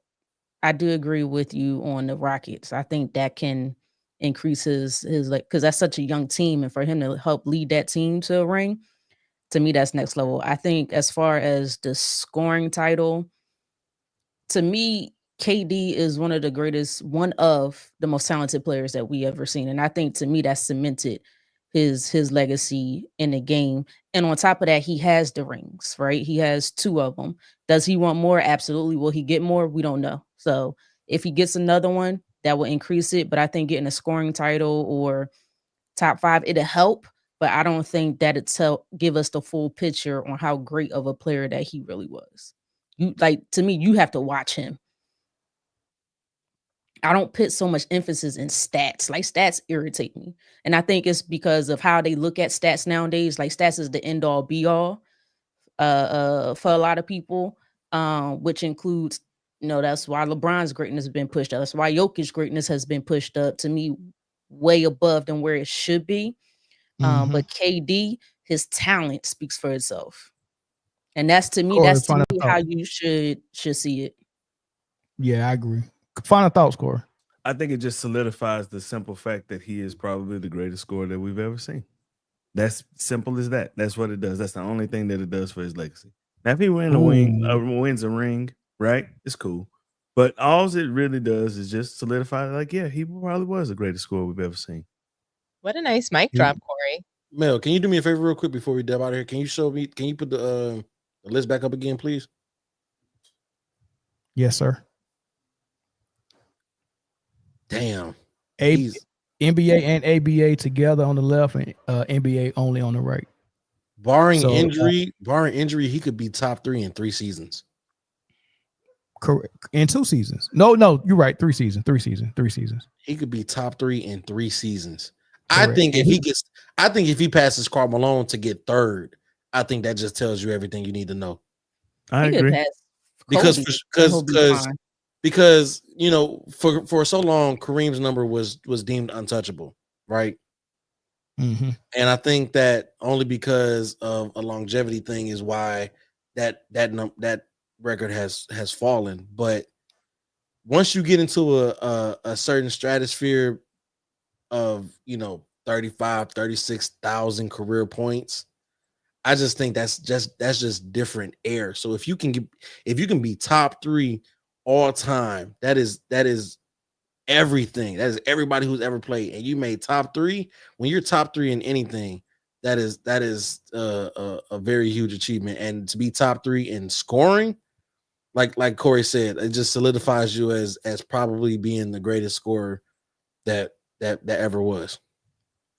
S4: I do agree with you on the Rockets. I think that can increase his like, because that's such a young team, and for him to help lead that team to a ring, to me, that's next level. I think as far as the scoring title, to me, KD is one of the most talented players that we ever seen. And I think, to me, that cemented his legacy in the game. And on top of that, he has the rings, right? He has 2 of them. Does he want more? Absolutely. Will he get more? We don't know. So if he gets another one, that will increase it. But I think getting a scoring title or top 5, it'll help. But I don't think that it'll give us the full picture on how great of a player that he really was. To me, you have to watch him. I don't put so much emphasis in stats. Like, stats irritate me. And I think it's because of how they look at stats nowadays. Like, stats is the end all be all for a lot of people, which includes, that's why LeBron's greatness has been pushed up. That's why Jokic's greatness has been pushed up, to me, way above than where it should be. But KD, his talent speaks for itself. And that's to me how you should see it.
S3: Yeah, I agree. Final thoughts, Corey.
S5: I think it just solidifies the simple fact that he is probably the greatest scorer that we've ever seen. That's simple as that. That's what it does. That's the only thing that it does for his legacy. Now, if he wins a ring, right? It's cool. But all it really does is just solidify, like, yeah, he probably was the greatest scorer we've ever seen.
S11: What a nice mic drop, Corey.
S2: Mel, can you do me a favor real quick before we dab out of here? Can you put the list back up again, please?
S3: Yes, sir.
S2: Damn.
S3: NBA and ABA together on the left, and NBA only on the right.
S2: Barring injury, he could be top 3 in 3 seasons.
S3: Correct. In 2 seasons. No, you're right. 3 seasons.
S2: He could be top 3 in 3 seasons.
S3: Correct.
S2: I think if he passes Karl Malone to get 3rd, I think that just tells you everything you need to know.
S5: I agree.
S2: Because you know, for so long, Kareem's number was deemed untouchable, right?
S3: Mm-hmm.
S2: And I think that only because of a longevity thing is why that record has fallen. But once you get into a certain stratosphere of, you know, 36,000 career points, I just think that's just different air. So if you can be top 3 all time, that is everything. That is everybody who's ever played, and you made top 3. When you're top 3 in anything, that is a very huge achievement. And to be top 3 in scoring, like Corey said, it just solidifies you as probably being the greatest scorer that ever was.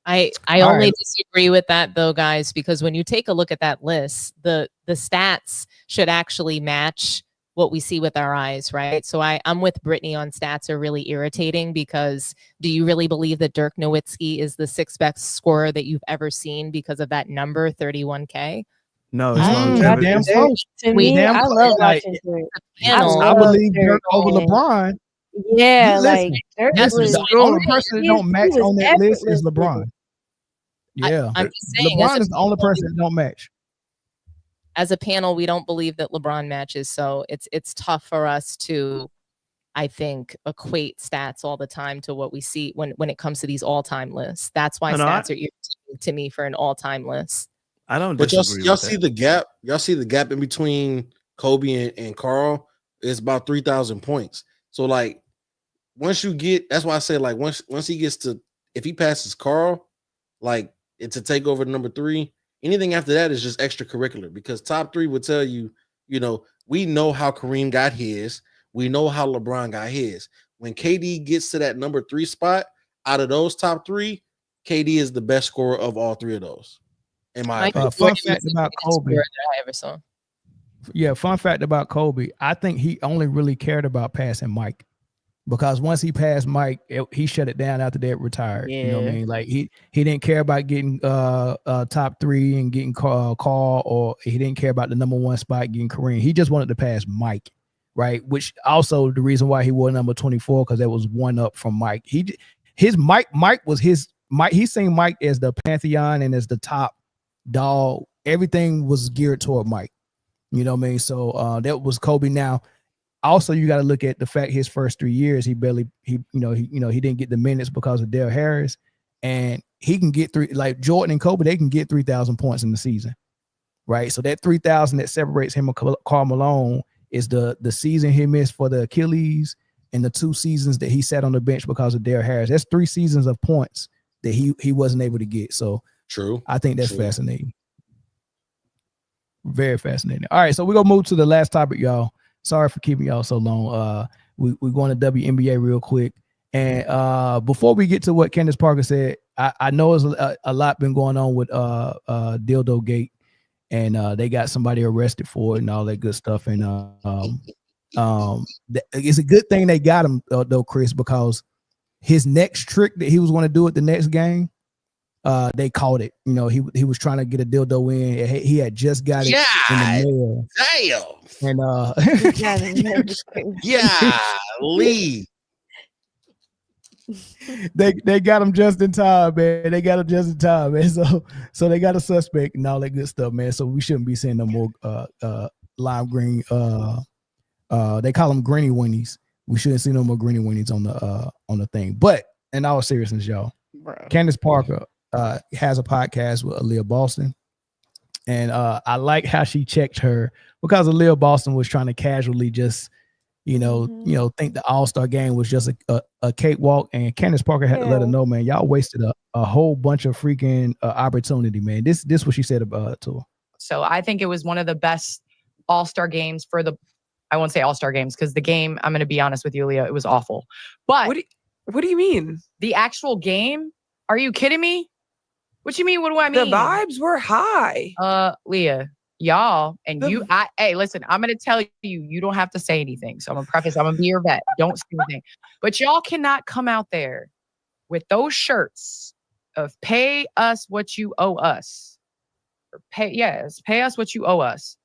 S11: I only disagree with that though, guys, because when you take a look at that list, the stats should actually match what we see with our eyes, right? So I'm with Britne on stats are really irritating, because do you really believe that Dirk Nowitzki is the 6th best scorer that you've ever seen because of that number, 31K?
S5: No, it's longevity.
S3: Damn close.
S1: To me, I love watching Dirk.
S3: I believe Dirk over LeBron.
S1: Yeah,
S3: Listen,
S1: like Dirk
S3: that's
S1: was
S3: the only person that don't match on that list is LeBron. Yeah,
S11: I'm just saying,
S3: LeBron is the only person that don't match.
S11: As a panel, we don't believe that LeBron matches, so it's tough for us to, I think, equate stats all the time to what we see when it comes to these all-time lists. That's why stats are irritating to me for an all-time list.
S5: I don't
S2: But
S5: disagree.
S2: y'all see the gap. Y'all see the gap in between Kobe and Karl is about 3,000 points. So like, once you get, that's why I say like once he gets to, if he passes Karl, like it's to take over number 3. Anything after that is just extracurricular, because top 3 would tell you, you know, we know how Kareem got his, we know how LeBron got his. When KD gets to that number 3 spot, out of those top 3, KD is the best scorer of all 3 of those. In my opinion.
S3: Fun fact about Kobe.
S11: That I ever saw.
S3: Yeah, fun fact about Kobe. I think he only really cared about passing Mike, because once he passed Mike, he shut it down after that, retired.
S4: Yeah.
S3: You know what I mean? Like he didn't care about getting top 3 and getting Karl, or he didn't care about the number 1 spot getting Kareem. He just wanted to pass Mike, right? Which also the reason why he wore number 24, because that was 1 up from Mike. Mike was his Mike. He seen Mike as the pantheon and as the top dog. Everything was geared toward Mike. You know what I mean? So that was Kobe. Now, also you got to look at the fact his first 3 years he didn't get the minutes because of Dale Harris, and he can get like Jordan and Kobe, they can get 3,000 points in the season, right? So that 3,000 that separates him and Karl Malone is the season he missed for the Achilles and the 2 seasons that he sat on the bench because of Dale Harris. That's 3 seasons of points that he wasn't able to get. So
S2: true.
S3: I think that's fascinating. Very fascinating. All right, so we're gonna move to the last topic, y'all. Sorry for keeping y'all so long. We're going to WNBA real quick. And before we get to what Candace Parker said, I know there's a lot been going on with Dildo Gate, and they got somebody arrested for it and all that good stuff. And it's a good thing they got him though, Chris, because his next trick that he was going to do at the next game, they caught it. You know, he was trying to get a dildo in. He had just got it in the mail.
S2: Damn.
S3: And
S2: Lee.
S3: They got him just in time, man. They got him just in time, man. So they got a suspect and all that good stuff, man. So we shouldn't be seeing no more lime green. They call them greeny winnies. We shouldn't see no more greeny winnies on the thing. But in all seriousness, y'all, Candace Parker has a podcast with Aaliyah Boston, And I like how she checked her because Aaliyah Boston was trying to casually just, think the All-Star game was just a cakewalk. And Candace Parker had to let her know, man, y'all wasted a whole bunch of freaking opportunity, man. This what she said about to her.
S15: So I think it was one of the best All-Star games I won't say All-Star games because the game, I'm going to be honest with you, Leah, it was awful. But
S16: what do you mean?
S15: The actual game? Are you kidding me? What you mean? What do I mean?
S16: The vibes were high.
S15: Leah, y'all, and hey, listen, I'm going to tell you, you don't have to say anything. So I'm going to preface, I'm going to be your vet. Don't say anything. But y'all cannot come out there with those shirts of pay us what you owe us. Or pay us what you owe us.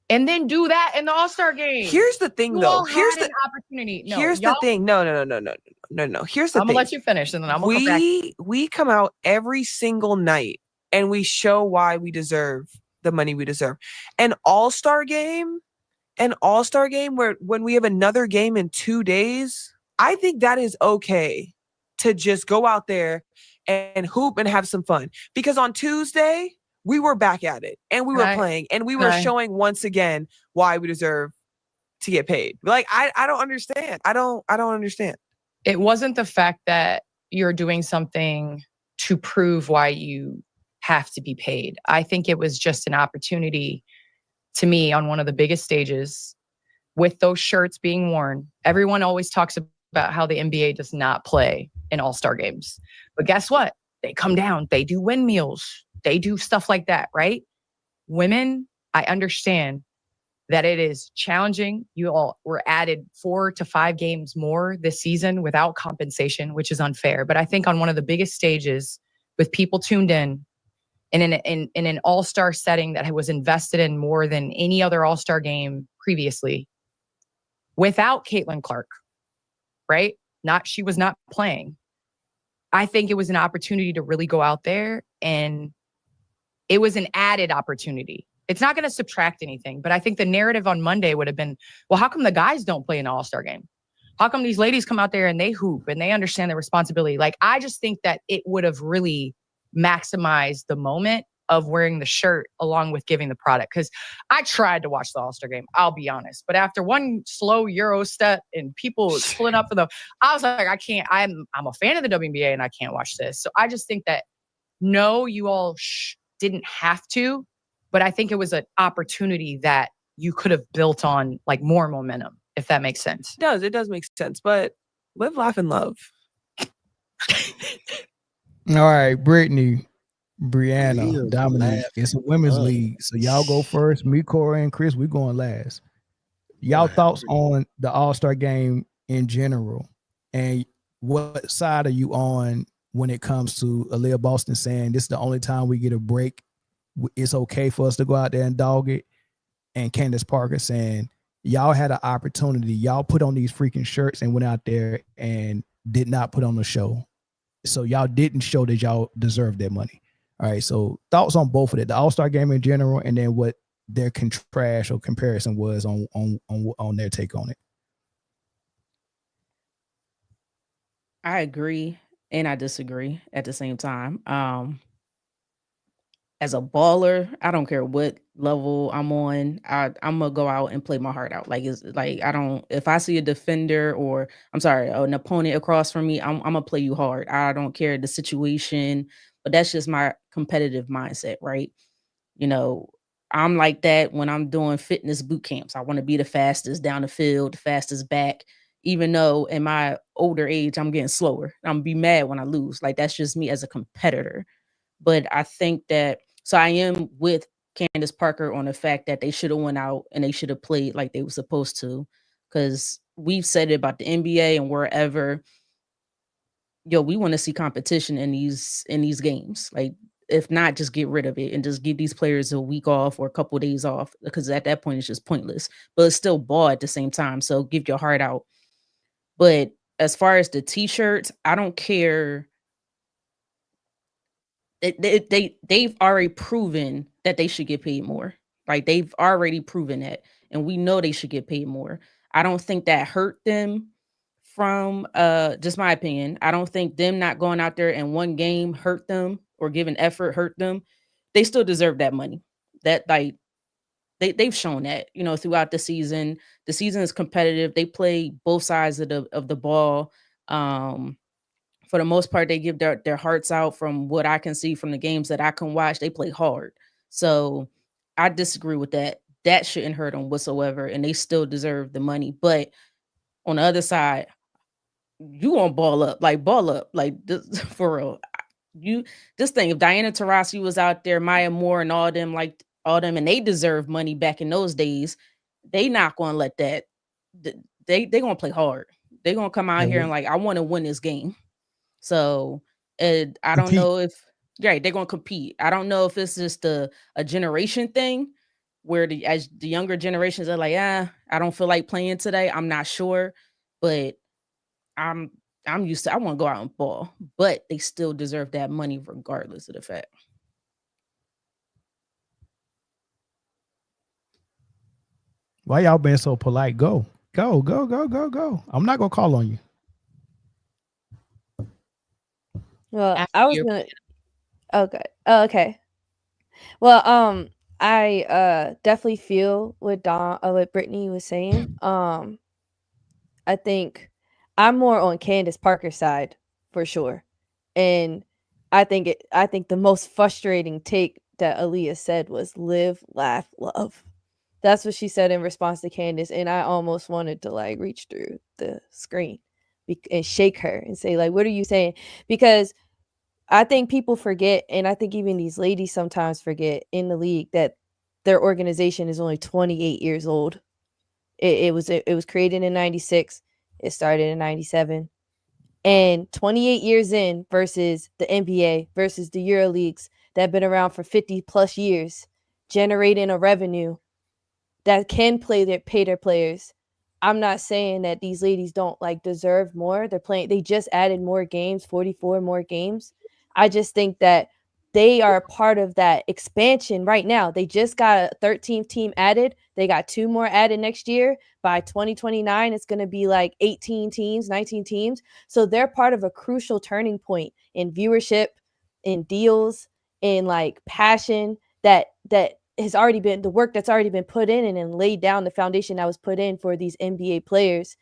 S15: And then do that in the All-Star game.
S16: Here's the thing, though.
S15: Here's the opportunity. No,
S16: here's the thing. No. Here's the thing.
S15: I'm gonna let you finish, and then I'm gonna come back.
S16: We come out every single night, and we show why we deserve the money we deserve. An All-Star game where when we have another game in 2 days, I think that is okay to just go out there and hoop and have some fun. Because on Tuesday, we were back at it and we were playing and we were showing once again why we deserve to get paid. Like, I don't understand. I don't understand.
S15: It wasn't the fact that you're doing something to prove why you have to be paid. I think it was just an opportunity to me on one of the biggest stages with those shirts being worn. Everyone always talks about how the NBA does not play in All-Star games. But guess what? They come down, they do windmills. They do stuff like that, right? Women, I understand that it is challenging. You all were added 4 to 5 games more this season without compensation, which is unfair. But I think on one of the biggest stages with people tuned in an all-star setting that was invested in more than any other all-star game previously, without Caitlin Clark, right? She was not playing. I think it was an opportunity to really go out there, and it was an added opportunity. It's not going to subtract anything, but I think the narrative on Monday would have been, well, how come the guys don't play an All-Star game? How come these ladies come out there and they hoop and they understand their responsibility? Like, I just think that it would have really maximized the moment of wearing the shirt along with giving the product. Because I tried to watch the All-Star game, I'll be honest. But after one slow Euro step and people pulling up for I was like, I can't. I'm a fan of the WNBA and I can't watch this. So I just think that, no, you all didn't have to, but I think it was an opportunity that you could have built on, like, more momentum, if that makes sense.
S16: It does make sense, but live, laugh, and love.
S3: All right, Britne, Briana, Dominque. It's a women's league, so y'all go first. Me, Corey, and Chris, we going last. Y'all thoughts on the All-Star game in general, and what side are you on when it comes to Aaliyah Boston saying this is the only time we get a break? It's okay for us to go out there and dog it. And Candace Parker saying, y'all had an opportunity. Y'all put on these freaking shirts and went out there and did not put on the show. So y'all didn't show that y'all deserved that money. All right. So thoughts on both of it, the All-Star game in general, and then what their contrast or comparison was on their take on it.
S4: I agree and I disagree at the same time. As a baller, I don't care what level I'm on. I'm gonna go out and play my heart out. Like, it's like, if I see a defender or an opponent across from me, I'm gonna play you hard. I don't care the situation, but that's just my competitive mindset, right? You know, I'm like that when I'm doing fitness boot camps. I want to be the fastest down the field, the fastest back, even though in my older age, I'm getting slower. I'm gonna be mad when I lose. Like, that's just me as a competitor. But I think that, so I am with Candace Parker on the fact that they should have went out and they should have played like they were supposed to, because we've said it about the NBA and wherever. We want to see competition in these games. Like, if not, just get rid of it and just give these players a week off or a couple of days off, because at that point it's just pointless. But it's still ball at the same time, so give your heart out. But as far as the t-shirts, I don't care. They've already proven that they should get paid more. Like, they've already proven that, and we know they should get paid more. I don't think that hurt them from just my opinion. I don't think them not going out there and one game hurt them or giving effort hurt them. They still deserve that money. That like they've shown that, you know, throughout the season. The season is competitive. They play both sides of the ball. For the most part, they give their hearts out. From what I can see from the games that I can watch, they play hard. So I disagree with that. That shouldn't hurt them whatsoever, and they still deserve the money. But on the other side, you want ball up, like this, for real. You this thing, if Diana Taurasi was out there, Maya Moore and all them, and they deserve money back in those days, they not gonna let that. They gonna play hard. They gonna come out here and like, I want to win this game. So I don't know if they're gonna compete. I don't know if it's just a generation thing where as the younger generations are like, I don't feel like playing today. I'm not sure, but I'm used to, I want to go out and ball, but they still deserve that money regardless of the fact.
S3: Why y'all being so polite? Go. I'm not gonna call on you.
S1: Well, I was gonna. Okay. Okay. Well, I definitely feel what what Britne was saying. I think I'm more on Candace Parker's side for sure, and I think the most frustrating take that Aaliyah said was "live, laugh, love." That's what she said in response to Candace, and I almost wanted to like reach through the screen and shake her and say like, "What are you saying?" Because I think people forget, and I think even these ladies sometimes forget in the league that their organization is only 28 years old. It was created in 96. It started in 97. And 28 years in versus the NBA versus the Euro leagues that have been around for 50 plus years, generating a revenue that can pay their players. I'm not saying that these ladies don't like deserve more. They just added more games, 44 more games. I just think that they are part of that expansion right now. They just got a 13th team added. They got 2 more added next year. By 2029, it's going to be like 18 teams, 19 teams. So they're part of a crucial turning point in viewership, in deals, in like passion that has already been the work that's already been put in and then laid down the foundation that was put in for these NBA players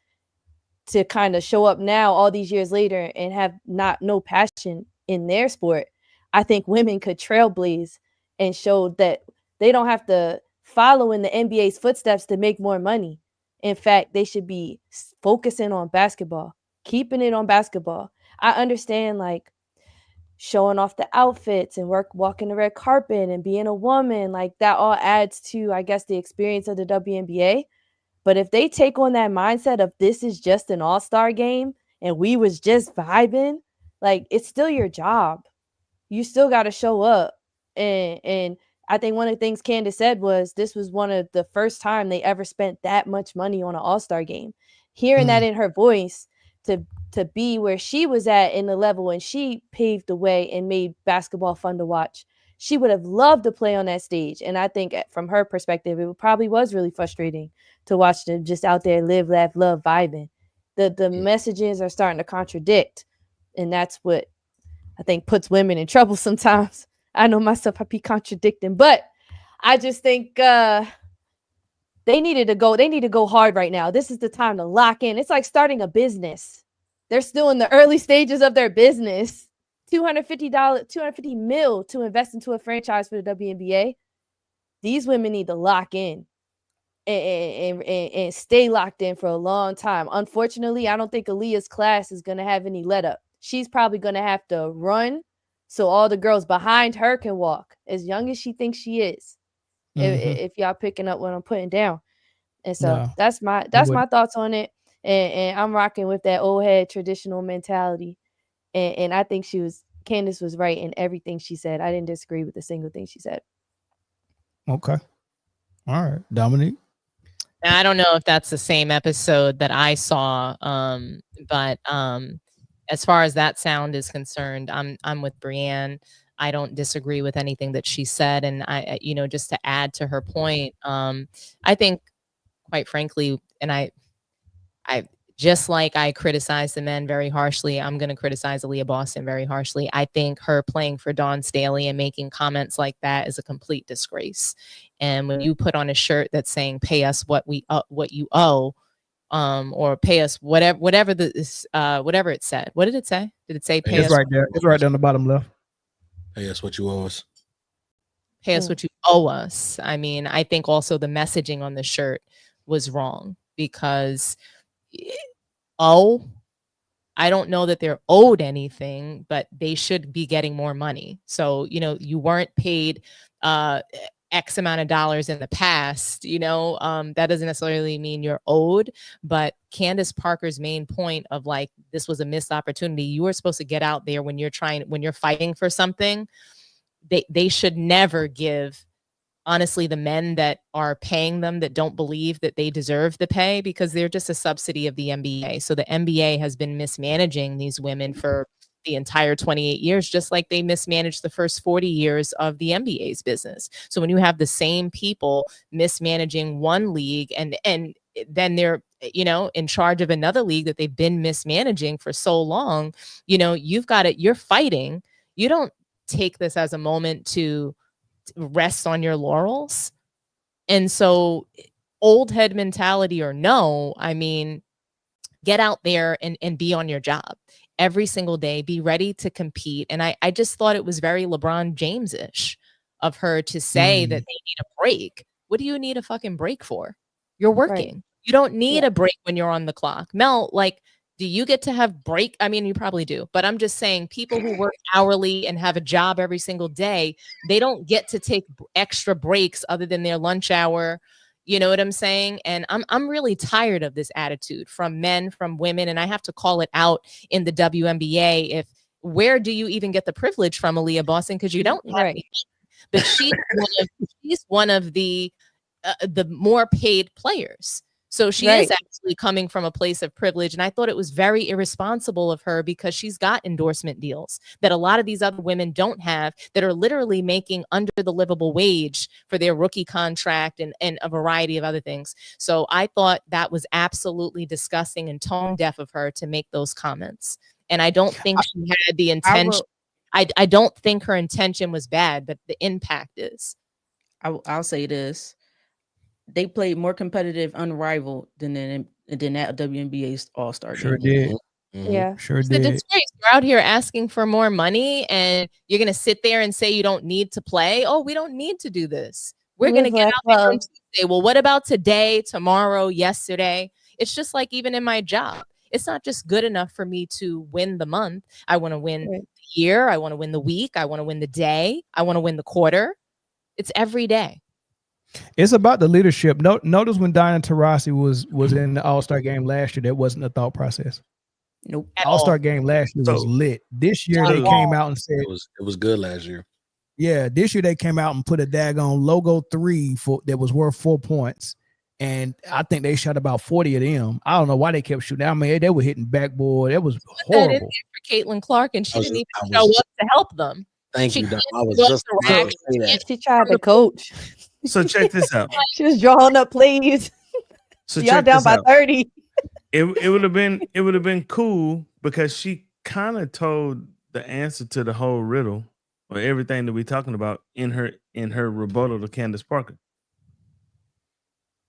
S1: to kind of show up now all these years later and have no passion in their sport. I think women could trailblaze and show that they don't have to follow in the NBA's footsteps to make more money. In fact, they should be focusing on basketball, keeping it on basketball. I understand like showing off the outfits and walking the red carpet and being a woman, like that all adds to, I guess, the experience of the WNBA. But if they take on that mindset of this is just an all-star game and we was just vibing, like it's still your job. You still got to show up. And I think one of the things Candace said was this was one of the first time they ever spent that much money on an all-star game. Hearing that in her voice to be where she was at in the level and she paved the way and made basketball fun to watch. She would have loved to play on that stage. And I think from her perspective, it probably was really frustrating to watch them just out there live, laugh, love, vibing. The messages are starting to contradict. And that's what I think puts women in trouble sometimes. I know myself, I be contradicting, but I just think they need to go hard right now. This is the time to lock in. It's like starting a business. They're still in the early stages of their business. $250 mil to invest into a franchise for the WNBA. These women need to lock in and stay locked in for a long time. Unfortunately, I don't think Aaliyah's class is going to have any let up. She's probably going to have to run so all the girls behind her can walk as young as she thinks she is. If y'all picking up what I'm putting down. And so that's my thoughts on it. And I'm rocking with that old head traditional mentality. And I think Candace was right in everything she said. I didn't disagree with a single thing she said.
S3: Okay. All right. Dominique.
S11: I don't know if that's the same episode that I saw. But as far as that sound is concerned, I'm with Brienne. I don't disagree with anything that she said. And I just to add to her point, I think, quite frankly, and just like I criticize the men very harshly, I'm going to criticize Aaliyah Boston very harshly. I think her playing for Dawn Staley and making comments like that is a complete disgrace. And when you put on a shirt that's saying "Pay us what you owe," or "Pay us whatever it said. What did it say? Did it say "Pay
S3: It's
S11: us"?
S3: right there. It's right there on the bottom left.
S2: Pay us what you owe us.
S11: Pay us what you owe us. I mean, I think also the messaging on the shirt was wrong because I don't know that they're owed anything, but they should be getting more money. So, you weren't paid X amount of dollars in the past, that doesn't necessarily mean you're owed. But Candace Parker's main point of like, this was a missed opportunity. You were supposed to get out there when you're fighting for something. They should never give, honestly, the men that are paying them that don't believe that they deserve the pay, because they're just a subsidy of the NBA. So the NBA has been mismanaging these women for the entire 28 years, just like they mismanaged the first 40 years of the NBA's business. So when you have the same people mismanaging one league and then they're, in charge of another league that they've been mismanaging for so long, you've got it. You're fighting. You don't take this as a moment to rest on your laurels. And so old head mentality or no, I mean, get out there and be on your job every single day, be ready to compete. And I just thought it was very LeBron James-ish of her to say that they need a break. What do you need a fucking break for? You're working. Right. You don't need a break when you're on the clock. Mel, like, do you get to have break? I mean, you probably do, but I'm just saying people who work hourly and have a job every single day, they don't get to take extra breaks other than their lunch hour. You know what I'm saying? And I'm really tired of this attitude from men, from women, and I have to call it out in the WNBA. Where do you even get the privilege from, Aaliyah Boston? Because you don't have any. But she's one of the more paid players. So she is actually coming from a place of privilege. And I thought it was very irresponsible of her because she's got endorsement deals that a lot of these other women don't have, that are literally making under the livable wage for their rookie contract and a variety of other things. So I thought that was absolutely disgusting and tone deaf of her to make those comments. And I don't think she had the intention. I don't think her intention was bad, but the impact is.
S4: I'll say this. They played more competitive, unrivaled than that WNBA's All-Star game.
S3: Sure did.
S2: Mm-hmm.
S1: Yeah,
S3: sure
S11: it's
S3: did.
S11: a disgrace. You're out here asking for more money, and you're gonna sit there and say you don't need to play. Oh, we don't need to do this. We're gonna get out there on Tuesday. Well, what about today, tomorrow, yesterday? It's just like even in my job. It's not just good enough for me to win the month. I want to win the year. I want to win the week. I want to win the day. I want to win the quarter. It's every day.
S3: It's about the leadership. Notice when Diana Taurasi was in the All-Star game last year, that wasn't a thought process.
S4: Nope.
S3: All-Star game last year was lit. This year they came out and said
S2: it was good last year.
S3: Yeah, this year they came out and put a daggone logo 3 that was worth 4 points. And I think they shot about 40 of them. I don't know why they kept shooting. I mean, they were hitting backboard. It was horrible.
S11: For Caitlin Clark, and she didn't even show up to help them.
S2: Thank you, Dom. I was just about to say that.
S1: She tried to coach.
S5: So check this out.
S1: She was drawing up plays.
S5: So
S1: y'all down by 30.
S5: It would have been cool because she kind of told the answer to the whole riddle or everything that we're talking about in her rebuttal to Candace Parker.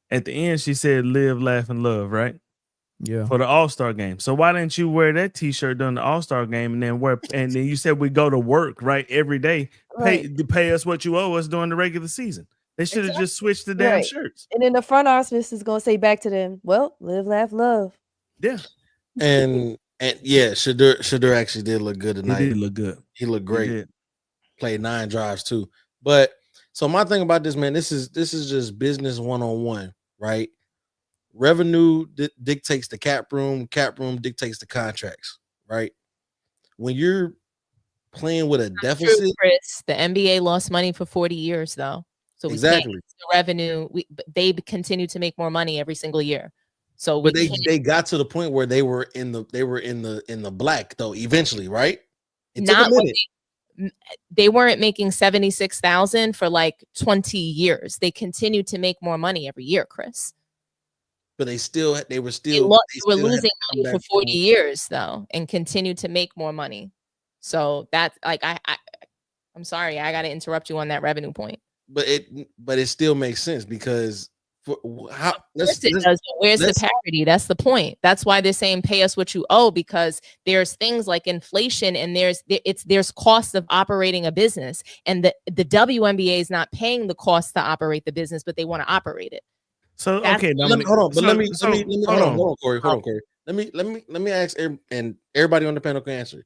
S5: At the end, she said, "Live, laugh, and love." Right?
S3: Yeah.
S5: For the All-Star game. So why didn't you wear that T-shirt during the All-Star game and then you said we go to work right every day, pay us what you owe us during the regular season? They should have just switched the damn shirts.
S1: And then the front office is gonna say back to them, "Well, live, laugh, love."
S5: Yeah.
S2: And yeah, Shedeur actually did look good tonight.
S5: He did look good.
S2: He looked great. Played 9 drives too. But so my thing about this, man, this is just business 101, right? Revenue dictates the cap room dictates the contracts, right? When you're playing with a deficit,
S11: true, Chris, the NBA lost money for 40 years though. So we can't use the revenue. They continue to make more money every single year. So
S2: but they got to the point where they were in the black though eventually, right? It took a minute.
S11: They weren't making $76,000 for like 20 years. They continued to make more money every year, Chris.
S2: but they were still
S11: They were
S2: still had
S11: losing
S2: to come
S11: money for
S2: back
S11: 40 years though, and continued to make more money. So that's like I'm sorry, I got to interrupt you on that revenue point.
S2: But it still makes sense because how
S11: Where's the parity? That's the point. That's why they're saying pay us what you owe, because there's things like inflation and there's costs of operating a business, and the WNBA is not paying the cost to operate the business, but they want to operate it.
S5: So
S11: That's
S5: okay, Dominique,
S2: hold on, but let me
S5: hold on.
S2: hold on, Corey. Hold on, Corey. Let me ask, and everybody on the panel can answer.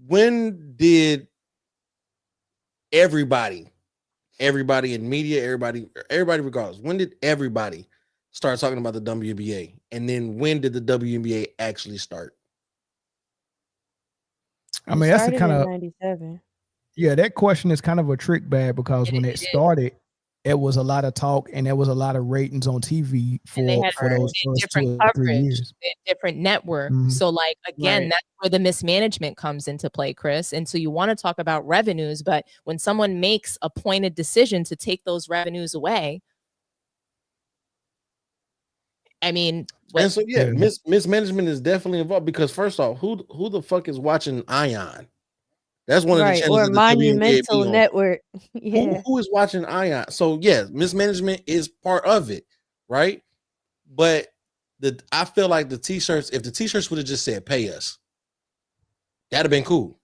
S2: When did everybody in media, everybody regardless, when did everybody start talking about the WNBA? And then when did the WNBA actually start?
S3: I mean, that's the kind of
S1: 97.
S3: Yeah, that question is kind of a trick bag because when it started, it was a lot of talk and there was a lot of ratings on TV for those first 2 or 3 years.
S11: Different network. So like again, that's where the mismanagement comes into play, Chris. And so you want to talk about revenues, but when someone makes a pointed decision to take those revenues away, I mean,
S2: and so mismanagement is definitely involved, because first off, who the fuck is watching Ion? That's one of the channels
S1: or
S2: that the WNBA
S1: Monumental
S2: be on.
S1: Network. Yeah.
S2: Who is watching Ion? So yeah, mismanagement is part of it, right? But I feel like the t-shirts, if the t-shirts would have just said pay us, that'd have been cool.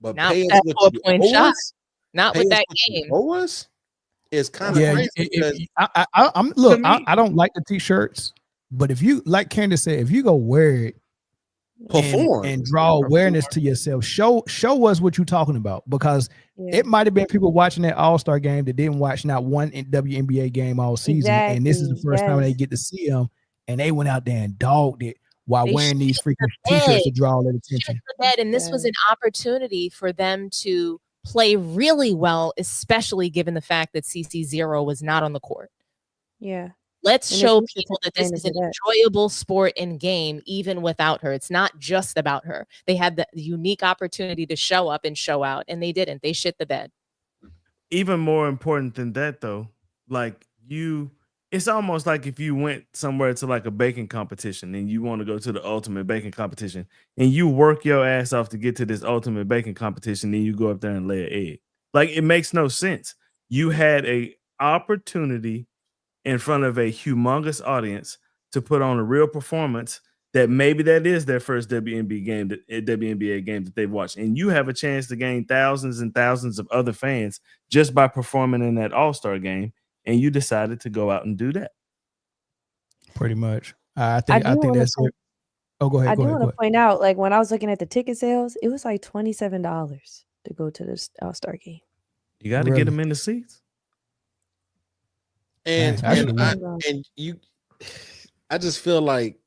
S2: But
S11: not
S2: pay us
S11: that
S2: what you
S11: 4-point
S2: owe
S11: shot.
S2: us,
S11: Not
S2: pay
S11: with
S2: us
S11: that
S2: what you
S11: game.
S2: owe us is kind of crazy. Because
S3: I don't like the t-shirts, but if you, like Candace said, if you go wear it,
S2: perform
S3: and draw awareness to yourself, show us what you're talking about, because it might have been people watching that All-Star game that didn't watch not one WNBA game all season, and this is the first time they get to see them, and they went out there and dogged it while
S11: They
S3: wearing these
S11: shit
S3: freaking
S11: the
S3: t-shirts to
S11: bed.
S3: draw their attention.
S11: And this was an opportunity for them to play really well, especially given the fact that CC0 was not on the court.
S1: Yeah.
S11: Let's
S1: And
S11: show
S1: they should
S11: people
S1: take
S11: that this is an
S1: advantage of
S11: enjoyable sport and game, even without her. It's not just about her. They had the unique opportunity to show up and show out, and they didn't. They shit the bed.
S5: Even more important than that, though, like it's almost like if you went somewhere to like a baking competition and you want to go to the ultimate baking competition and you work your ass off to get to this ultimate baking competition, then you go up there and lay an egg. Like, it makes no sense. You had a opportunity in front of a humongous audience to put on a real performance that maybe that is their first WNBA game that they've watched. And you have a chance to gain thousands and thousands of other fans just by performing in that All-Star game. And you decided to go out and do that.
S3: Pretty much. I think that's it. Oh, go ahead.
S1: I do want to point out, like when I was looking at the ticket sales, it was like $27 to go to this All-Star game.
S5: You got to get them in the seats.
S2: And I just feel like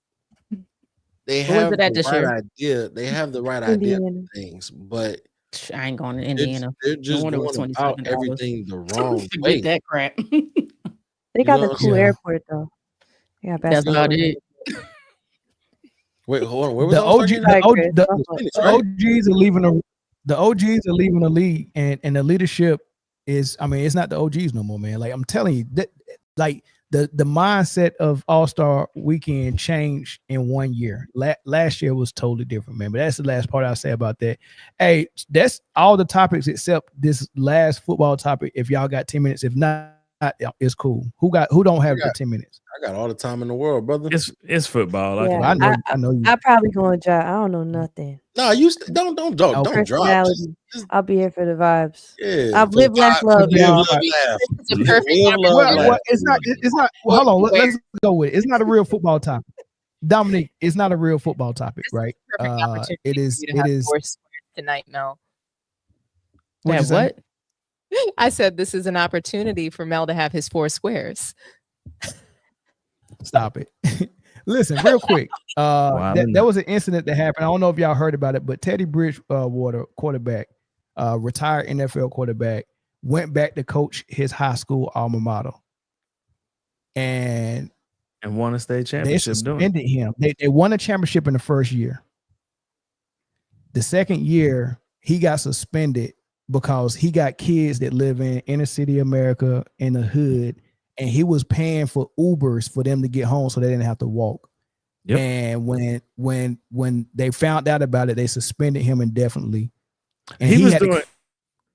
S2: they have the right idea. They have the right idea of things, but
S4: I ain't going to Indiana.
S2: They're just going about everything the wrong
S4: Forget
S2: way.
S4: that crap.
S1: They got the cool airport though. Yeah,
S4: that's about it.
S2: Wait, hold on. Where was
S3: the OGs are leaving the OGs are leaving the league, and the leadership is, I mean, it's not the OGs no more, man. Like, I'm telling you, that like the mindset of All-Star Weekend changed in 1 year. Last year was totally different, man. But that's the last part I'll say about that. Hey, that's all the topics except this last football topic. If y'all got 10 minutes, if not, it's cool. Who don't have the 10 minutes?
S2: I got all the time in the world, brother.
S5: It's football.
S1: Yeah,
S3: I know you.
S1: I probably going to drive. I don't know nothing.
S2: No, you don't drop.
S1: Personality. I'll be here for the vibes.
S2: Yeah,
S1: I've lived, laugh, love, y'all.
S11: It's a perfect
S3: Well, it's not. Well, hold on. Let's go with it. It's not a real football topic. Dominique, it's not a real football topic, right? It is. It is
S11: tonight, Mel.
S3: What?
S11: I said this is an opportunity for Mel to have his 4 squares.
S3: Stop it. Listen, real quick. There was an incident that happened. I don't know if y'all heard about it, but Teddy Bridgewater, quarterback, retired NFL quarterback, went back to coach his high school alma mater. And
S5: won a state championship.
S3: They suspended him. They won a championship in the first year. The second year, he got suspended because he got kids that live in inner city America in the hood, and he was paying for Ubers for them to get home so they didn't have to walk.
S5: Yep.
S3: And when they found out about it, they suspended him indefinitely. And
S5: he was doing.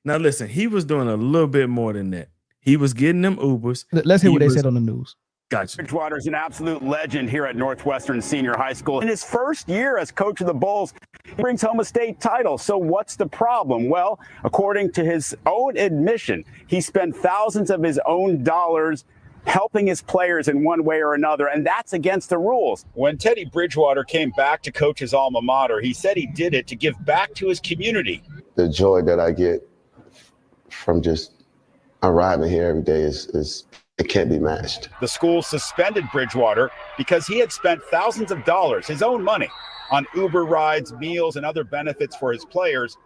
S5: Now listen, he was doing a little bit more than that. He was getting them Ubers.
S3: Let's hear what they said on the news.
S5: Gotcha.
S17: Bridgewater is an absolute legend here at Northwestern Senior High School. In his first year as coach of the Bulls, he brings home a state title. So what's the problem? Well, according to his own admission, he spent thousands of his own dollars helping his players in one way or another, and that's against the rules. When Teddy Bridgewater came back to coach his alma mater, he said he did it to give back to his community.
S18: The joy that I get from just arriving here every day is it can't be matched.
S17: The school suspended Bridgewater because he had spent thousands of dollars, his own money, on Uber rides, meals, and other benefits for his players,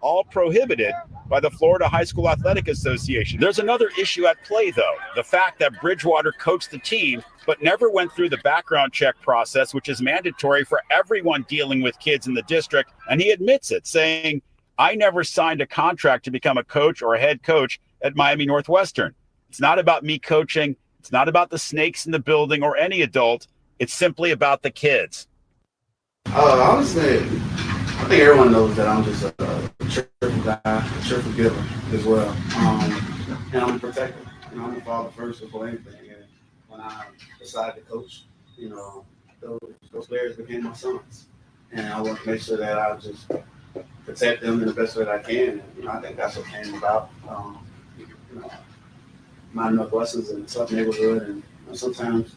S17: all prohibited by the Florida High School Athletic Association. There's another issue at play, though. The fact that Bridgewater coached the team, but never went through the background check process, which is mandatory for everyone dealing with kids in the district. And he admits it, saying, I never signed a contract to become a coach or a head coach at Miami Northwestern. It's not about me coaching. It's not about the snakes in the building or any adult. It's simply about the kids.
S19: Honestly, I think everyone knows that I'm just a cheerful guy, a cheerful giver as well. And I'm a protector. I'm a father first before anything. And when I decided to coach, those players became my sons. And I want to make sure that I just protect them in the best way that I can. And, I think that's what came about. My Northwestern's in a tough neighborhood, and sometimes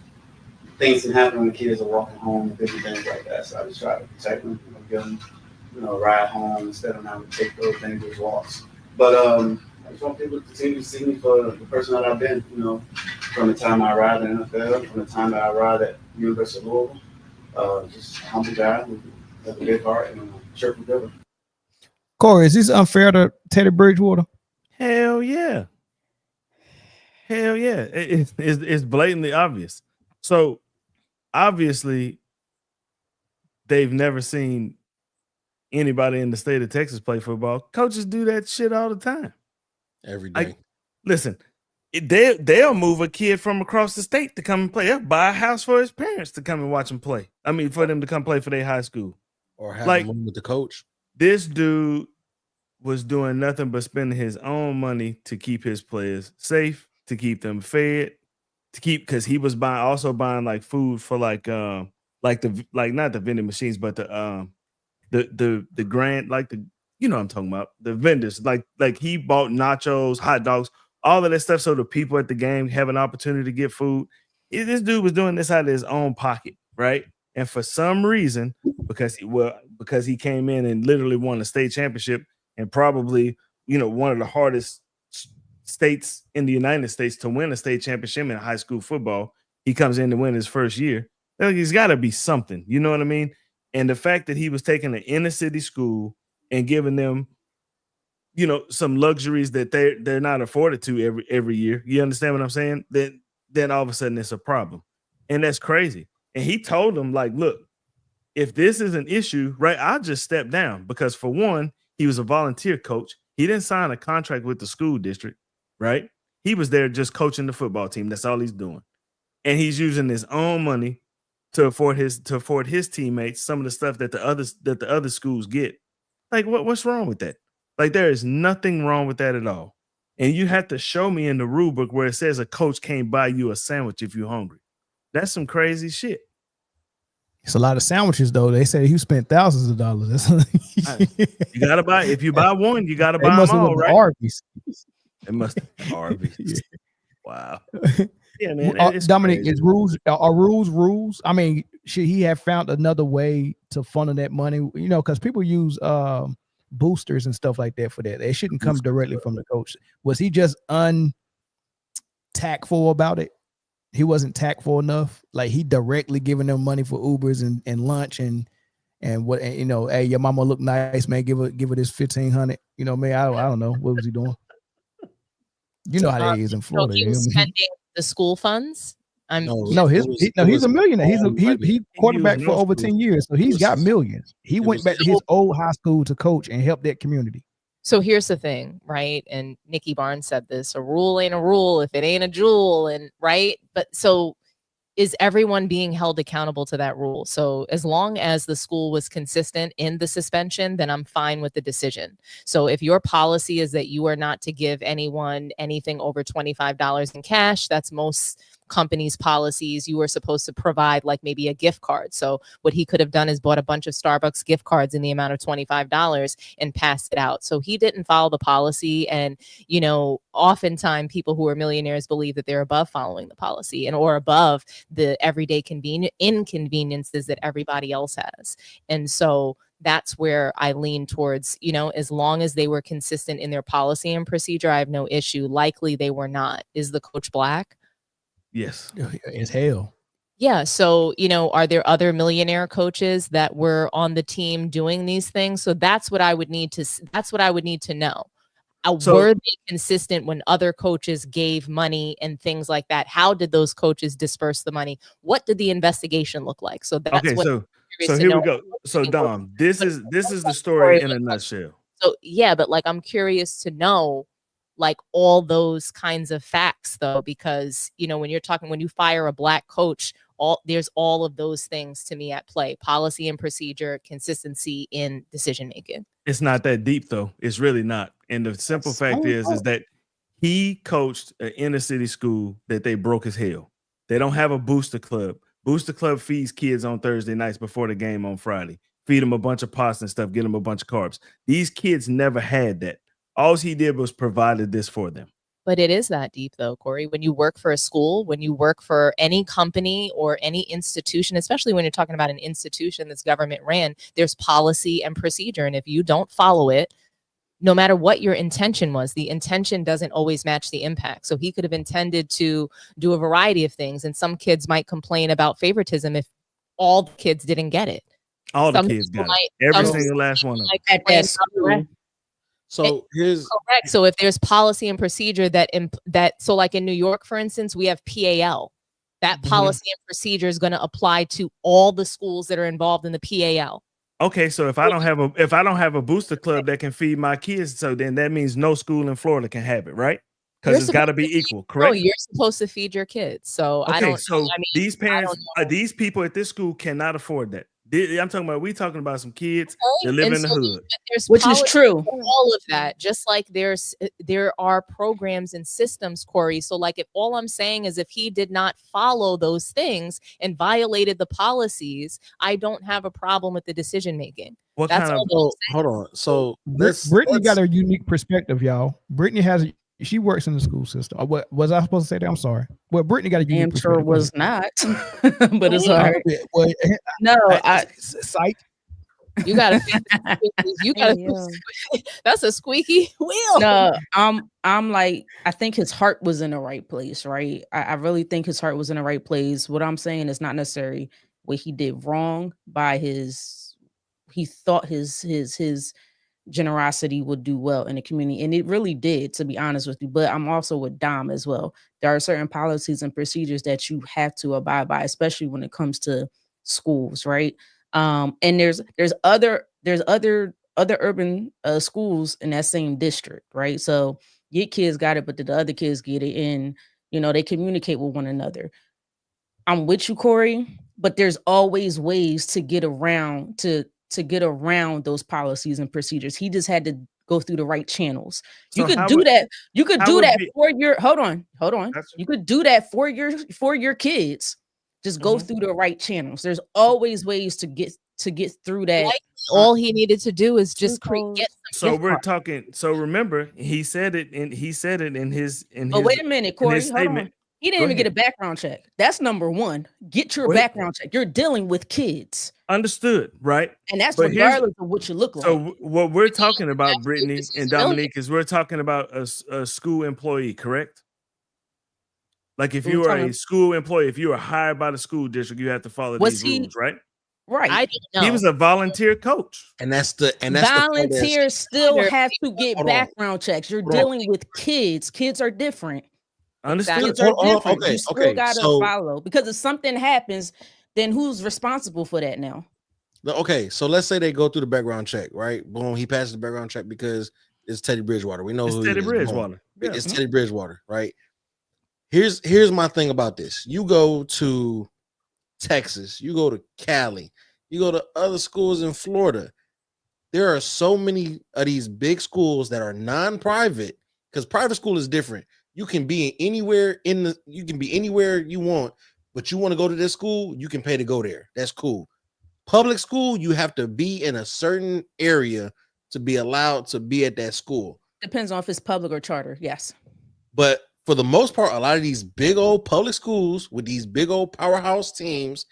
S19: things can happen when kids are walking home and different things like that. So I just try to protect them, give them, a ride home instead of having to take those dangerous walks. But I just want people to continue to see me for the person that I've been, from the time I arrived in the NFL, from the time that I arrived at University of Louisville. Just a humble guy who has a big heart and a cheerful giver.
S3: Corey, is this unfair to Teddy Bridgewater?
S5: Hell yeah. Hell yeah. It's blatantly obvious. So obviously they've never seen anybody in the state of Texas play football. Coaches do that shit all the time.
S2: Every day.
S5: Listen, they'll move a kid from across the state to come and play. They'll buy a house for his parents to come and watch him play. I mean, for them to come play for their high school.
S2: Or have him with the coach.
S5: This dude was doing nothing but spending his own money to keep his players safe, to keep them fed, because he was also buying like food for not the vending machines, but the grant, like what I'm talking about, the vendors, like he bought nachos, hot dogs, all of that stuff, so the people at the game have an opportunity to get food. This dude was doing this out of his own pocket, right? And for some reason, because he came in and literally won a state championship, and probably one of the hardest states in the United States to win a state championship in high school football, he comes in to win his first year. He's got to be something, you know what I mean? And the fact that he was taking an inner city school and giving them, some luxuries that they're not afforded to every year. You understand what I'm saying? Then all of a sudden it's a problem, and that's crazy. And he told them, like, look, if this is an issue, right, I'll just step down, because for one, he was a volunteer coach. He didn't sign a contract with the school district, right? He was there just coaching the football team. That's all he's doing. And he's using his own money to afford his teammates some of the stuff that the other schools get. Like, what's wrong with that? Like, there is nothing wrong with that at all. And you have to show me in the rule book where it says a coach can't buy you a sandwich if you're hungry. That's some crazy shit.
S3: It's a lot of sandwiches, though. They say he spent thousands of dollars.
S5: You gotta buy. If you buy one, you gotta buy them all, right?
S3: Arby's.
S5: It must be Arby's. Yeah. Wow. Yeah, man.
S3: Dominque, are rules? I mean, should he have found another way to funnel that money? Because people use boosters and stuff like that for that. They shouldn't come directly from the coach. Was he just untactful about it? He wasn't tactful enough. Like, he directly giving them money for Ubers and lunch and what, hey, your mama look nice, man. Give her this $1,500. Man, I don't know. What was he doing? You know how that is in Florida.
S11: So he was spending the school funds. He's a millionaire. He's quarterback for over 10 years, so he's got millions. He went back to his old high school to coach and help that community. So here's the thing, right? And Nikki Barnes said this, a rule ain't a rule if it ain't a jewel, and right? But so is everyone being held accountable to that rule? So as long as the school was consistent in the suspension, then I'm fine with the decision. So if your policy is that you are not to give anyone anything over $25 in cash, that's most companies' policies. You were supposed to provide like maybe a gift card. So what he could have done is bought a bunch of Starbucks gift cards in the amount of $25 and passed it out. So he didn't follow the policy. And, you know, oftentimes people who are millionaires believe that they're above following the policy and or above the everyday inconveniences that everybody else has. And so that's where I lean towards, you know, as long as they were consistent in their policy and procedure, I have no issue. Likely they were not. Is the coach black?
S5: Yes.
S3: As hell.
S11: Yeah. So, you know, are there other millionaire coaches that were on the team doing these things? So that's what I would need to know. Were they consistent when other coaches gave money and things like that? How did those coaches disperse the money? What did the investigation look like? So that's
S5: okay.
S11: what
S5: So here we go. So Dom, this is the story in a nutshell.
S11: So yeah, but like I'm curious to know like all those kinds of facts though, because you know when you fire a black coach, there's all of those things to me at play: policy and procedure, consistency in decision making.
S5: It's not that deep though. It's really not. And the simple fact is that he coached an inner city school that they broke as hell. They don't have a booster club. Booster club feeds kids on Thursday nights before the game on Friday. Feed them a bunch of pasta and stuff, get them a bunch of carbs. These kids never had that. All he did was provided this for them.
S11: But it is that deep though, Corey. When you work for a school, when you work for any company or any institution, especially when you're talking about an institution that's government ran, there's policy and procedure. And if you don't follow it, no matter what your intention was, the intention doesn't always match the impact. So he could have intended to do a variety of things. And some kids might complain about favoritism if all the kids didn't get it.
S5: All the kids got it. Every single last one of them.
S11: At that school.
S2: So here's
S11: correct. So if there's policy and procedure so like in New York, for instance, we have PAL. That policy and procedure is going to apply to all the schools that are involved in the PAL.
S5: Okay, so if I don't have a booster club that can feed my kids, so then that means no school in Florida can have it, right? Because it's got to be equal, correct?
S11: No, you're supposed to feed your kids. So
S5: okay, these parents, these people at this school cannot afford that. We talking about some kids that live in the hood,
S4: which is true.
S11: All of that, just like there are programs and systems, Corey. So like if all I'm saying is if he did not follow those things and violated the policies, I don't have a problem with the decision making.
S2: Hold on. So
S3: Britne got a unique perspective, y'all. Britne she works in the school system. What was I supposed to say that? I'm sorry. Well, Britne got a unique perspective.
S4: Sure was not, but it's all right.
S3: Well,
S4: no,
S3: psych.
S11: You gotta that's a squeaky wheel.
S4: No, I'm like, I think his heart was in the right place, right? I really think his heart was in the right place. What I'm saying is not necessarily what he did wrong by he thought his generosity would do well in the community, and it really did, to be honest with you. But I'm also with Dom as well. There are certain policies and procedures that you have to abide by, especially when it comes to schools, right? And there's other urban schools in that same district, right? So your kids got it, but the other kids get it, and they communicate with one another. I'm with you, Corey, but there's always ways to get around to get around those policies and procedures. He just had to go through the right channels. You could do that. You could do that for your hold on. You could do that for your kids. Just go through the right channels. There's always ways to get through that.
S11: Like, all he needed to do is just create.
S5: So we're talking. So remember, he said it in his.
S4: But wait a minute, Corey. Hold on. He didn't even get a background check. That's number one. Get your background check. You're dealing with kids.
S5: Understood, right?
S4: And that's regardless of what you look like.
S5: So what we're talking about, Britne and Dominque, is we're talking about a school employee, correct? Like if you are a school employee, if you are hired by the school district, you have to follow these rules, right?
S4: Right.
S11: I didn't know.
S5: He was a volunteer coach.
S2: And that's
S4: volunteers still have to get background checks. You're dealing with kids. Kids are different.
S5: Understood.
S4: Kids are different. You still gotta follow, because if something happens, then who's responsible for that now?
S2: Okay, so let's say they go through the background check, right? Boom, he passes the background check because It's Teddy Bridgewater. We know
S5: It's
S2: who
S5: Teddy
S2: he is.
S5: Bridgewater. Yeah.
S2: It's Teddy Bridgewater, right? Here's my thing about this. You go to Texas, you go to Cali, you go to other schools in Florida. There are so many of these big schools that are non-private, because private school is different. You can be anywhere you can be anywhere you want, but you want to go to this school, you can pay to go there. That's cool. Public school, you have to be in a certain area to be allowed to be at that school.
S4: Depends on if it's public or charter. Yes.
S2: But for the most part, a lot of these big old public schools with these big old powerhouse teams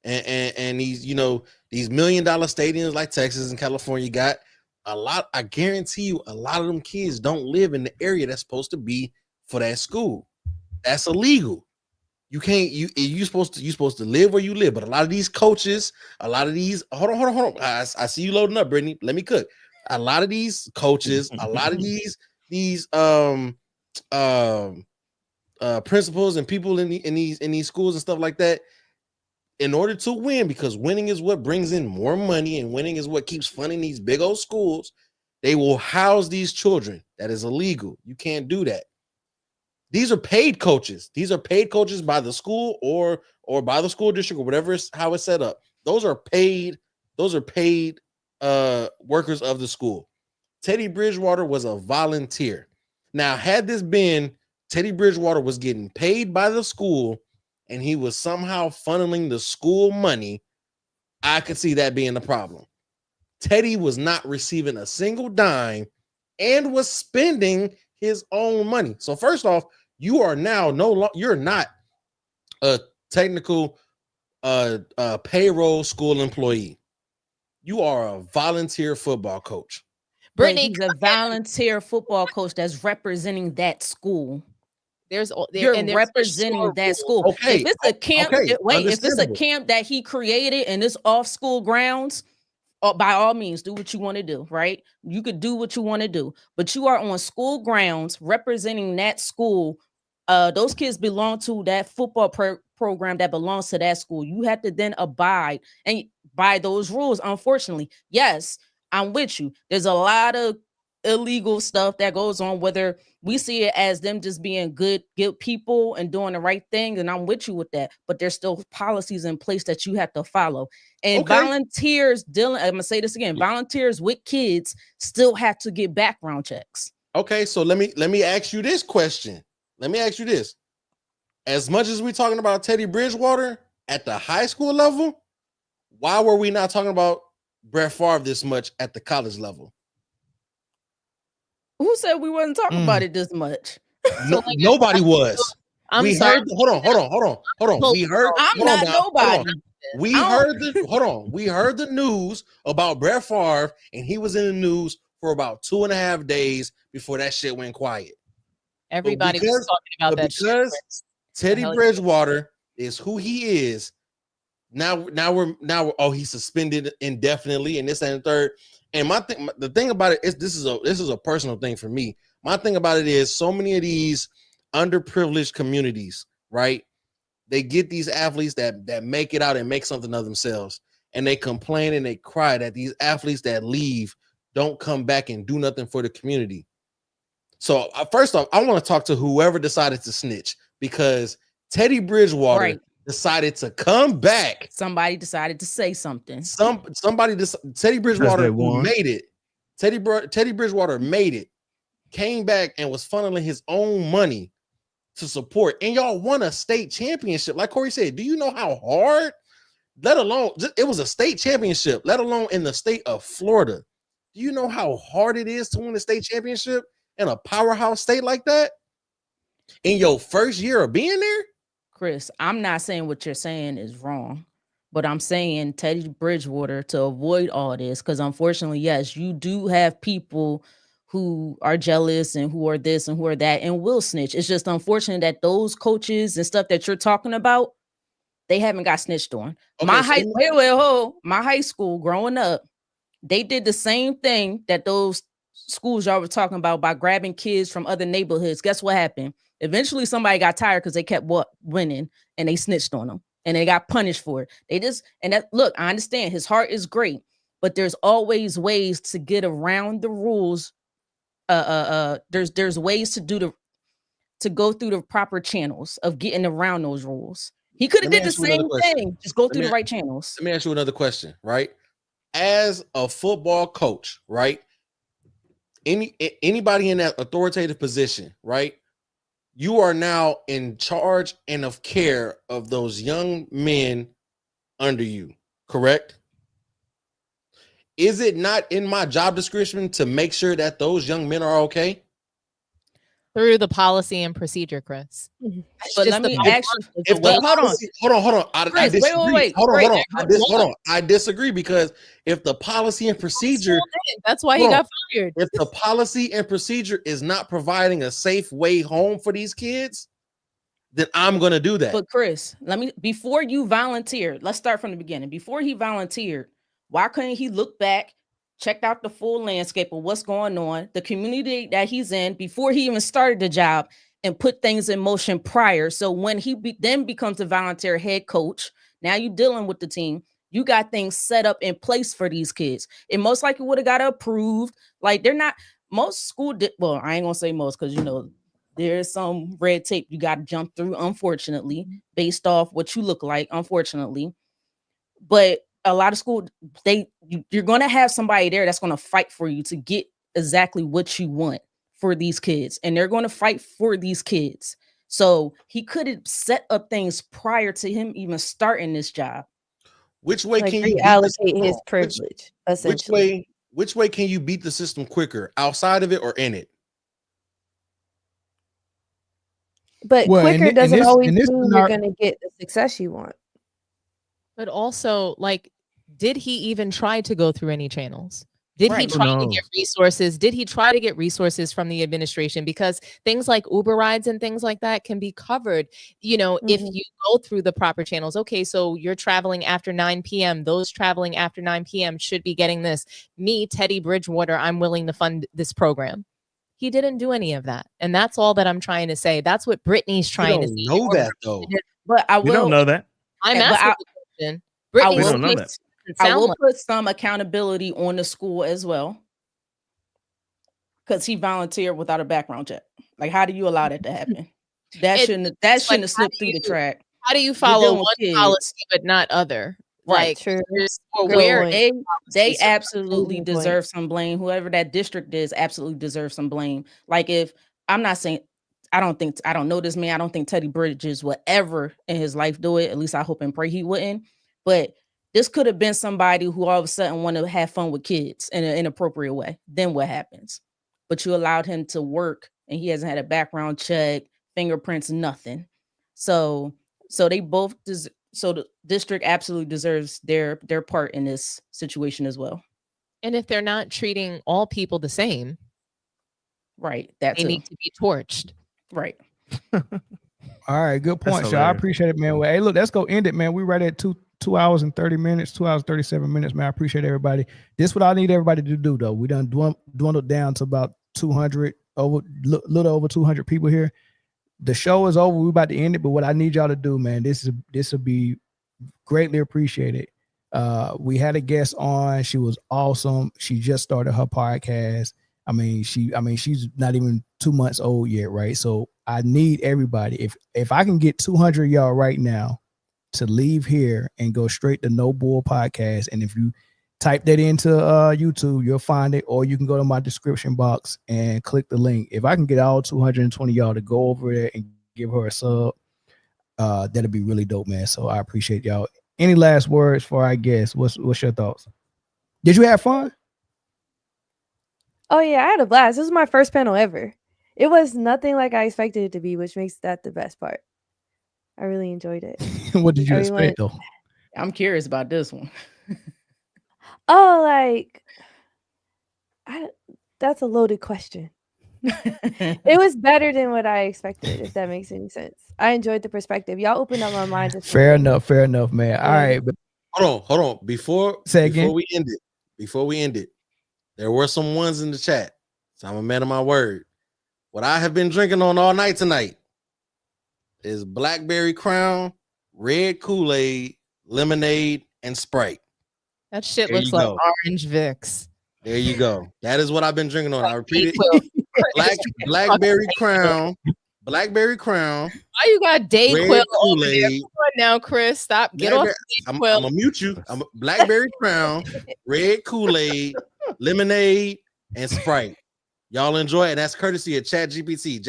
S2: and these, you know, these $1 million stadiums like Texas and California got a lot. I guarantee you, a lot of them kids don't live in the area that's supposed to be for that school. That's illegal. You can't, you're supposed to live where you live. But a lot of these coaches, a lot of these, hold on. I see you loading up, Britne. Let me cook. A lot of these coaches, a lot of these principals and people in these schools and stuff like that, in order to win, because winning is what brings in more money and winning is what keeps funding these big old schools, they will house these children. That is illegal. You can't do that. These are paid coaches. These are paid coaches by the school or by the school district or whatever how it's set up. Those are paid workers of the school. Teddy Bridgewater was a volunteer. Now, had this been Teddy Bridgewater was getting paid by the school and he was somehow funneling the school money, I could see that being the problem. Teddy was not receiving a single dime and was spending his own money. So first off, you are now you're not a technical payroll school employee. You are a volunteer football coach.
S4: Britne, he's a volunteer football coach that's representing that school. You're representing that school.
S2: Okay.
S4: If it's a camp, if it's a camp that he created and it's off school grounds, by all means, do what you want to do, right? You could do what you want to do, but you are on school grounds representing that school. Those kids belong to that football program that belongs to that school. You have to then abide and by those rules. Unfortunately, yes, I'm with you. There's a lot of illegal stuff that goes on, whether we see it as them just being good people and doing the right thing, and I'm with you with that, but there's still policies in place that you have to follow. And volunteers I'm gonna say this again, volunteers with kids still have to get background checks.
S2: Okay, so let me ask you this question. Let me ask you this. As much as we're talking about Teddy Bridgewater at the high school level, why were we not talking about Brett Favre this much at the college level?
S4: Who said we wasn't talking about it this much?
S2: No, nobody was.
S4: I'm
S2: we
S4: sorry.
S2: heard. Hold on. We heard.
S4: I'm not nobody.
S2: We heard the news about Brett Favre, and he was in the news for about 2.5 days before that shit went quiet.
S11: Everybody was talking about that shit.
S2: Because Teddy Bridgewater is who he is. Now we're he's suspended indefinitely, and this and the third. And the thing about it is this is a personal thing for me. My thing about it is so many of these underprivileged communities, right? They get these athletes that make it out and make something of themselves, and they complain and they cry that these athletes that leave don't come back and do nothing for the community. So first off, I want to talk to whoever decided to snitch, because Teddy Bridgewater decided to come back.
S4: Somebody decided to say something.
S2: Teddy Bridgewater made it. Teddy Bridgewater made it, came back and was funneling his own money to support. And y'all won a state championship. Like Corey said, do you know how hard? Let alone it was a state championship, let alone in the state of Florida. Do you know how hard it is to win a state championship in a powerhouse state like that? In your first year of being there?
S4: Chris, I'm not saying what you're saying is wrong, but I'm saying Teddy Bridgewater, to avoid all this, because unfortunately, yes, you do have people who are jealous and who are this and who are that and will snitch. It's just unfortunate that those coaches and stuff that you're talking about, they haven't got snitched on.
S2: Okay,
S4: My high school growing up, they did the same thing that those schools y'all were talking about by grabbing kids from other neighborhoods. Guess what happened? Eventually somebody got tired because they kept winning, and they snitched on them and they got punished for it. Look, I understand his heart is great, but there's always ways to get around the rules there's ways to go through the proper channels of getting around those rules. He could have did the same thing, just go through the right channels.
S2: Let me ask you another question, right? As a football coach, right? Anybody in that authoritative position, right? You are now in charge and of care of those young men under you, correct? Is it not in my job description to make sure that those young men are okay?
S11: Through the policy and procedure, Chris.
S4: But let me ask you.
S2: Hold on. I disagree.
S4: Wait.
S2: Hold on. I disagree because if the policy and procedure,
S11: that's why he got fired.
S2: If the policy and procedure is not providing a safe way home for these kids, then I'm going to do that.
S4: But Chris, before you volunteered, let's start from the beginning. Before he volunteered, why couldn't he look back, checked out the full landscape of what's going on, the community that he's in before he even started the job, and put things in motion prior? So when he then becomes a volunteer head coach, now you're dealing with the team. You got things set up in place for these kids. It most likely would have got approved. Like they're not most school. Well, I ain't gonna say most because there's some red tape you got to jump through, unfortunately, based off what you look like, unfortunately. But a lot of school, you're going to have somebody there that's going to fight for you to get exactly what you want for these kids. And they're going to fight for these kids. So he could have set up things prior to him even starting this job.
S2: Which way can you
S1: allocate his privilege? Essentially,
S2: which way can you beat the system quicker, outside of it or in it?
S1: But quicker doesn't always mean you're going to get the success you want.
S11: But also, like, did he even try to go through any channels? Did he try to get resources? Did he try to get resources from the administration? Because things like Uber rides and things like that can be covered, if you go through the proper channels. Okay, so you're traveling after 9 p.m. Those traveling after 9 p.m. should be getting this. Me, Teddy Bridgewater, I'm willing to fund this program. He didn't do any of that. And that's all that I'm trying to say. That's what Britney's trying to say.
S2: You don't know that, though.
S4: But I will.
S5: You don't know that.
S11: I'm asking the question.
S5: We don't know that.
S4: I will put some accountability on the school as well, because he volunteered without a background check. Like, how do you allow that to happen? That shouldn't have slipped through the track.
S11: How do you follow one policy but not other?
S4: Right.
S11: Like,
S4: where they absolutely deserve some blame. Whoever that district is absolutely deserves some blame. Like, if I'm not saying, I don't know this man. I don't think Teddy Bridges would ever in his life do it. At least I hope and pray he wouldn't. But this could have been somebody who all of a sudden want to have fun with kids in an inappropriate way. Then what happens? But you allowed him to work and he hasn't had a background check, fingerprints, nothing. So they both, so the district absolutely deserves their part in this situation as well.
S11: And if they're not treating all people the same,
S4: right,
S11: they need to be torched.
S4: Right.
S3: All right, good point, Shaw. I appreciate it, man. Well, hey, look, let's go end it, man. We right at 2 hours and 30 minutes, 2 hours 37 minutes, man. I appreciate everybody. This is what I need everybody to do, though. We done dwindled down to about 200, little over 200 people here. The show is over. We're about to end it, but what I need y'all to do, man, this will be greatly appreciated. We had a guest on. She was awesome. She just started her podcast. She's not even 2 months old yet, right? So I need everybody. If I can get 200 of y'all right now to leave here and go straight to No Bull Podcast, and if you type that into YouTube, you'll find it, or you can go to my description box and click the link. If I can get all 220 y'all to go over there and give her a sub, that'd be really dope, man. So I appreciate y'all. Any last words for our guests? What's your thoughts? Did you have fun?
S1: Oh yeah, I had a blast. This was my first panel ever. It was nothing like I expected it to be, which makes that the best part. I really enjoyed it.
S3: What did you expect, though?
S4: I'm curious about this one.
S1: That's a loaded question. It was better than what I expected, if that makes any sense. I enjoyed the perspective. Y'all opened up my mind.
S3: Fair enough, man. All right, but
S2: hold on. Before we end it, there were some ones in the chat. So I'm a man of my word. What I have been drinking on all night tonight is Blackberry Crown, red Kool-Aid, lemonade, and Sprite.
S11: That shit looks like orange Vicks.
S2: There you go. That is what I've been drinking on. I repeat it. Blackberry Crown. Blackberry Crown.
S11: Why you got Dayquil
S2: Red
S11: over there?
S2: Kool-Aid.
S11: Come on now, Chris. Stop. Get off
S2: I'm
S11: Dayquil.
S2: gonna mute you. I'm Blackberry Crown, Red Kool-Aid, lemonade, and Sprite. Y'all enjoy it. And that's courtesy of ChatGPT.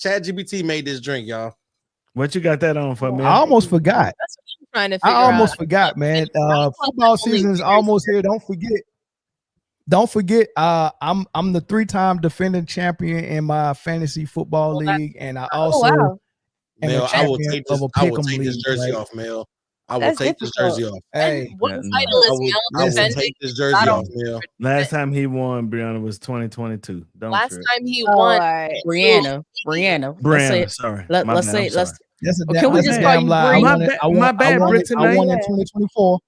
S2: ChatGPT made this drink, y'all.
S5: What you got that on for, man?
S3: I almost forgot.
S11: That's what I'm trying to figure
S3: I almost
S11: out.
S3: forgot, man. Football season is almost here. Don't forget. I'm the 3-time defending champion in my fantasy football league, and I also am
S2: Mel,
S3: a champion of a
S2: I will
S3: pick'em
S2: take this
S3: league.
S2: jersey
S3: Like,
S2: off, Mel. I will
S1: That's
S2: take this
S1: difficult.
S2: jersey off.
S3: hey,
S11: What title is Mel
S2: I will
S11: defending?
S2: take this jersey
S11: I don't-
S2: off, Mel.
S5: Last time he won, Briana, was 2022. Don't
S11: Last
S5: trip.
S11: time he won,
S4: Briana.
S5: Briana, sorry.
S4: Let's
S5: My bad,
S4: say
S5: I'm
S4: let's.
S5: sorry.
S3: that's a,
S4: Can we
S3: that's
S4: just
S3: a
S4: call
S3: damn
S4: you
S3: lie.
S4: Bree?
S3: I won it.
S5: My bad,
S3: I won it
S5: Britne.
S3: in 2024.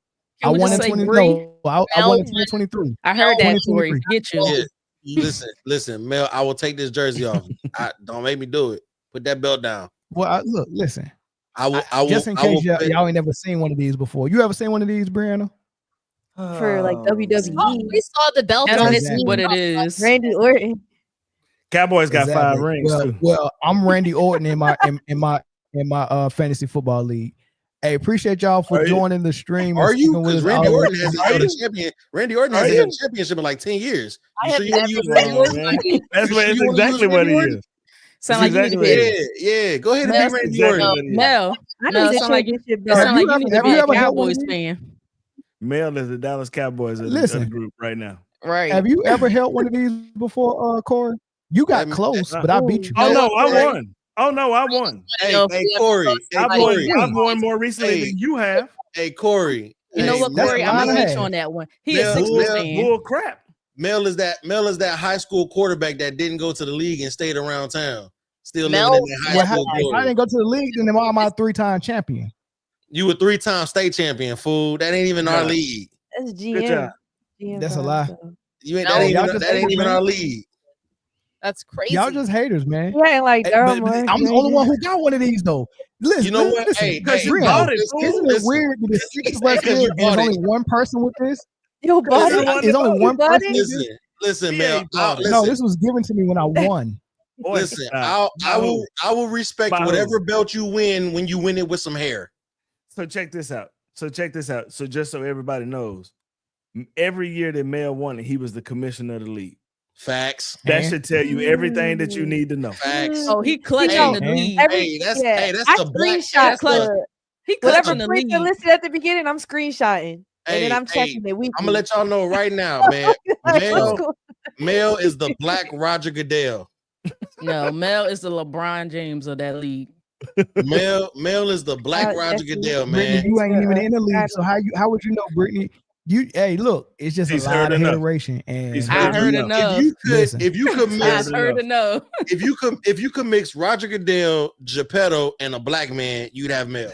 S4: Can
S3: I
S4: we
S3: won
S4: just
S3: in
S4: say
S3: 20.
S4: Bree?
S3: No, I won in 2023.
S4: I heard that,
S3: 2023.
S4: Corey. Get you.
S2: Yeah, listen, Mel. I will take this jersey off. Don't make me do it. Put that belt down.
S3: Well, look, listen.
S2: I will.
S3: Just in case y'all ain't never seen one of these before. You ever seen one of these, Brianna?
S1: For like WWE.
S11: Oh, we saw the belt.
S4: That's
S11: on
S3: Exactly.
S11: the
S4: what
S11: screen.
S4: it is.
S1: Randy Orton.
S5: Cowboys got 5
S3: Exactly.
S5: rings too.
S3: Well, I'm Randy Orton in my fantasy football league. Hey, appreciate y'all for joining the stream.
S2: Are
S3: and
S2: you?
S3: sticking with
S2: Because
S3: us
S2: Randy
S3: all the
S2: Orton
S3: way.
S2: hasn't held a champion. Randy Orton hasn't held a championship in like 10 years.
S11: I
S2: You
S11: have
S2: sure you want to use
S11: never
S2: Randy Orton?
S5: Man. That's
S2: You
S5: what
S2: sure
S5: it's
S2: you wanna use
S5: exactly what
S2: Randy
S5: he
S2: Orton?
S5: is.
S4: Sound like you need to
S5: exactly
S4: be.
S2: Yeah. Go ahead and
S5: That's
S2: pick Randy
S5: exactly
S2: Orton.
S5: what it is.
S4: Mel.
S1: I
S4: Mel,
S1: need a
S4: sound like you.
S1: championship
S4: It
S1: belt.
S4: sound like you need to
S3: have
S4: be
S3: you
S4: a
S3: ever held one of
S4: Cowboys
S3: these?
S4: fan.
S5: Mel is the Dallas Cowboys of the
S3: Listen.
S5: group right now.
S4: Right.
S3: Have you ever held one of these before, Corey? You got close, but I beat you.
S5: Oh no, I
S2: Corey.
S5: won. Oh no, I won.
S2: Hey, Corey. Hey, Corey.
S5: I've won more recently than you have.
S2: Hey, Corey.
S4: You know
S2: Hey,
S4: what,
S3: that's
S4: Corey?
S3: a
S4: I'm
S3: lie
S4: gonna
S3: to
S4: get
S3: have.
S4: you on that one. He is
S2: Mel,
S4: 6
S2: Mel,
S4: fan.
S5: Bull crap.
S2: Mel is that high school quarterback that didn't go to the league and stayed around town. Still
S11: Mel-
S2: living in that high
S3: Well,
S2: school
S3: if I
S2: glory.
S3: didn't go to the league, then I'm my 3-time champion.
S2: You were 3-time state champion, fool. That ain't even our
S5: Yeah.
S2: league.
S1: That's
S5: Good
S1: GM.
S5: job.
S1: GM
S3: That's a
S1: vibes,
S3: lie.
S1: though.
S2: You ain't
S11: No,
S2: that ain't
S3: y'all
S2: even,
S3: just
S2: that ain't
S3: haters,
S2: even
S3: man.
S2: our league.
S11: That's crazy.
S3: Y'all just haters, man.
S1: You ain't like
S3: Hey,
S1: Daryl
S3: but
S1: Morey.
S3: I'm the only one who got one of these though. Listen,
S2: You know what?
S3: listen,
S2: Hey,
S5: Because you
S3: Brianna,
S5: bought it,
S2: listen,
S5: fool.
S3: isn't it weird that there's 6 of us
S2: because
S3: here
S2: you
S3: and there's
S2: bought
S3: only
S2: it.
S3: one person with this?
S1: You bought
S5: You're
S1: it.
S5: the one
S3: There's
S5: that
S3: only
S5: bought
S3: one
S5: it.
S1: bought
S3: person
S1: it?
S3: with this.
S2: Listen,
S5: He
S2: Mel.
S5: ain't bought it.
S3: No, this was given to me when I won.
S5: Boy,
S2: Listen,
S5: stop.
S2: I will respect
S5: By who?
S2: whatever belt you win when you win it with some hair.
S5: So check this out. So just so everybody knows, every year that Mel won it, he was the commissioner of the league.
S2: Facts.
S5: That
S3: And-
S5: should tell you everything that you need to know.
S2: Facts.
S4: Oh, he clutching
S1: know,
S4: the
S3: and-
S4: lead.
S2: Hey, that's
S1: I
S2: the black.
S1: screenshot
S4: clutch.
S1: the
S4: He
S1: whatever
S4: clutching the
S1: print
S4: lead.
S1: listed at the beginning. I'm screenshotting, and then I'm checking it weekly.
S2: I'm gonna let y'all know right now, man.
S1: Like,
S2: Mel,
S1: what's going-
S2: Mel is the black Roger Goodell.
S4: No, Mel is the LeBron James of that league.
S2: Mel is the black Roger
S1: that's
S2: Goodell,
S3: Brittany,
S2: man.
S3: you ain't even in the league,
S1: Got
S3: so how would you know, Brittany? Hey, look, it's just
S5: He's
S3: a
S5: heard
S3: lot of
S5: enough.
S3: hateration, and
S5: He's
S4: I heard enough.
S3: Listen.
S2: If you could
S4: I
S2: mix,
S4: heard enough.
S2: if you could mix Roger Goodell, Geppetto, and a black man, you'd have Mel.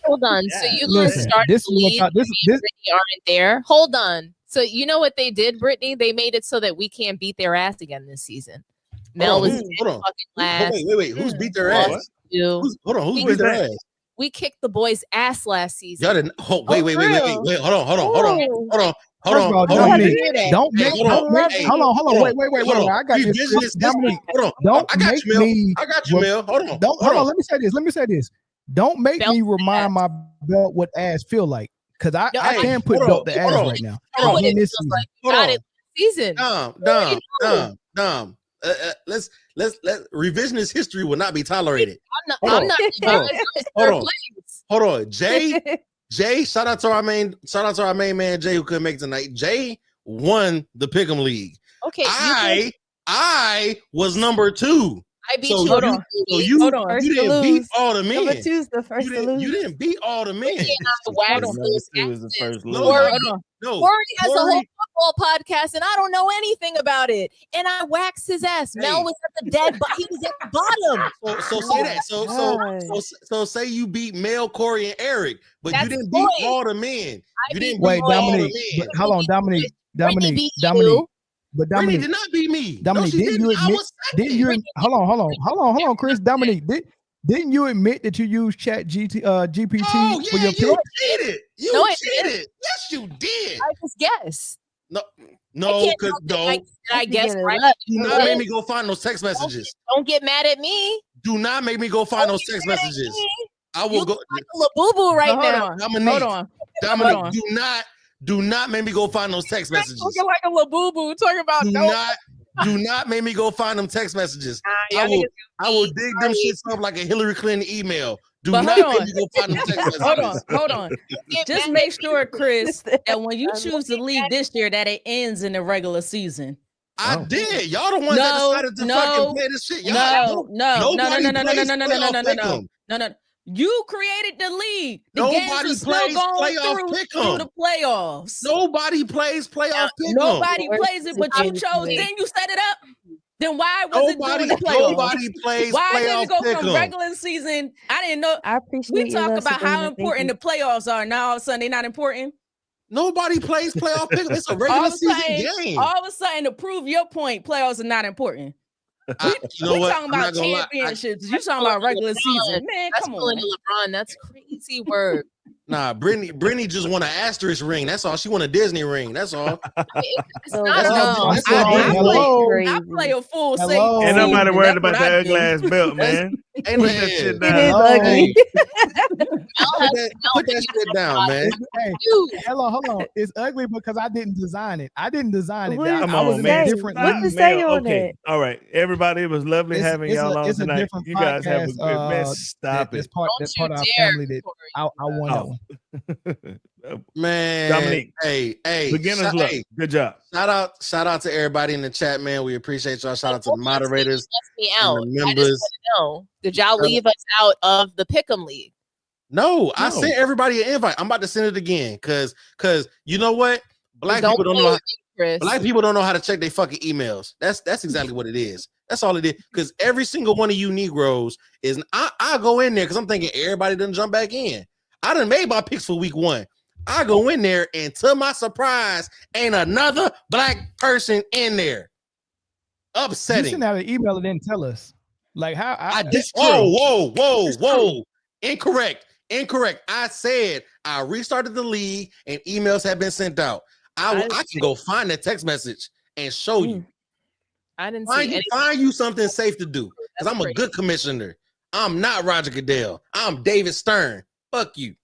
S11: Hold on. So you gonna
S3: Listen,
S11: start
S3: this
S11: the
S3: is
S11: league
S3: what this
S11: Britney aren't there? Hold on. So you know what they did, Brittany? They made it so that we can't beat their ass again this season. Mel was dead
S2: hold on.
S11: fucking last.
S2: Wait. Who's beat their
S11: Lost
S2: ass?
S11: you.
S2: Hold on. Who's
S11: We-
S2: beat their ass?
S11: We kicked the boys' ass last season.
S2: Y'all didn't. Oh, wait. Hold on.
S3: First of all, Dominique, don't make
S2: hold on.
S3: Wait. I got this.
S2: Revisionist
S3: Dominique,
S2: history. Hold on.
S3: don't
S2: I got
S3: make
S2: you, Mel.
S3: me.
S2: I got you, Mel. Hold on.
S3: Don't hold on. Let me say this. Don't make me remind my belt what ass feel like, because I can put belt to ass right now.
S11: Know what it
S3: Again, this
S11: feels
S3: season.
S11: like. You got it this season.
S2: Dom. Let's revisionist history will not be tolerated.
S11: I'm not.
S2: Hold on. Jay, shout out to our main man Jay who couldn't make it tonight. Jay won the Pick'em League.
S11: Okay.
S2: I was number 2.
S11: I beat
S2: So
S11: you.
S2: hold on. So you didn't beat all the men.
S1: Number 2's the first to lose.
S2: You didn't beat all the men.
S11: Corey has a whole football podcast, and I don't know anything about it. And I waxed his ass. Mel was at the dead, but he was at the bottom.
S2: So say that. So say you beat Mel, Corey, and Eric, but
S11: That's
S2: you didn't
S11: the
S2: beat
S11: point.
S2: all the men. You didn't
S3: Wait,
S2: beat all
S3: Dominique.
S2: the men.
S3: But hold on, Dominique.
S11: beat
S3: Dominique.
S11: you.
S3: But
S2: Brittany
S3: Dominique
S2: did not beat me.
S3: Dominique,
S2: No, she
S3: didn't you
S2: didn't. I
S3: admit?
S2: was
S3: Didn't you? Hold on, Chris. Dominique, didn't you admit that you used GPT
S2: Oh,
S3: for
S2: yeah,
S3: your
S2: you
S3: pick?
S2: cheated. You
S11: No, I
S2: cheated.
S11: didn't.
S2: Yes, you did.
S11: I just guessed.
S2: No, because
S11: I guess right.
S2: Do not make me go find those text messages.
S11: Don't get mad at me.
S2: Do not make me go find those text messages. I will go.
S11: Like a little boo boo right now.
S2: Dominique, do not make me go find those text messages.
S4: Looking like a little boo boo talking about
S2: Do not make me go find them text messages. I will dig them shits up like a Hillary Clinton email. Do not make me go find them text messages.
S4: Hold on. Just make sure, Chris, that when you choose to leave this year, that it ends in the regular season.
S2: I did. Y'all the ones that decided to fucking play this shit.
S4: No. You created the league. The
S2: Nobody
S4: games are still
S2: plays
S4: going
S2: playoff
S4: through the playoffs.
S2: Nobody plays playoff pick'em.
S4: Nobody plays it, but you chose. Then you set it up. Then why was it doing the playoffs?
S2: Nobody plays
S4: why
S2: playoff
S4: didn't it go
S2: pick'em.
S4: from regular season? I didn't know.
S1: I appreciate
S4: We talk
S1: your
S4: about how important the playoffs are. Now all of a sudden they're not important.
S2: Nobody plays playoff pick'em. It's a regular season game.
S4: All of a sudden, to prove your point, playoffs are not important.
S2: You know
S4: we
S2: what?
S4: talking about championships. You talking about regular season, man?
S11: That's
S4: Come on,
S11: pulling LeBron. That's crazy word.
S2: Nah, Britne just want an asterisk ring. That's all. She want a Disney ring. That's all.
S11: It's not
S4: I play a full safety.
S5: Ain't nobody
S4: team.
S5: worried
S4: That's
S5: about
S4: what
S5: that
S4: I
S5: ugly
S4: do.
S5: ass belt, man.
S2: Ain't
S5: Put that shit down.
S1: It is ugly.
S2: Put that shit down, man.
S3: Hey, hello, hold on. It's ugly because I didn't design it. I didn't design it.
S1: What-
S3: I
S5: Come
S3: was
S5: on,
S3: in
S5: man.
S3: a different.
S1: What to say on
S5: okay.
S1: that?
S5: All right, everybody. It was lovely having y'all on
S3: it's a
S5: tonight.
S3: different
S5: You guys have a
S3: podcast,
S5: good man. Stop
S3: that's
S5: it.
S3: part of our family that I won that one.
S2: Man,
S5: Dominique.
S2: Hey,
S5: Beginner's luck. Good job.
S2: Shout out to everybody in the chat, man. We appreciate y'all. Shout out to the moderators,
S11: Me
S2: and
S11: out.
S2: the
S11: I just
S2: members.
S11: want to know: did y'all leave us out of the Pick'em League?
S2: No, I
S5: No.
S2: sent everybody an invite. I'm about to send it again because you know what? Black
S11: Don't
S2: people don't
S11: play
S2: know.
S11: with me, Chris.
S2: Black people don't know how to check their fucking emails. That's exactly what it is. That's all it is. Because every single one of you Negroes is. I go in there because I'm thinking everybody doesn't jump back in. I done made my picks for week 1. I go in there and to my surprise, ain't another black person in there.
S3: You
S2: Upsetting.
S3: sent out an email and didn't tell us. Like how
S2: I did. Whoa. Incorrect. I said I restarted the league and emails have been sent out. I can go find that text message and show you.
S11: I didn't see any.
S2: Find you something safe to do because I'm a good commissioner. I'm not Roger Goodell. I'm David Stern. Fuck you.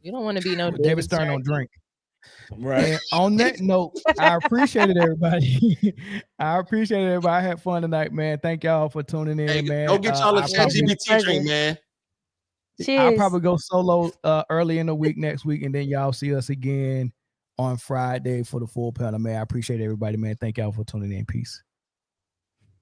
S11: You don't want to be no
S3: David Stern don't drink.
S5: Right.
S3: And on that note, I appreciated everybody. I had fun tonight, man. Thank y'all for tuning in, man.
S2: Go get y'all a ChatGPT drink, man.
S3: I'll
S1: Cheers.
S3: probably go solo early in the week next week, and then y'all see us again on Friday for the full panel, man. I appreciate everybody, man. Thank y'all for tuning in. Peace.